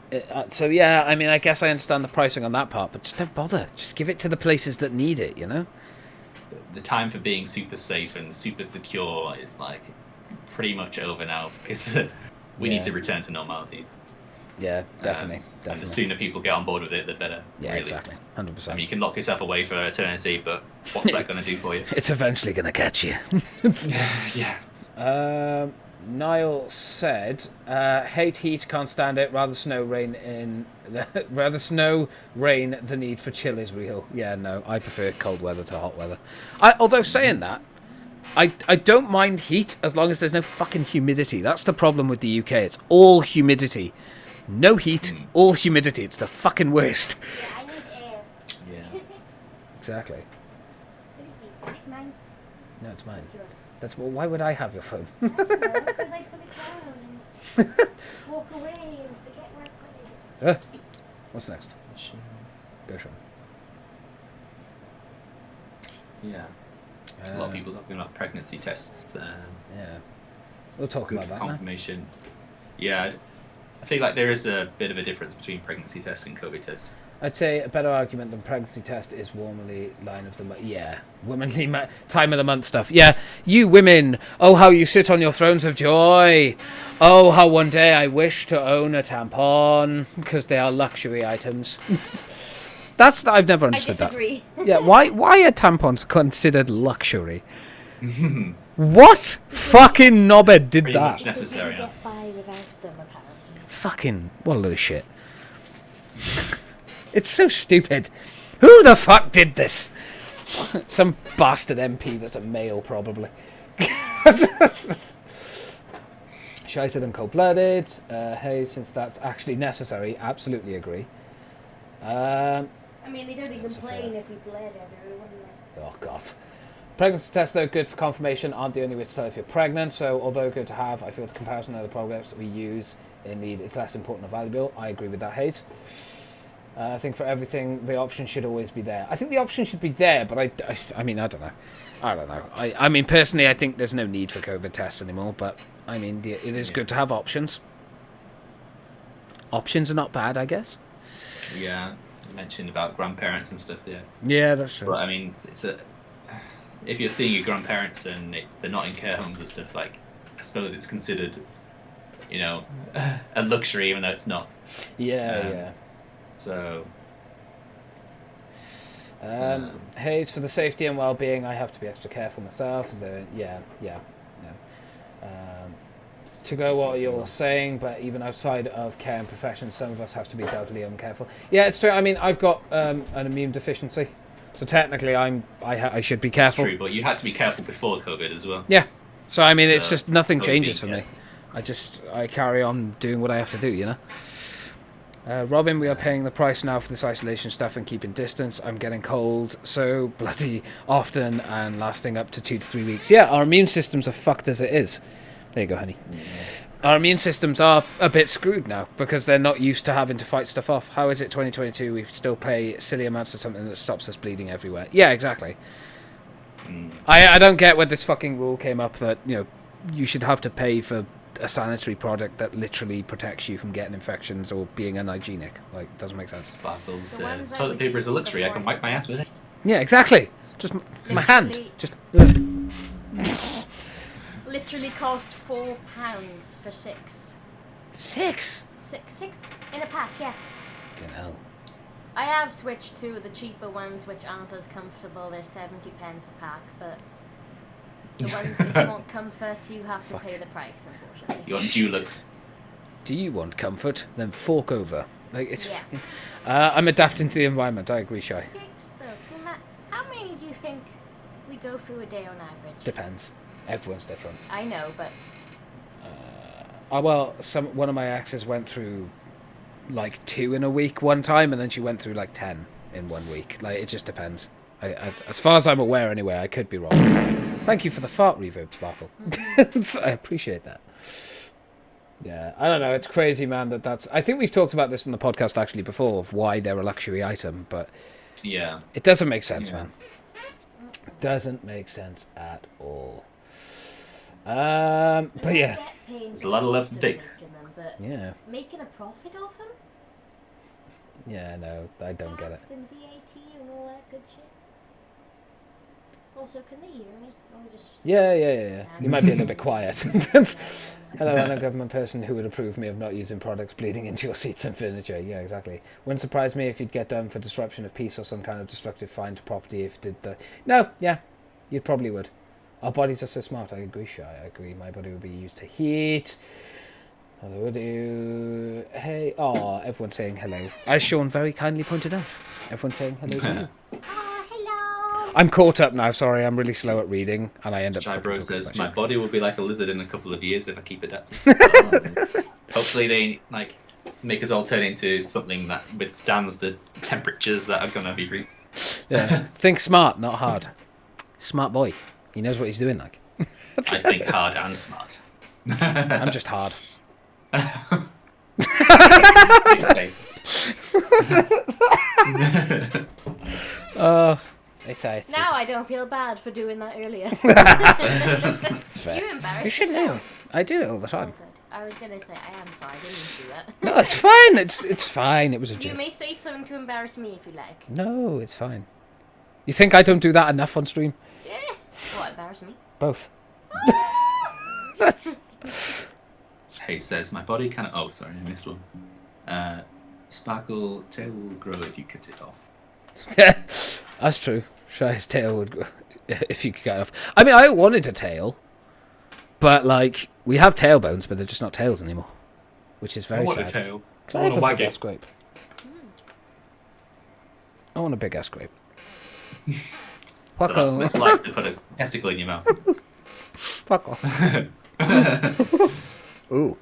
S1: so yeah, I mean, I guess I understand the pricing on that part, but just don't bother. Just give it to the places that need it,
S2: The time for being super safe and super secure is like pretty much over now because we
S1: Yeah.
S2: need to return to normality.
S1: Yeah, definitely.
S2: And the
S1: Definitely.
S2: sooner people get on board with it, the better.
S1: Yeah,
S2: really.
S1: exactly. 100%.
S2: I mean, you can lock yourself away for eternity, but what's that going to do for you?
S1: It's eventually going to catch you.
S2: Yeah.
S1: Niall said, "Hate heat, can't stand it. Rather snow, rain The need for chill is real." Yeah, no, I prefer cold weather to hot weather. Although saying that, I don't mind heat as long as there's no fucking humidity. That's the problem with the UK. It's all humidity, no heat, all humidity. It's the fucking worst.
S3: Yeah, I need air.
S2: Yeah.
S1: Exactly.
S3: What is this? Is this mine?
S1: No, it's mine.
S3: It's yours.
S1: Why would I have your phone?
S3: I don't know, because I put it down and walk away and forget where I put it.
S1: What's next? Go, Sean.
S2: Yeah. A lot of people talking about pregnancy tests.
S1: Yeah, we'll talk
S2: Good
S1: about
S2: for
S1: that now.
S2: confirmation. Yeah, I feel like there is a bit of a difference between pregnancy tests and COVID tests.
S1: I'd say a better argument than pregnancy test is womanly line of the month. Yeah, womanly time of the month stuff. Yeah, you women, oh how you sit on your thrones of joy. Oh how one day I wish to own a tampon because they are luxury items. I've never understood that.
S3: disagree.
S1: Yeah, why are tampons considered luxury? What fucking knobhead did
S2: Pretty
S1: that?
S2: much necessary.
S3: You can get by without them, apparently.
S1: Fucking what a load of shit. It's so stupid. Who the fuck did this? Some bastard MP that's a male, probably. Shited and cold-blooded. Hey, since that's actually necessary, absolutely agree.
S3: I mean, they'd only
S1: That's
S3: complain
S1: fair.
S3: if we bled everywhere, wouldn't they?
S1: Oh, God. Pregnancy tests, though, good for confirmation, aren't the only way to tell if you're pregnant, so although good to have, I feel the comparison of the programs that we use indeed it's less important or valuable. I agree with that, Hayes. I think for everything, the option should always be there. I think the option should be there, but I mean, I don't know. I mean, personally, I think there's no need for COVID tests anymore, but, I mean, it is good to have options. Options are not bad, I guess.
S2: Yeah, you mentioned about grandparents and stuff. Yeah.
S1: Yeah, that's true.
S2: But I mean, if you're seeing your grandparents and they're not in care homes and stuff, like, I suppose it's considered, a luxury, even though it's not.
S1: Yeah.
S2: So.
S1: Hayes, for the safety and well-being, I have to be extra careful myself. So, yeah. To go what you're saying, but even outside of care and profession, some of us have to be doubly careful. Yeah, it's true. I mean, I've got an immune deficiency, so technically I should be careful.
S2: It's true, but you had to be careful before COVID as well.
S1: Yeah. So I mean, it's just nothing
S2: COVID
S1: changes for
S2: being
S1: me. I carry on doing what I have to do, Robin, we are paying the price now for this isolation stuff and keeping distance. I'm getting cold so bloody often and lasting up to 2 to 3 weeks. Yeah, our immune systems are fucked as it is. There you go, honey. Our immune systems are a bit screwed now because they're not used to having to fight stuff off. How is it 2022 we still pay silly amounts for something that stops us bleeding everywhere? Yeah, exactly. I don't get where this fucking rule came up that, you should have to pay for a sanitary product that literally protects you from getting infections or being unhygienic. Like, doesn't make sense.
S2: Sparkles.
S3: The ones I
S2: Toilet
S3: was
S2: paper is a
S3: using
S2: luxury. I can
S3: before
S2: wipe my ass with it.
S1: Yeah, exactly. Just my hand.
S3: Literally-
S1: Just
S3: Literally cost £4 for 6.
S1: 6.
S3: Six in a pack, yeah.
S1: Fucking hell.
S3: I have switched to the cheaper ones, which aren't as comfortable. They're 70 pence a pack, but the ones if you want comfort, you have to pay the price, unfortunately.
S2: You want Dulux.
S1: Do you want comfort? Then fork over. Like it's.
S3: Yeah.
S1: I'm adapting to the environment. I agree, Shy.
S3: 6 though. How many do you think we go through a day on average?
S1: Depends. Everyone's different.
S3: I know, but
S1: Well, one of my exes went through like 2 in a week one time, and then she went through like 10 in 1 week. Like it just depends. As far as I'm aware, anyway. I could be wrong. Thank you for the fart reverb, Sparkle. I appreciate that. Yeah, I don't know. It's crazy, man. That's. I think we've talked about this in the podcast actually before of why they're a luxury item, but
S2: Yeah.
S1: it doesn't make sense,
S2: Yeah.
S1: man. Doesn't make sense at all. But yeah.
S2: There's a lot of love to take.
S3: But
S1: Yeah.
S3: making a profit off them?
S1: Yeah, no, I don't get it.
S3: Tax and VAT and all that good shit. Also, can they hear me? Or just...
S1: Yeah. You might be a little bit quiet. Hello, I'm a government person who would approve me of not using products bleeding into your seats and furniture. Yeah, exactly. Wouldn't surprise me if you'd get done for disruption of peace or some kind of destructive fine to property if did the... No, yeah, you probably would. Our bodies are so smart. I agree, Shy. I agree. My body would be used to heat. Hello, do. Hey, everyone's saying hello. As Sean very kindly pointed out, everyone's saying hello to you.
S3: hello!
S1: I'm caught up now. Sorry, I'm really slow at reading, and I end up.
S2: Shy
S1: fucking
S2: Bro
S1: talking
S2: says
S1: too
S2: my
S1: much.
S2: body will be like a lizard in a couple of years if I keep adapting. Hopefully they make us all turn into something that withstands the temperatures that are gonna be reached.
S1: Yeah. Think smart, not hard. Smart boy. He knows what he's doing. Like
S2: I think hard and smart.
S1: I'm just hard. It's
S3: Now I don't feel bad for doing that earlier.
S1: fair.
S3: You embarrassed
S1: You should know.
S3: yourself.
S1: I do it all the
S3: Oh,
S1: time.
S3: good. I was gonna say, I am sorry, I didn't mean to do that.
S1: No, it's fine. It's fine. It was a
S3: You
S1: joke.
S3: may say something to embarrass me if you like.
S1: No, it's fine. You think I don't do that enough on stream?
S3: Yeah. What, embarrass me?
S1: Both.
S2: Hey says, my body can... Oh, sorry, I missed one. Sparkle tail will grow if you cut it off.
S1: That's true. Shy's tail would go if you could get it off. I mean, I wanted a tail, but like we have tailbones, but they're just not tails anymore, which is very
S2: I want
S1: sad.
S2: a tail.
S1: Can
S2: I
S1: I have
S2: want a
S1: a big
S2: waggy.
S1: ass grape? I want a big ass grape.
S2: So
S1: Fuck
S2: that's what
S1: off.
S2: it's like to put a testicle in your mouth.
S1: Fuck off. Ooh,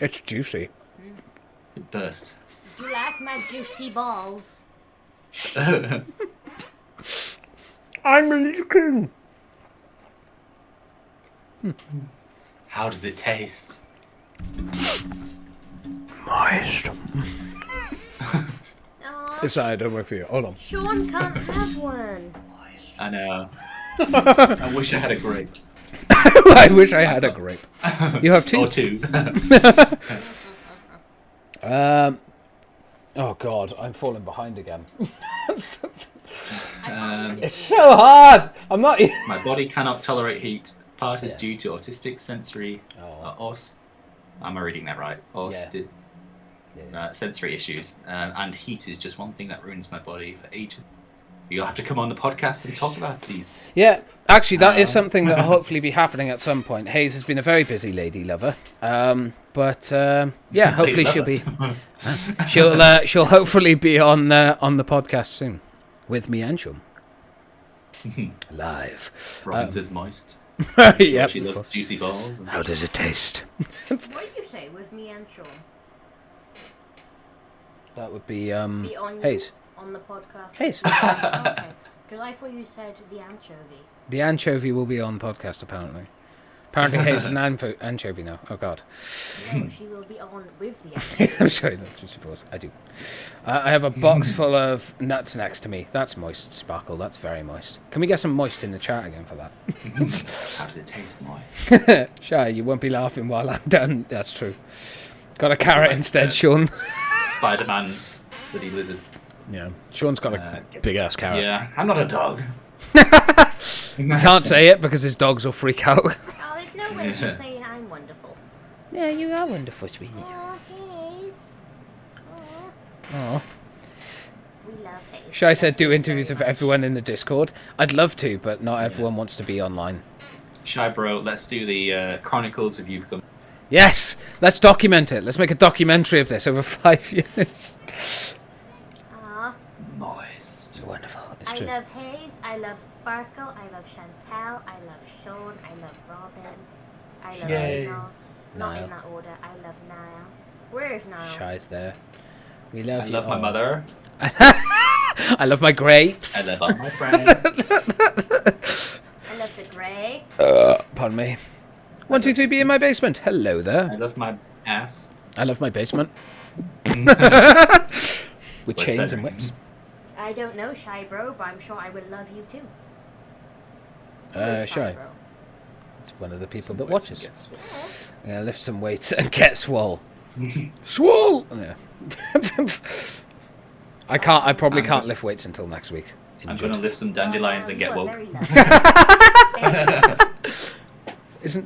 S1: it's juicy.
S2: It burst.
S3: Do you like my juicy balls?
S1: I'm leaking.
S2: How does it taste?
S1: Moist.
S3: Aw,
S1: It's alright, don't work for you. Hold on.
S3: Sean can't have one.
S2: I know. I wish I had a grape.
S1: I wish I had a grape. You have two?
S2: Or two.
S1: Oh god, I'm falling behind again.
S2: Um,
S1: It's so hard. I'm not.
S2: My body cannot tolerate heat. Part is
S1: Yeah.
S2: due to autistic sensory... am I reading that right? Sensory issues. And heat is just one thing that ruins my body for ages. You'll have to come on the podcast and talk about these.
S1: Yeah, actually, that is something that'll hopefully be happening at some point. Hayes has been a very busy lady lover, but yeah, hopefully she'll be. She'll hopefully be on the podcast soon, with me and Sean live.
S2: Robin's is moist.
S1: Yep,
S2: She
S1: of
S2: loves
S1: course.
S2: juicy balls.
S1: How does it taste?
S3: What do you say with me and Sean?
S1: That would be
S3: Be on you
S1: Hayes.
S3: on the podcast.
S1: Hayes.
S3: Okay. Because I thought you said the anchovy.
S1: The anchovy will be on the podcast apparently. Apparently, Hayes is an anchovy now. Oh god.
S3: No, she will be on with the anchovy.
S1: I'm sorry, not to suppose. I do. I have a box full of nuts next to me. That's moist, Sparkle. That's very moist. Can we get some moist in the chat again for that?
S2: How does it taste, moist?
S1: Shy, you won't be laughing while I'm done. That's true. Got a carrot instead, Sean.
S2: Spider-Man, bloody lizard.
S1: Yeah. Sean's got a
S2: Uh,
S1: big ass carrot.
S2: Yeah, I'm not a dog.
S1: Can't say it because his dogs will freak out.
S3: Oh, there's no way you're saying I'm wonderful.
S1: Yeah, you are wonderful, sweetie.
S3: Oh, Hayes. Oh,
S1: Aw.
S3: we love Hayes.
S1: Shy said do
S3: Hayes
S1: interviews
S3: very
S1: of
S3: much.
S1: everyone in the Discord. I'd love to, but not everyone wants to be online.
S2: Shy bro, let's do the Chronicles of You Become...
S1: Yes! Let's document it. Let's make a documentary of this over 5 years.
S3: Aw,
S2: Moist.
S1: It's wonderful. It's
S3: I
S1: true.
S3: love Hayes, I love Sparkle, I love Chantel, I love Sean, I love Robin, I love
S2: Yay.
S3: Enos. Not
S1: Niall.
S3: in that order, I love Niall. Where's Niall?
S1: Shy's there. We love
S2: I
S1: you
S2: love my
S1: all.
S2: mother.
S1: I love my grapes.
S2: I love all my friends.
S3: I love the grapes.
S1: Pardon me. 123B in my basement. Hello
S2: I
S1: there.
S2: love my ass.
S1: I love my basement. With
S2: What's
S1: chains
S2: that?
S1: and whips.
S3: I don't know, Shy Bro, but I'm sure I will love you too.
S1: Shy.
S3: Bro.
S1: It's one of the people
S2: Some
S1: that
S2: weights
S1: watches.
S2: and gets-
S3: Yeah.
S1: I'm gonna lift some weights and get swole. Swole! Yeah. I probably
S2: I'm
S1: can't
S2: good.
S1: lift weights until next week.
S2: I'm
S1: Injured.
S2: gonna lift some dandelions and
S3: You
S2: get
S3: are
S2: woke.
S3: very lucky. Very lucky.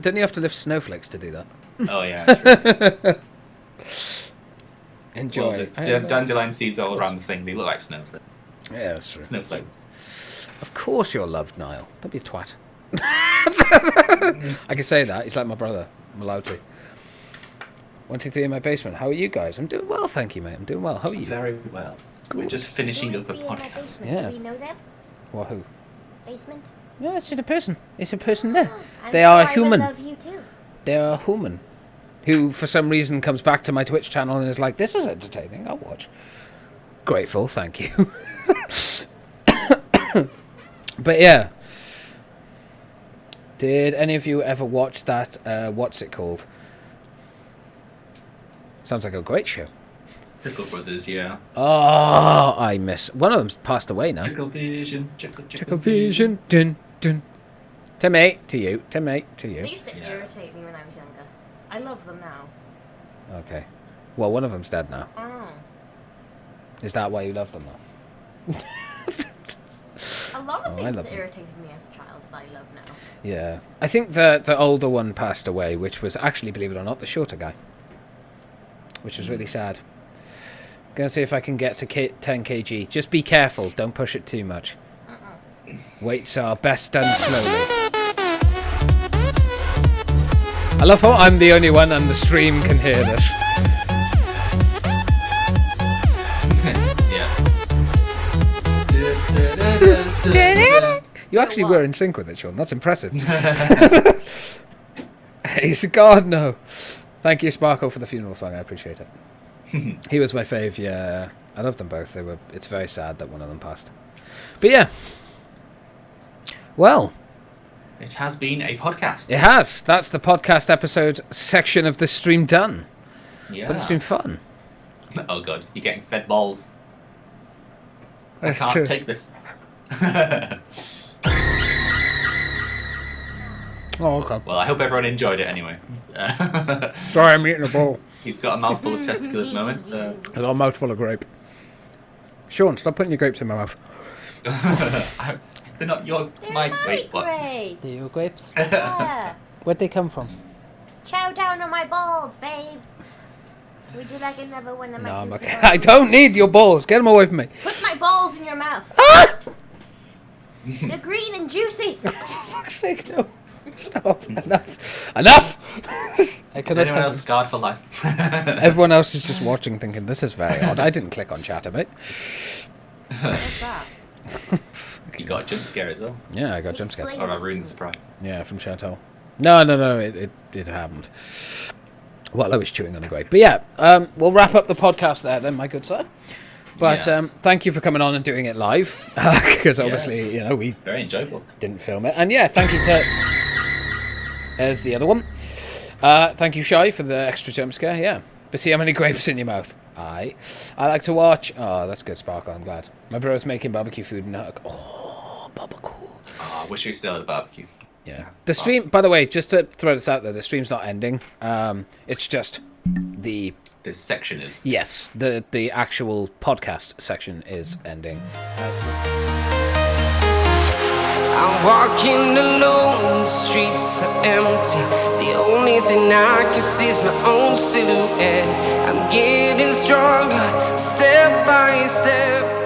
S1: Don't you have to lift snowflakes to do that?
S2: Oh yeah. True.
S1: Enjoy.
S2: Well, the dandelion seeds all around the thing. They look like snowflakes.
S1: Yeah, that's true.
S2: Snowflakes.
S1: Of course you're loved, Niall. Don't be a twat. I can say that. He's like my brother. I'm allowed to. 123 in my basement. How are you guys? I'm doing well, thank you, mate. I'm doing well. How are you?
S2: Very well. We're
S1: Good.
S2: just finishing
S3: Who
S2: up
S3: is
S2: the
S3: be in my
S2: podcast.
S3: basement?
S1: Yeah.
S3: Do we know them?
S1: Wahoo.
S3: Basement?
S1: Yeah, it's just a person. It's a person there.
S3: I'm
S1: They are
S3: sure
S1: a human.
S3: I will love you too.
S1: They're a human. Who, for some reason, comes back to my Twitch channel and is like, this is entertaining. I'll watch. Grateful, thank you. But yeah. Did any of you ever watch that, what's it called? Sounds like a great show.
S2: Pickle Brothers, yeah.
S1: Oh, I miss. One of them's passed away now.
S2: Chickle Vision.
S1: Check a vision. Dun, dun. To me, to you, to me, to
S3: They
S1: you.
S3: used to
S2: Yeah.
S3: irritate me when I was younger. I love them now.
S1: Okay. Well, one of them's dead now.
S3: Oh.
S1: Is that why you love them, though?
S3: A lot of
S1: I
S3: things
S1: love
S3: that
S1: them.
S3: irritated me as a child that I love now.
S1: Yeah. I think the older one passed away, which was actually, believe it or not, the shorter guy. Which was really sad. Gonna see if I can get to 10 kg. Just be careful. Don't push it too much. Weights are best done slowly. I love how I'm the only one and the stream can hear this.
S2: Yeah.
S1: You actually were in sync with it, Sean. That's impressive. He's a god, no. Thank you, Sparkle, for the funeral song. I appreciate it. He was my fave, yeah. I love them both. It's very sad that one of them passed. But yeah. Well,
S2: It has been a podcast.
S1: it has. That's the podcast episode section of the stream done.
S2: Yeah.
S1: But it's been fun.
S2: Oh god, you're getting fed balls. I
S1: That's
S2: can't
S1: true.
S2: take this.
S1: Oh, okay.
S2: Well, I hope everyone enjoyed it anyway.
S1: Sorry, I'm eating a bowl.
S2: He's got a mouthful of testicles at the moment, so
S1: I got a mouthful of grape. Sean, stop putting your grapes in my mouth.
S2: they're not your
S3: They're
S2: my
S3: my
S2: wait, what?
S3: grapes.
S1: They're your grapes?
S3: Yeah.
S1: Where'd they come from?
S3: Chow down on my balls, babe. Would you like another one of my
S1: No, I'm
S3: juicy
S1: okay.
S3: balls?
S1: I don't need your balls. Get them away from me.
S3: Put my balls in your mouth.
S1: Ah!
S3: They're green and juicy.
S1: For fuck's sake, no. Stop. Enough. Enough! I
S2: Is
S1: cannot
S2: anyone
S1: have
S2: else scarred for life?
S1: Everyone else is just watching thinking, this is very odd. I didn't click on chat a bit.
S3: What's that?
S2: You got a jump scare as well.
S1: Yeah, I got jump scared.
S3: Explain.
S2: Or I ruined the surprise.
S1: Yeah, from Chantal. No, it happened. Well, I was chewing on a grape. But yeah, we'll wrap up the podcast there then, my good sir. But
S2: Yes.
S1: thank you for coming on and doing it live. Because obviously, you know, we
S2: Very enjoyable.
S1: didn't film it. And yeah, thank you to... There's the other one. Thank you, Shy, for the extra jump scare. Yeah. But see how many grapes in your mouth. I like to watch... Oh, that's good, Sparkle. I'm glad. My bro's making barbecue food and... Oh, barbecue.
S2: Oh, I wish we were still at the barbecue.
S1: Yeah. The stream, by the way, just to throw this out there, the stream's not ending. It's just the...
S2: This section is.
S1: Yes, the actual podcast section is ending.
S4: I'm walking alone, the streets are empty. The only thing I can see is my own silhouette. I'm getting stronger, step by step.